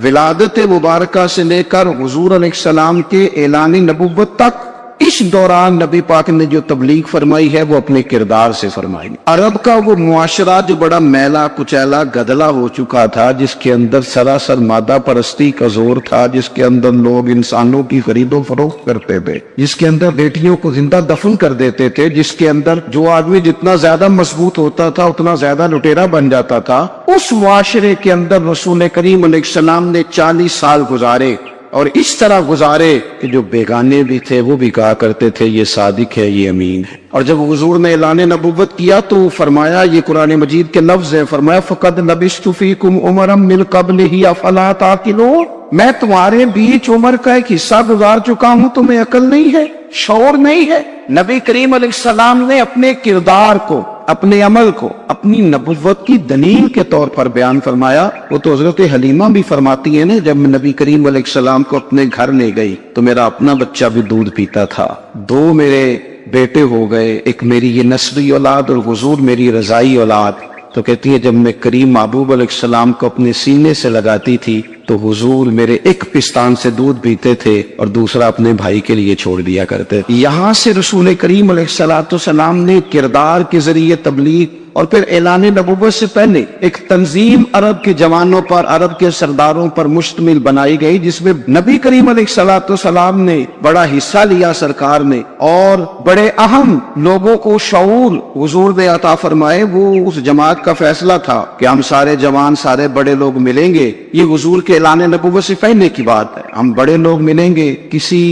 [SPEAKER 5] ولادت مبارکہ سے لے کر حضور علیہ السلام کے اعلان نبوت تک. اس دوران نبی پاک نے جو تبلیغ فرمائی ہے وہ اپنے کردار سے فرمائی. عرب کا وہ معاشرہ جو بڑا میلا کچیلا گدلا ہو چکا تھا, جس کے اندر سراسر مادہ پرستی کا زور تھا, جس کے اندر لوگ انسانوں کی خرید و فروخت کرتے تھے, جس کے اندر بیٹیوں کو زندہ دفن کر دیتے تھے, جس کے اندر جو آدمی جتنا زیادہ مضبوط ہوتا تھا اتنا زیادہ لٹیرا بن جاتا تھا, اس معاشرے کے اندر رسول کریم علیہ السلام نے 40 سال گزارے. اور اس طرح گزارے کہ جو بیگانے بھی تھے وہ بھی کہا کرتے تھے یہ صادق ہے, یہ امین ہے. اور جب حضور نے اعلان نبوت کیا تو فرمایا, یہ قرآن مجید کے لفظ ہیں, فرمایا فَقَدْ لَبِثْتُ فِيكُمْ عُمَرًا مِّن قَبْلِهِ أَفَلَا تَعْقِلُونَ, میں تمہارے بیچ عمر کا ایک حصہ گزار چکا ہوں, تمہیں عقل نہیں ہے, شعور نہیں ہے. نبی کریم علیہ السلام نے اپنے کردار کو, اپنے عمل کو اپنی نبوت کی دلیل کے طور پر بیان فرمایا. وہ تو حضرت حلیمہ بھی فرماتی ہے نا, جب میں نبی کریم علیہ السلام کو اپنے گھر لے گئی تو میرا اپنا بچہ بھی دودھ پیتا تھا, 2 میرے بیٹے ہو گئے, ایک میری یہ نسبی اولاد اور حضور میری رضائی اولاد. تو کہتی ہے جب میں کریم محبوب علیہ السلام کو اپنے سینے سے لگاتی تھی تو حضور میرے ایک پستان سے دودھ پیتے تھے اور دوسرا اپنے بھائی کے لیے چھوڑ دیا کرتے. یہاں سے رسول کریم علیہ السلام نے کردار کے ذریعے تبلیغ اور پھر اعلان نبوت سے پہلے ایک تنظیم عرب کے جوانوں پر, عرب کے سرداروں پر مشتمل بنائی گئی, جس میں نبی کریم علیہ السلام نے بڑا حصہ لیا سرکار نے, اور بڑے اہم لوگوں کو شعور حضور نے عطا فرمائے. وہ اس جماعت کا فیصلہ تھا کہ ہم سارے جوان, سارے بڑے لوگ ملیں گے. یہ حضور کے اعلان نبوت سے پہلے کی بات ہے. ہم بڑے لوگ ملیں گے, کسی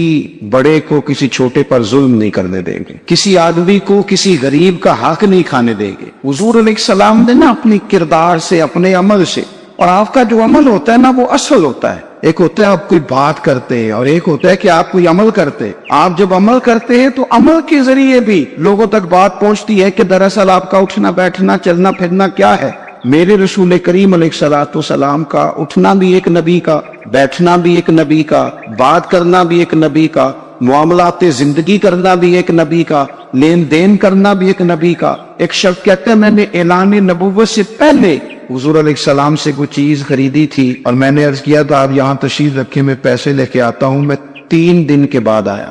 [SPEAKER 5] بڑے کو کسی چھوٹے پر ظلم نہیں کرنے دیں گے, کسی آدمی کو کسی غریب کا حق نہیں کھانے دیں گے. حضور علیہ السلام نے نا اپنی کردار سے, اپنے عمل سے, اور آپ کا جو عمل ہوتا ہے نا وہ اصل ہوتا ہے. ایک ہوتا ہے آپ کوئی بات کرتے ہیں اور ایک ہوتا ہے کہ آپ کوئی عمل کرتے ہیں. آپ جب عمل کرتے ہیں تو عمل کے ذریعے بھی لوگوں تک بات پہنچتی ہے کہ دراصل آپ کا اٹھنا بیٹھنا چلنا پھرنا کیا ہے. میرے رسول کریم علیہ السلام کا اٹھنا بھی ایک نبی کا, بیٹھنا بھی ایک نبی کا, بات کرنا بھی ایک نبی کا, معاملات زندگی کرنا بھی ایک نبی کا, لین دین کرنا بھی ایک نبی کا. ایک شخص کہتے ہیں میں نے اعلان نبوت سے پہلے حضور علیہ السلام سے کوئی چیز خریدی تھی اور میں نے عرض کیا تو آپ یہاں تشریف رکھے, میں پیسے لے کے آتا ہوں. میں 3 دن کے بعد آیا,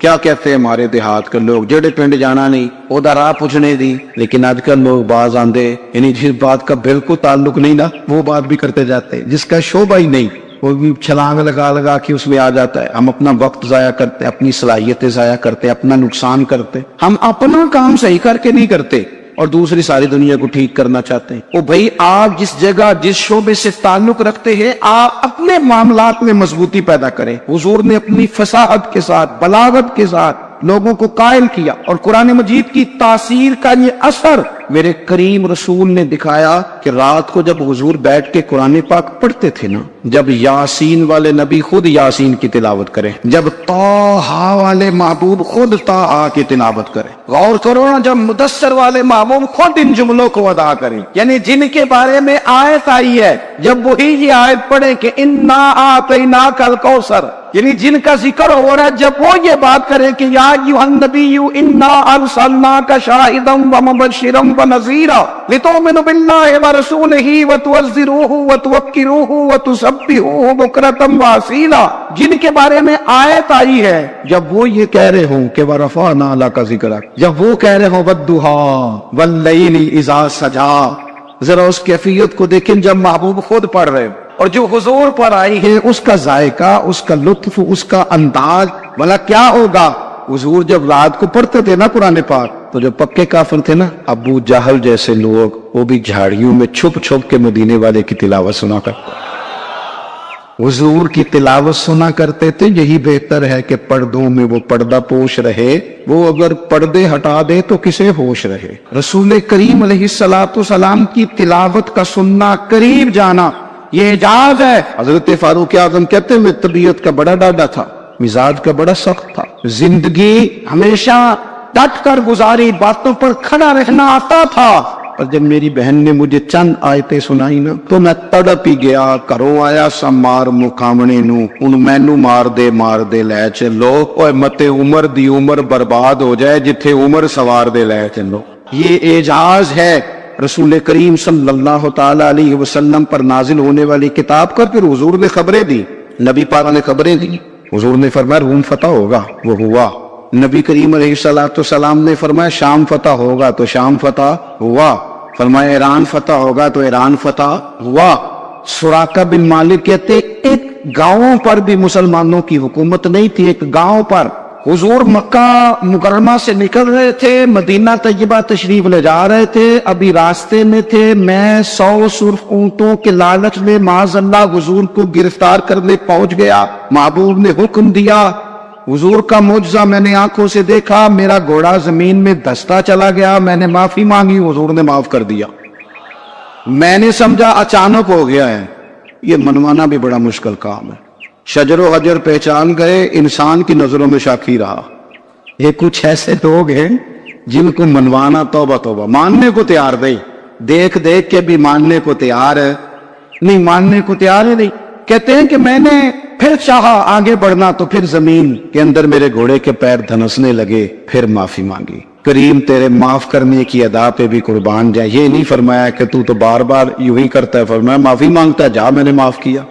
[SPEAKER 5] کیا کہتے ہیں ہمارے دیہات کے لوگ جڑے پنڈ جانا نہیں وہ راہ پوچھنے دی، لیکن آج کل لوگ باز آندے یعنی جس بات کا بالکل تعلق نہیں نا وہ بات بھی کرتے جاتے ہیں، جس کا شعبہ ہی نہیں وہ بھی چھلانگ لگا لگا کے اس میں آ جاتا ہے۔ ہم اپنا وقت ضائع کرتے ہیں، اپنی صلاحیتیں ضائع کرتے ہیں، اپنا نقصان کرتے ہیں، ہم اپنا کام صحیح کر کے نہیں کرتے اور دوسری ساری دنیا کو ٹھیک کرنا چاہتے ہیں۔ او بھائی آپ جس جگہ جس شعبے سے تعلق رکھتے ہیں آپ اپنے معاملات میں مضبوطی پیدا کریں۔ حضور نے اپنی فصاحت کے ساتھ بلاغت کے ساتھ لوگوں کو قائل کیا، اور قرآن مجید کی تاثیر کا یہ اثر میرے کریم رسول نے دکھایا کہ رات کو جب حضور بیٹھ کے قرآن پاک پڑھتے تھے نا، جب یاسین والے نبی خود یاسین کی تلاوت کریں، جب طٰہٰ والے محبوب خود طٰہٰ کی تلاوت کریں، غور کرو نا جب مدثر والے محبوب خود ان جملوں کو ادا کریں، یعنی جن کے بارے میں آیت آئی ہے جب وہی یہ آیت پڑھیں کہ انا اعطیناک الکوثر، یعنی جن کا ذکر ہو رہا ہے جب وہ یہ بات کریں کہ یا ایھا النبی انا ارسلناک شاہدا ومبشرا ونذیرا لتؤمنوا باللہ ورسولہ وتعزروہ وتوقروہ وتسبحوہ بکرۃ واصیلا، جن کے بارے میں آیت آئی ہے جب وہ یہ کہہ رہے ہوں کہ ورفعنا لک ذکرک، جب وہ کہہ رہے ہوں والضحیٰ واللیل اذا سجا، ذرا اس کیفیت کو دیکھیں جب محبوب خود پڑھ رہے ہیں، اور جو حضور پر آئی ہے اس کا ذائقہ، اس کا لطف، اس کا انداز بھلا کیا ہوگا۔ حضور جب رات کو پڑھتے تھے نا قرآن پاک تو جو پکے کافر تھے نا ابو جہل جیسے لوگ وہ بھی جھاڑیوں میں چھپ چھپ کے مدینے والے کی تلاوت سنا کرتے، حضور کی تلاوت سنا کرتے تھے۔ یہی بہتر ہے کہ پردوں میں وہ پردہ پوش رہے، وہ اگر پردے ہٹا دے تو کسے ہوش رہے۔ رسول کریم علیہ السلام کی تلاوت کا سننا، قریب جانا، یہ اعجاز ہے۔ حضرت فاروق اعظم کہتے ہیں میں طبیعت کا بڑا ڈاڈا تھا، مزاج کا بڑا سخت تھا، زندگی ہمیشہ ڈٹ کر گزاری، باتوں پر کھڑا رہنا آتا تھا، اور جب میری بہن نے مجھے چند آیتیں سنائی نا تو میں تڑپ ہی گیا۔ کرو آیا سمار مقامنے نو ان مینو مار دے لے چلو، اوے متے عمر دی عمر برباد ہو جائے جتھے عمر سوار دے لے چلو۔ یہ اعجاز ہے رسول کریم صلی اللہ تعالی علیہ وسلم پر نازل ہونے والی کتاب کا۔ پھر حضور نے خبریں دی، نبی پاک نے خبریں دی، حضور نے فرمایا روم فتح ہوگا، وہ ہوا۔ نبی کریم علیہ السلام نے فرمایا شام فتح ہوگا، تو شام فتح ہوا۔ فرمایا ایران فتح ہوگا، تو ایران فتح ہوا۔ سراقہ بن مالک کہتے ایک گاؤں پر بھی مسلمانوں کی حکومت نہیں تھی، ایک گاؤں پر حضور مکہ مکرمہ سے نکل رہے تھے، مدینہ طیبہ تشریف لے جا رہے تھے، ابھی راستے میں تھے، میں 100 سرخ اونٹوں کے لالچ میں معاذ اللہ حضور کو گرفتار کرنے پہنچ گیا۔ محبوب نے حکم دیا، حضور کا معجزہ میں نے آنکھوں سے دیکھا، میرا گھوڑا زمین میں دھستا چلا گیا، میں نے معافی مانگی، حضور نے معاف کر دیا۔ میں نے سمجھا اچانک ہو گیا ہے، یہ منوانا بھی بڑا مشکل کام ہے۔ شجر و حجر پہچان گئے، انسان کی نظروں میں شاکی رہا۔ یہ کچھ ایسے لوگ ہیں جن کو منوانا توبہ توبہ، ماننے کو تیار نہیں، دیکھ دیکھ کے بھی ماننے کو تیار ہے نہیں، ماننے کو تیار ہے نہیں۔ کہتے ہیں کہ میں نے پھر چاہا آگے بڑھنا تو پھر زمین کے اندر میرے گھوڑے کے پیر دھنسنے لگے، پھر معافی مانگی۔ کریم تیرے معاف کرنے کی ادا پہ بھی قربان جائے۔ یہ نہیں فرمایا کہ تو بار بار یوں ہی کرتا ہے، فرمایا معافی مانگتا ہے جا، میں نے معاف کیا۔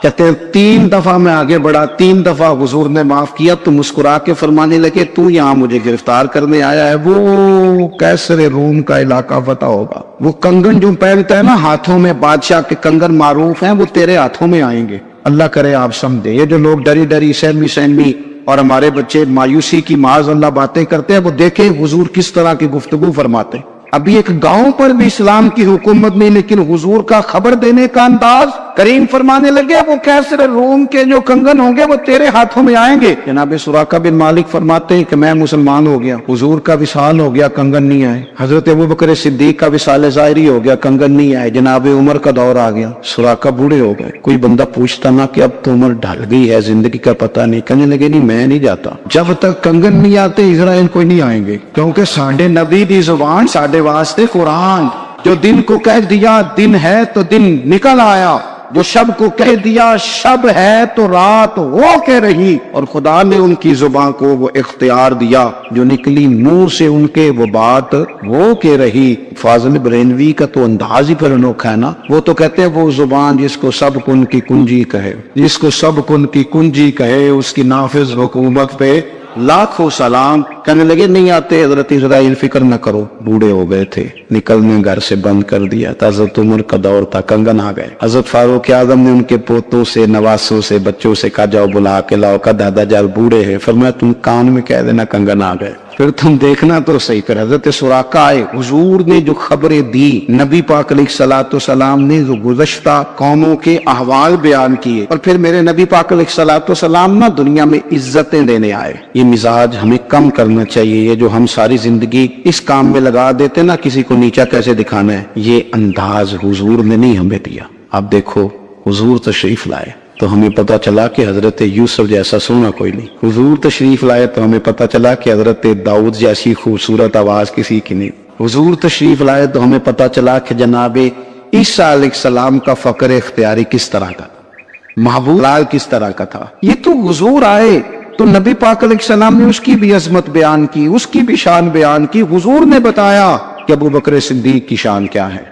[SPEAKER 5] کہتے ہیں 3 دفعہ میں آگے بڑھا، 3 دفعہ حضور نے معاف کیا تو مسکرا کے فرمانے لگے تو یہاں مجھے گرفتار کرنے آیا ہے، وہ کیسر روم کا علاقہ فتح ہوگا، وہ کنگن جو پہنتا ہے نا ہاتھوں میں، بادشاہ کے کنگن معروف ہیں، وہ تیرے ہاتھوں میں آئیں گے۔ اللہ کرے آپ سمجھے، یہ جو لوگ ڈری ڈری سہمی اور ہمارے بچے مایوسی کی معاذ اللہ باتیں کرتے ہیں، وہ دیکھیں حضور کس طرح کی گفتگو فرماتے ہیں۔ ابھی ایک گاؤں پر بھی اسلام کی حکومت نہیں، لیکن حضور کا خبر دینے کا انداز، کریم فرمانے لگے وہ کیسر روم کے جو کنگن ہوں گے وہ تیرے ہاتھوں میں آئیں گے۔ جناب سراقہ بن مالک فرماتے ہیں کہ میں مسلمان ہو گیا، حضور کا وصال ہو گیا، کنگن نہیں آئے۔ حضرت ابوبکر صدیق کا وصال ظاہری ہو گیا، کنگن نہیں آئے۔ جناب عمر کا دور آ گیا، سراقہ بوڑھے ہو گئے۔ کوئی بندہ پوچھتا نا کہ اب تو عمر ڈھل گئی ہے، زندگی کا پتہ نہیں، کہنے لگے نہیں میں نہیں جاتا، جب تک کنگن نہیں آتے اسرائیل کوئی نہیں آئیں گے، کیونکہ ساڈے نبی دی زبان ساڈے واسطے قرآن، جو دن کو کہہ دیا دن ہے تو دن نکل آیا، جو شب کو کہہ دیا شب ہے تو رات وہ کہہ رہی، اور خدا نے ان کی زبان کو وہ اختیار دیا جو نکلی منہ سے ان کے وہ بات وہ کہہ رہی۔ فاضل برینوی کا تو انداز ہی پر انوکھا ہے نا، وہ تو کہتے ہیں وہ زبان جس کو سب کن کی کنجی کہے، جس کو سب کن کی کنجی کہے، اس کی نافذ حکومت پہ لاکھوں سلام۔ کہنے لگے نہیں آتے حضرت اسرائیل، فکر نہ کرو، بوڑھے ہو گئے تھے، نکلنے گھر سے بند کر دیا تھا، حضرت عمر کا دور تھا، کنگن آ گئے۔ حضرت فاروق اعظم نے ان کے پوتوں سے، نواسوں سے، بچوں سے کہا جاؤ بلا کے لاؤ، کہا دادا جان بوڑھے ہیں، فرمایا تم کان میں کہہ دینا کنگن آ گئے، پھر تم دیکھنا تو صحیح کر۔ حضرت سراقہ آئے، حضور نے جو خبریں دی، نبی پاک علیہ الصلوۃ والسلام نے جو گزشتہ قوموں کے احوال بیان کیے، اور پھر میرے نبی پاک علیہ الصلوۃ والسلام نا دنیا میں عزتیں دینے آئے۔ یہ مزاج ہمیں کم کرنا چاہیے، یہ جو ہم ساری زندگی اس کام میں لگا دیتے نا کسی کو نیچا کیسے دکھانا ہے، یہ انداز حضور نے نہیں ہمیں دیا۔ اب دیکھو حضور تشریف لائے تو ہمیں پتہ چلا کہ حضرت یوسف جیسا سونا کوئی نہیں، حضور تشریف لائے تو ہمیں پتہ چلا کہ حضرت داؤد جیسی خوبصورت آواز کسی کی نہیں، حضور تشریف لائے تو ہمیں پتہ چلا کہ جناب عیسیٰ علیہ السلام کا فقر اختیاری کس طرح کا تھا، محبوب لال کس طرح کا تھا۔ یہ تو حضور آئے تو نبی پاک علیہ السلام نے اس کی بھی عظمت بیان کی، اس کی بھی شان بیان کی۔ حضور نے بتایا کہ ابو بکر صدیق کی شان کیا ہے،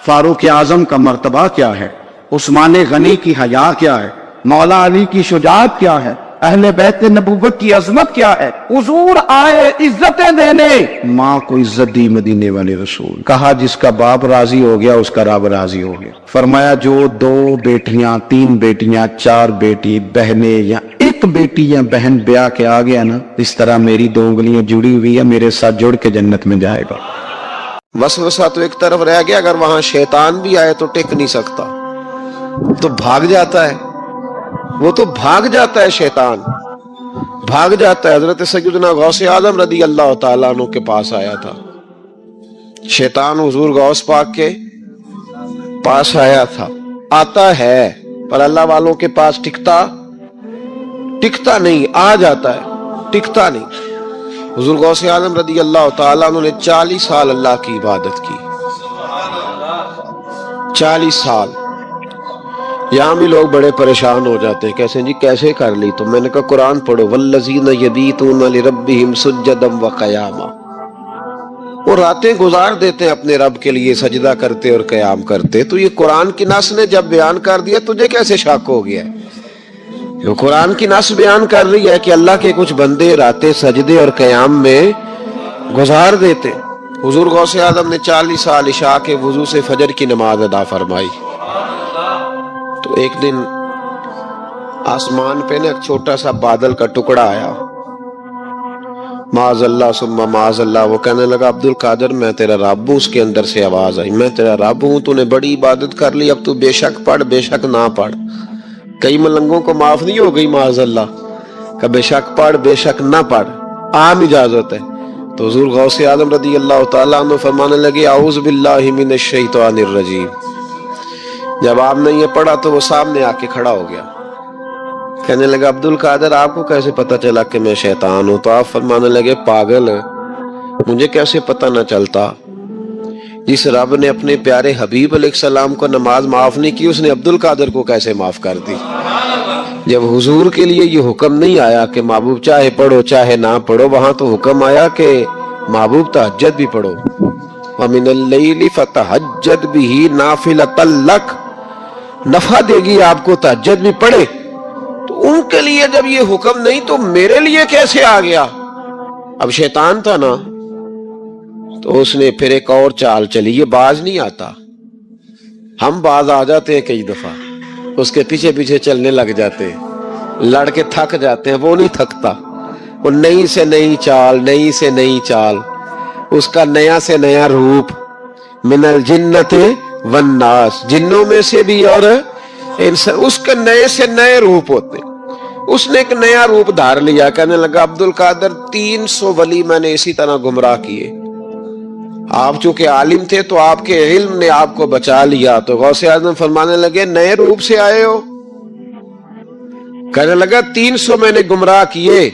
[SPEAKER 5] فاروق اعظم کا مرتبہ کیا ہے، عثمان غنی کی حیا کیا ہے، مولا علی کی شجاعت کیا ہے، اہل بیت نبوت کی عظمت کیا ہے۔ حضور آئے عزتیں دینے، ماں کو عزت دی مدینے والے رسول، کہا جس کا باپ راضی ہو گیا اس کا رب راضی ہو گیا۔ فرمایا جو 2 بیٹیاں 3 بیٹیاں 4 بیٹی بہنیں یا ایک بیٹی یا بہن بیاہ کے آ گیا نا، اس طرح میری 2 انگلیاں جڑی ہوئی ہے، میرے ساتھ جڑ کے جنت میں جائے گا۔
[SPEAKER 4] وسوسہ تو ایک طرف رہ گیا، اگر وہاں شیطان بھی آئے تو ٹک نہیں سکتا، تو بھاگ جاتا ہے، وہ تو بھاگ جاتا ہے، شیطان بھاگ جاتا ہے۔ حضرت سیدنا غوث اعظم رضی اللہ تعالیٰ عنہ کے پاس آیا تھا، شیطان حضور غوث پاک کے پاس آیا تھا، آتا ہے پر اللہ والوں کے پاس ٹکتا نہیں، آ جاتا ہے ٹکتا نہیں۔ حضور غوث اعظم رضی اللہ تعالیٰ عنہ نے 40 سال اللہ کی عبادت کی، 40 سال۔ یہاں بھی لوگ بڑے پریشان ہو جاتے ہیں، کیسے جی کیسے کر لی؟ تو میں نے کہا قرآن پڑھو، والذین یبیتون لربہم سجدا وقیاما، وہ راتیں گزار دیتے ہیں اپنے رب کے لیے سجدہ کرتے اور قیام کرتے۔ تو یہ قرآن کی نص نے جب بیان کر دیا، تجھے کیسے شک ہو گیا ہے؟ جو قرآن کی نص بیان کر رہی ہے کہ اللہ کے کچھ بندے راتیں سجدے اور قیام میں گزار دیتے۔ حضور غوث اعظم نے 40 سال عشاء کے وضو سے فجر کی نماز ادا فرمائی۔ تو ایک دن آسمان پہ نا ایک چھوٹا سا بادل کا ٹکڑا آیا، معاذ اللہ ثم معاذ اللہ، وہ کہنے لگا عبد القادر میں تیرا رب ہوں۔ اس کے اندر سے آواز آئی میں تیرا رب ہوں، تو نے بڑی عبادت کر لی، اب تو بے شک پڑھ بے شک نہ پڑھ۔ کئی ملنگوں کو معاف نہیں ہو گئی معاذ اللہ کہ بے شک پڑھ بے شک نہ پڑھ، عام اجازت ہے۔ تو حضور غوث اعظم رضی اللہ تعالیٰ عنہ فرمانے لگے اعوذ باللہ من الشیطان الرجیم۔ جب آپ نے یہ پڑھا تو وہ سامنے آ کے کھڑا ہو گیا، کہنے لگا عبد القادر آپ کو کیسے پتا چلا کہ میں شیطان ہوں؟ تو آپ فرمانے لگے پاگل، مجھے کیسے پتہ نہ چلتا؟ جس رب نے اپنے پیارے حبیب علیہ السلام کو نماز معاف نہیں کی، اس نے عبد القادر کو کیسے معاف کر دی؟ جب حضور کے لیے یہ حکم نہیں آیا کہ محبوب چاہے پڑھو چاہے نہ پڑھو، وہاں تو حکم آیا کہ محبوب تہجد بھی پڑھو، وَمِنَ اللَّيْلِ فَتَہَجَّدْ بِهِ نَافِلَةً لَكَ، نفع دے گی آپ کو، تہجد بھی پڑھے۔ تو ان کے لیے جب یہ حکم نہیں تو میرے لیے کیسے آ گیا؟ اب شیطان تھا نا، تو اس نے پھر ایک اور چال چلی، یہ باز نہیں آتا، ہم باز آ جاتے ہیں کئی دفعہ، اس کے پیچھے پیچھے چلنے لگ جاتے ہیں، لڑ کے تھک جاتے ہیں، وہ نہیں تھکتا، وہ نئی سے نئی چال، نئی سے نئی چال، اس کا نیا سے نیا روپ، من الجنت والناس، جنوں میں سے بھی اور اس کے نئے سے نئے روپ ہوتے ہیں۔ اس نے ایک نیا روپ دھار لیا، کہنے لگا عبد القادر 300 ولی میں نے اسی طرح گمراہ کیے، آپ چونکہ عالم تھے تو آپ کے علم نے آپ کو بچا لیا۔ تو غوث اعظم فرمانے لگے نئے روپ سے آئے ہو؟ کہنے لگا 300 میں نے گمراہ کیے،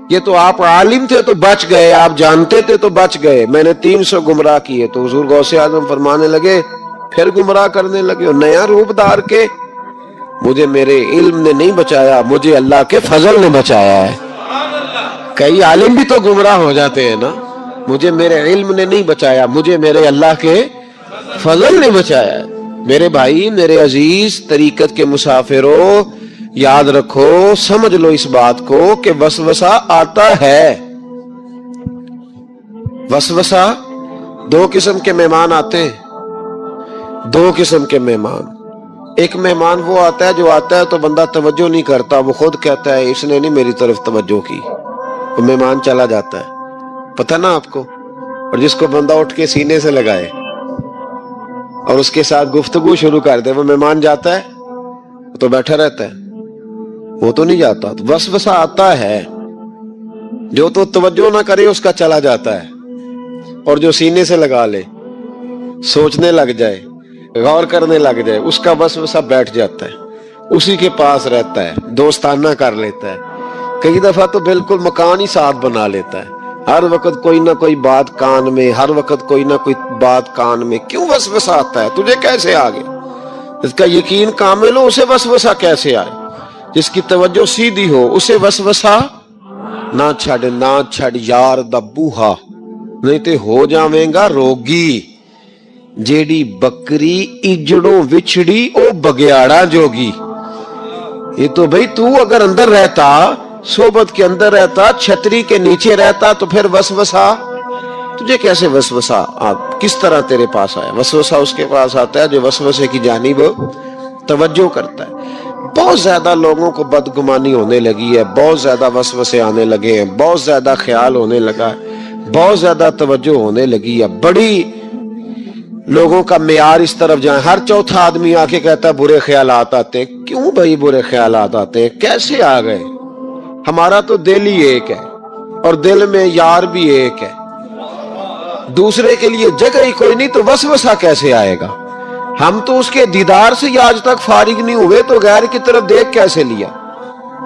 [SPEAKER 4] یہ تو آپ عالم تھے تو بچ گئے، آپ جانتے تھے تو بچ گئے، میں نے 300 گمراہ کیے۔ تو حضور غوث اعظم فرمانے لگے پھر گمراہ کرنے لگے ہو نیا روپ دار کے. مجھے میرے علم نے نہیں بچایا, مجھے اللہ کے فضل نے بچایا ہے. کئی عالم بھی تو گمراہ ہو جاتے ہیں نا. مجھے میرے علم نے نہیں بچایا, مجھے میرے اللہ کے فضل نے بچایا ہے. میرے بھائی, میرے عزیز طریقت کے مسافروں, یاد رکھو, سمجھ لو اس بات کو کہ وسوسہ آتا ہے. وسوسہ, دو قسم کے مہمان آتے ہیں. دو قسم کے مہمان. ایک مہمان وہ آتا ہے جو آتا ہے تو بندہ توجہ نہیں کرتا, وہ خود کہتا ہے اس نے نہیں میری طرف توجہ کی, وہ مہمان چلا جاتا ہے, پتہ نا آپ کو. اور جس کو بندہ اٹھ کے سینے سے لگائے اور اس کے ساتھ گفتگو شروع کر دے, وہ مہمان جاتا ہے, وہ تو بیٹھا رہتا ہے, وہ تو نہیں جاتا. تو وسوسہ آتا ہے, جو تو توجہ نہ کرے اس کا چلا جاتا ہے, اور جو سینے سے لگا لے, سوچنے لگ جائے, غور کرنے لگ جائے, اس کا وسوسہ بیٹھ جاتا ہے, اسی کے پاس رہتا ہے, دوستانہ کر لیتا ہے. کئی دفعہ تو بالکل مکان ہی ساتھ بنا لیتا ہے, ہر وقت کوئی نہ کوئی بات کان میں, ہر وقت کوئی نہ کوئی بات کان میں. کیوں وسوسہ آتا ہے؟ تجھے کیسے آ گیا؟ جس کا یقین کامل ہو اسے وسوسہ کیسے آئے؟ جس کی توجہ سیدھی ہو اسے وسوسہ نہ چھڑ یار دا بوہا, نہیں تے ہو جاویں گا روگی. جیڑی بکری اجڑوں وچھڑی او بگیاڑا جوگی. یہ تو بھئی تو اگر اندر رہتا, صحبت کے اندر رہتا, چھتری کے نیچے رہتا, تو پھر وسوسہ تجھے کیسے وسوسہ کس طرح تیرے پاس آیا؟ وسوسہ اس کے پاس آتا ہے جو وسوسے کی جانب توجہ کرتا ہے. بہت زیادہ لوگوں کو بدگمانی ہونے لگی ہے, بہت زیادہ وسوسے آنے لگے ہیں, بہت زیادہ خیال ہونے لگا ہے, بہت زیادہ توجہ ہونے لگی ہے. بڑی لوگوں کا معیار اس طرف جائیں, ہر چوتھا آدمی آ کے کہتا ہے برے خیالات آتے ہیں. کیوں بھائی برے خیالات آتے ہیں؟ کیسے آ گئے؟ ہمارا تو دل ہی ایک ہے, اور دل میں یار بھی ایک ہے, دوسرے کے لیے جگہ ہی کوئی نہیں, تو وسوسہ کیسے آئے گا؟ ہم تو اس کے دیدار سے آج تک فارغ نہیں ہوئے, تو غیر کی طرف دیکھ کیسے لیا؟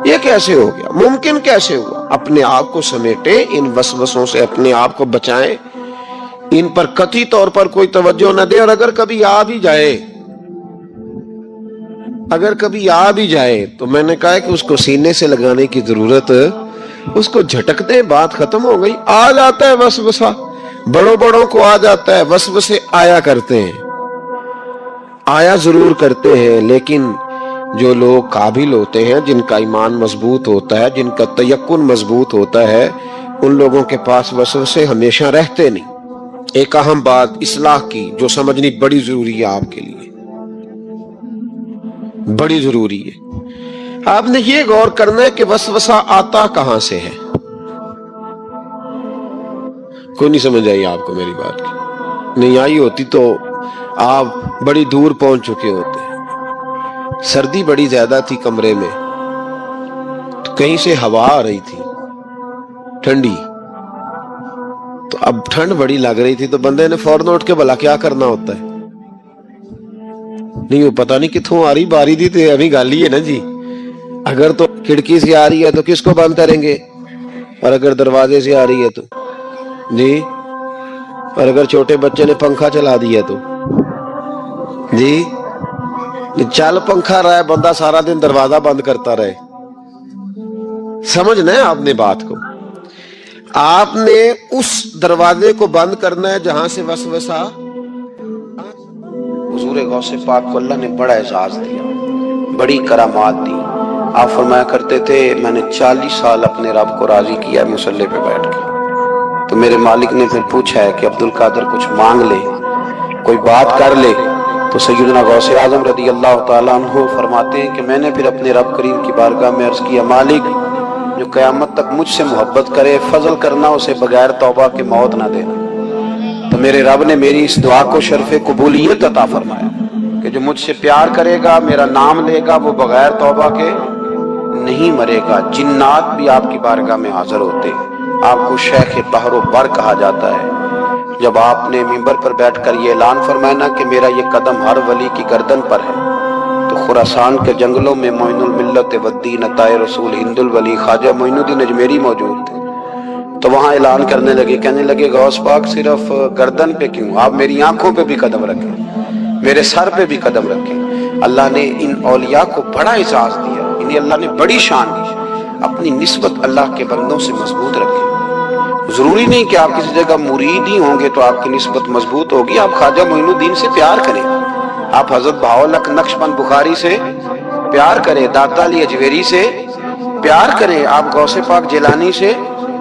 [SPEAKER 4] یہ کیسے ہو گیا؟ ممکن کیسے ہوا؟ اپنے آپ کو سمیٹے, ان وسوسوں سے اپنے آپ کو بچائیں, ان پر قطعی طور پر کوئی توجہ نہ دے. اور اگر کبھی آ بھی جائے تو میں نے کہا کہ اس کو سینے سے لگانے کی ضرورت, اس کو جھٹک دیں, بات ختم ہو گئی. آ جاتا ہے وسوسہ, بڑوں کو آ جاتا ہے, وسوسے آیا کرتے ہیں, آیا ضرور کرتے ہیں. لیکن جو لوگ قابل ہوتے ہیں, جن کا ایمان مضبوط ہوتا ہے, جن کا تیقن مضبوط ہوتا ہے, ان لوگوں کے پاس وسوسے ہمیشہ رہتے نہیں. ایک اہم بات اصلاح کی جو سمجھنی بڑی ضروری ہے, آپ کے لیے بڑی ضروری ہے. آپ نے یہ غور کرنا ہے کہ وسوسہ آتا کہاں سے ہے. کوئی نہیں سمجھ آئی آپ کو میری بات کی؟ نہیں آئی ہوتی تو آپ بڑی دور پہنچ چکے ہوتے. سردی بڑی زیادہ تھی کمرے میں, تو کہیں سے ہوا آ رہی تھی ٹھنڈی, تو اب ٹھنڈ بڑی لگ رہی تھی, تو بندے نے فوراً اٹھ کے بھلا کیا کرنا ہوتا ہے؟ نہیں, وہ پتہ نہیں کتوں آ رہی, باری دی تو ابھی گالی ہے نا جی. اگر تو کھڑکی سے آ رہی ہے تو کس کو بند کریں گے, اور اگر دروازے سے آ رہی ہے تو جی, اور اگر چھوٹے بچے نے پنکھا چلا دیا تو جی, چل پنکھا رہا ہے, بندہ سارا دن دروازہ بند کرتا رہے. سمجھنا ہے آپ نے بات کو. آپ نے اس دروازے کو بند کرنا ہے جہاں سے وسوسہ. حضور غوث پاک کو اللہ نے بڑا اعزاز دیا, بڑی کرامات دی. آپ فرمایا کرتے تھے میں نے 40 سال اپنے رب کو راضی کیا ہے مصلی پہ بیٹھ کے. تو میرے مالک نے پھر پوچھا ہے کہ عبد القادر کچھ مانگ لے, کوئی بات کر لے, تو سیدنا غوث اعظم رضی اللہ تعالیٰ عنہ فرماتے ہیں کہ میں نے پھر اپنے رب کریم کی بارگاہ میں عرض کیا, مالک جو قیامت تک مجھ سے محبت کرے, فضل کرنا اسے بغیر توبہ کے موت نہ دینا. تو میرے رب نے میری اس دعا کو شرف قبولیت عطا فرمایا کہ جو مجھ سے پیار کرے گا, میرا نام لے گا, وہ بغیر توبہ کے نہیں مرے گا. جنات بھی آپ کی بارگاہ میں حاضر ہوتے. آپ کو شیخ بحر و بر کہا جاتا ہے. جب آپ نے منبر پر بیٹھ کر یہ اعلان فرمایا کہ میرا یہ قدم ہر ولی کی گردن پر ہے, تو خراسان کے جنگلوں میں معین الملت والدین عطائے رسول ہند الولی خواجہ معین الدین اجمیری موجود تھے. تو وہاں اعلان کرنے لگے, کہنے لگے غوث پاک صرف گردن پہ کیوں, آپ میری آنکھوں پہ بھی قدم رکھیں. میرے سر پہ بھی قدم رکھے. اللہ نے ان اولیاء کو بڑا اعزاز دیا, انہیں اللہ نے بڑی شان دی. اپنی نسبت اللہ کے بندوں سے مضبوط رکھے. ضروری نہیں کہ آپ کسی جگہ مرید ہی ہوں گے تو آپ کی نسبت مضبوط ہوگی. آپ خواجہ معین الدین سے پیار کریں, آپ حضرت بہاؤالحق نقشبند بخاری سے پیار کریں, داتا علی اجویری سے پیار کریں, آپ غوث پاک جیلانی سے,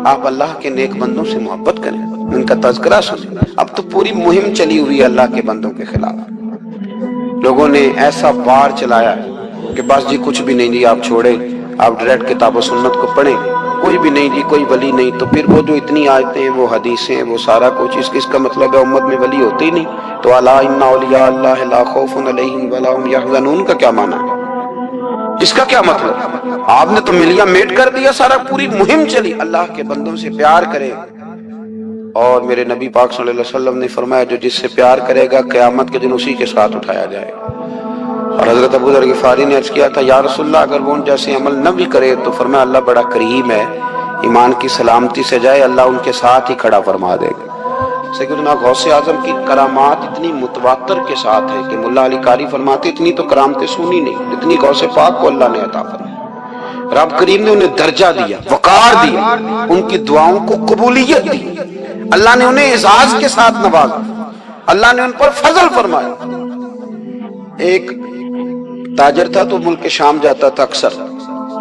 [SPEAKER 4] آپ اللہ کے نیک بندوں سے محبت کریں, ان کا تذکرہ سنیں. اب تو پوری مہم چلی ہوئی ہے اللہ کے بندوں کے خلاف. لوگوں نے ایسا وار چلایا کہ بس جی کچھ بھی نہیں جی, آپ چھوڑیں, آپ ڈائریکٹ کتاب و سنت کو پڑھیں, کوئی بھی نہیں جی, کوئی ولی نہیں. تو پھر وہ جو اتنی آیتیں, وہ حدیثیں, وہ سارا کچھ, اس کا مطلب ہے امت میں ولی ہوتے ہی نہیں. تو الا ان اولیاء اللہ لا خوف علیہم ولا هم یحزنون کا کیا معنی ہے, اس کا کیا مطلب؟ آپ نے تو ملیا میٹ کر دیا سارا, پوری مہم چلی. اللہ کے بندوں سے پیار کریں. اور میرے نبی پاک صلی اللہ علیہ وسلم نے فرمایا جو جس سے پیار کرے گا قیامت کے دن اسی کے ساتھ اٹھایا جائے گا. اور حضرت ابو ذر غفاری نے عرض کیا تھا یا رسول اللہ اگر وہ ان جیسے عمل نہ بھی کرے تو فرمایا اللہ بڑا کریم ہے, ایمان کی سلامتی سے جائے اللہ ان کے ساتھ ہی کھڑا فرما دے گا. سیدنا غوث اعظم کی کرامات اتنی متواتر کے ساتھ ہے کہ ملا علی قاری فرماتے اتنی تو کرامتیں سنی نہیں جتنی غوث پاک کو اللہ نے عطا فرمائی. رب کریم نے انہیں درجہ دیا, وقار دیا, ان کی دعاؤں کو قبولیت دی, اللہ نے انہیں اعزاز کے ساتھ نوازا, اللہ نے ان پر فضل فرمایا. ایک تاجر تھا تو ملک شام جاتا تھا اکثر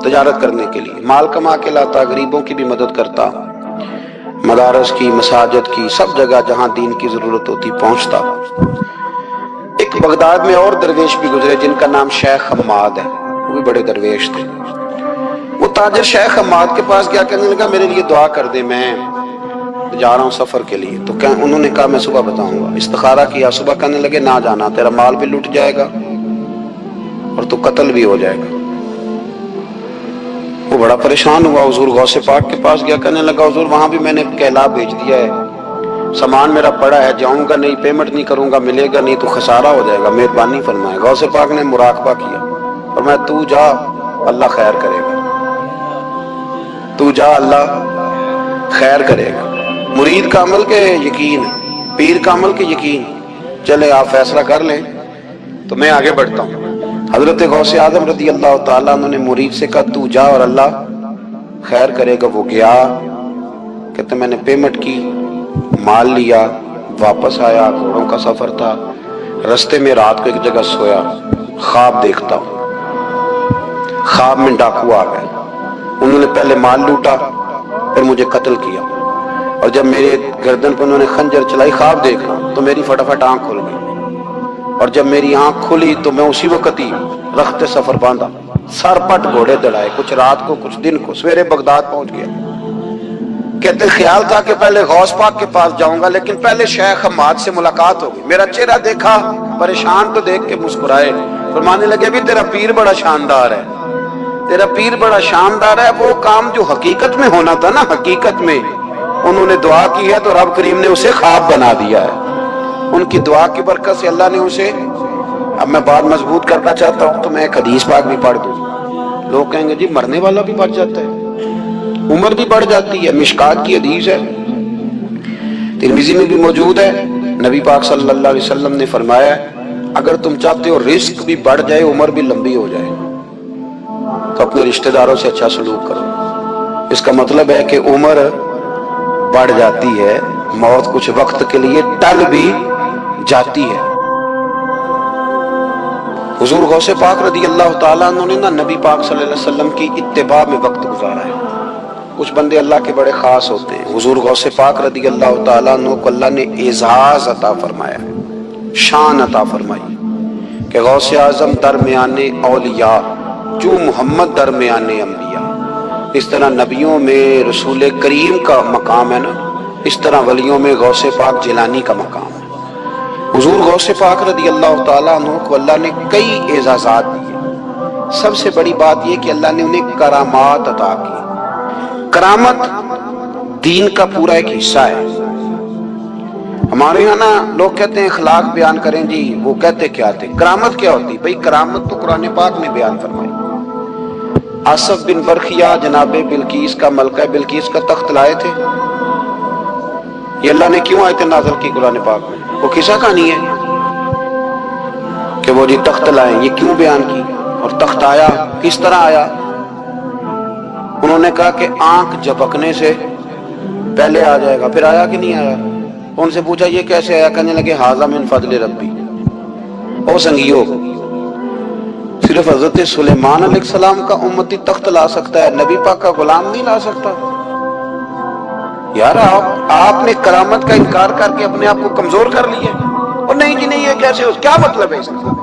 [SPEAKER 4] تجارت کرنے کے لیے, مال کما کے لاتا, غریبوں کی بھی مدد کرتا, مدارس کی, مساجد کی, سب جگہ جہاں دین کی ضرورت ہوتی پہنچتا. ایک بغداد میں اور درویش بھی گزرے جن کا نام شیخ حماد ہے, وہ بھی بڑے درویش تھے. وہ تاجر شیخ حماد کے پاس گیا, کہنے لگا میرے لیے دعا کر دے, میں جا رہا ہوں سفر کے لیے. تو انہوں نے کہا میں صبح بتاؤں گا. استخارہ کیا, صبح کہنے لگے نہ جانا, تیرا مال بھی لٹ جائے گا اور تو قتل بھی ہو جائے گا. وہ بڑا پریشان ہوا, حضور غوث پاک کے پاس گیا, کہنے لگا حضور وہاں بھی میں نے کہلا بھیج دیا ہے, سامان میرا پڑا ہے, جاؤں گا نہیں, پیمنٹ نہیں کروں گا, ملے گا نہیں تو خسارہ ہو جائے گا, مہربانی فرمائے. غوث پاک نے مراقبہ کیا اور میں تو جا اللہ خیر کرے گا, تو جا اللہ خیر کرے گا. مرید کا عمل کے یقین, پیر کا عمل کے یقین. چلے آپ فیصلہ کر لیں تو میں آگے بڑھتا ہوں. حضرت غوث اعظم رضی اللہ تعالیٰ عنہ نے مرید سے کہا تو جا اور اللہ خیر کرے گا. وہ گیا, کہتے میں نے پیمنٹ کی, مال لیا, واپس آیا, گھوڑوں کا سفر تھا, رستے میں رات کو ایک جگہ سویا, خواب دیکھتا ہوں. خواب میں ڈاکو آ گئے, انہوں نے پہلے مال لوٹا پھر مجھے قتل کیا, اور جب میرے گردن پر انہوں نے خنجر چلائی, خواب دیکھا تو میری فٹافٹ آنکھ کھل گئی, اور جب میری آنکھ کھلی تو میں اسی وقت ہی رخت سفر باندھا, سر پٹ گھوڑے دڑائے, کچھ رات کو کچھ دن کو, سویرے بغداد پہنچ گیا. کہتے خیال تھا کہ پہلے غوث پاک کے پاس جاؤں گا لیکن پہلے شیخ حماد سے ملاقات ہوگی. میرا چہرہ دیکھا, پریشان تو دیکھ کے مسکرائے, فرمانے لگے بھی تیرا پیر بڑا شاندار ہے, تیرا پیر بڑا شاندار ہے. وہ کام جو حقیقت میں ہونا تھا نا, حقیقت میں انہوں نے دعا کی ہے تو رب کریم نے اسے خواب بنا دیا ہے. ان کی دعا کی برکت سے اللہ نے اسے, اب میں بات مضبوط کرنا چاہتا ہوں تو میں ایک حدیث پاک بھی پڑھ دوں. لوگ کہیں گے جی مرنے والا بھی بڑھ جاتا ہے, عمر بھی بڑھ جاتی ہے. مشکات کی حدیث ہے, ترمذی میں بھی موجود ہے. نبی پاک صلی اللہ علیہ وسلم نے فرمایا اگر تم چاہتے ہو رزق بھی بڑھ جائے, عمر بھی لمبی ہو جائے, تو اپنے رشتہ داروں سے اچھا سلوک کرو. اس کا مطلب ہے کہ عمر بڑھ جاتی ہے, موت کچھ وقت کے لیے ٹل بھی جاتی ہے. حضور غوث پاک رضی اللہ تعالیٰ عنہ نے نبی پاک صلی اللہ علیہ وسلم کی اتباع میں وقت گزارا ہے. کچھ بندے اللہ کے بڑے خاص ہوتے ہیں. حضور غوث پاک رضی اللہ تعالیٰ عنہ کو اللہ نے اعزاز عطا فرمایا, شان عطا فرمائی کہ غوث اعظم درمیان اولیاء جو محمد درمیان انبیاء. اس طرح نبیوں میں رسول کریم کا مقام ہے نا, اس طرح ولیوں میں غوث پاک جیلانی کا مقام ہے. حضور غوث پاک رضی اللہ تعالیٰ عنہ کو اللہ نے کئی اعزازات دیے. سب سے بڑی بات یہ کہ اللہ نے انہیں کرامات عطا کی. کرامت دین کا پورا ایک حصہ ہے. ہمارے یہاں نا لوگ کہتے ہیں اخلاق بیان کریں جی, وہ کہتے کیا تھے, کرامت کیا ہوتی؟ بھئی کرامت تو قرآن پاک نے بیان فرمائی. آصف بن برخیا جناب بلقیس کا, ملکہ بلقیس کا تخت لائے تھے. یہ اللہ نے کیوں آیت نازل کی قرآن پاک میں؟ وہ قصہ کہانی ہے. وہ جی تخت لائیں، یہ کیوں بیان کی؟ اور تخت آیا کس طرح آیا؟ انہوں نے کہا کہ آنکھ جھپکنے سے پہلے آ جائے گا. پھر آیا کہ نہیں آیا؟ ان سے پوچھا یہ کیسے آیا؟ کہنے لگے ھذا من فضل ربی. او سنگیو، صرف حضرت سلیمان علیہ السلام کا امتی تخت لا سکتا ہے، نبی پاک کا غلام نہیں لا سکتا؟ یار آپ نے کرامت کا انکار کر کے اپنے آپ کو کمزور کر لیا. اور نہیں جی نہیں، یہ کیسے ہو؟ کیا مطلب ہے اس کا؟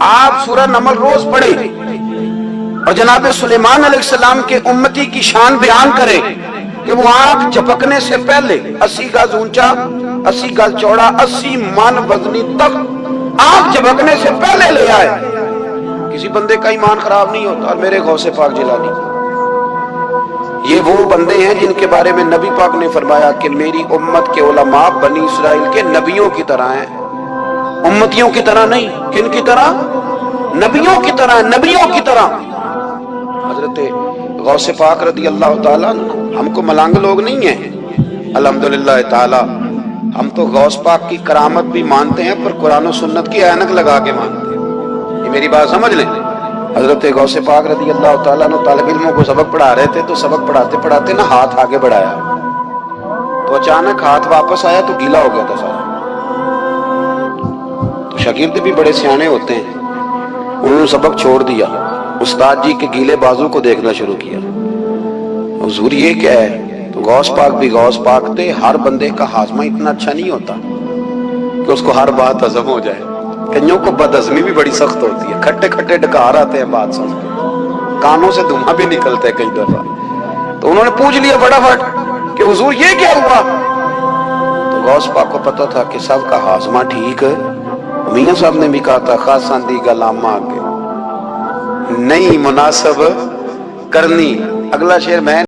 [SPEAKER 4] آپ سورہ نمل روز پڑھیں اور جناب سلیمان علیہ السلام کے امتی کی شان بیان کریں کہ وہ آنکھ جھپکنے سے پہلے 80 گز اونچا، 80 گز چوڑا، 80 من وزنی تخت آنکھ جھپکنے سے پہلے لے آئے. کسی بندے کا ایمان خراب نہیں ہوتا. اور میرے غوث پاک جیلانی، یہ وہ بندے ہیں جن کے بارے میں نبی پاک نے فرمایا کہ میری امت کے علماء بنی اسرائیل کے نبیوں کی طرح ہیں، امتیوں کی طرح نہیں. کن کی طرح؟ نبیوں کی طرح، نبیوں کی طرح. حضرت غوث پاک رضی اللہ تعالیٰ عنہ ہم کو ملنگ لوگ نہیں ہیں الحمدللہ تعالی. ہم تو غوث پاک کی کرامت بھی مانتے ہیں، پر قرآن و سنت کی اینک لگا کے مانتے ہیں. یہ میری بات سمجھ لیں. حضرت غوث پاک رضی اللہ تعالیٰ عنہ طالب علموں کو سبق پڑھا رہے تھے، تو سبق پڑھاتے پڑھاتے نا ہاتھ آگے بڑھایا، تو اچانک ہاتھ واپس آیا تو گیلا ہو گیا تھا سارا. تو شاگرد بھی بڑے سیانے ہوتے ہیں، انہوں نے سبق چھوڑ دیا، استاد جی کے گیلے بازو کو دیکھنا شروع کیا. حضور یہ کیا ہے؟ تو غوث پاک بھی غوث پاک تھے. ہر بندے کا ہاضمہ اتنا اچھا نہیں ہوتا کہ اس کو ہر بات ہضم ہو جائے. کئیوں کو بد ہضمی بھی بڑی سخت ہوتی ہے، کھٹے کھٹے ڈکار آتے ہیں بات سن کے، کانوں سے دھواں بھی نکلتا ہے کئی دفعہ. تو انہوں نے پوچھ لیا فٹافٹ کہ حضور یہ کیا ہوا؟ تو غوث پاک کو پتا تھا کہ سب کا ہاضمہ ٹھیک ہے. میاں صاحب نے بھی کہا تھا خاصاں دی گلاما کے نہیں مناسب کرنی. اگلا شعر میں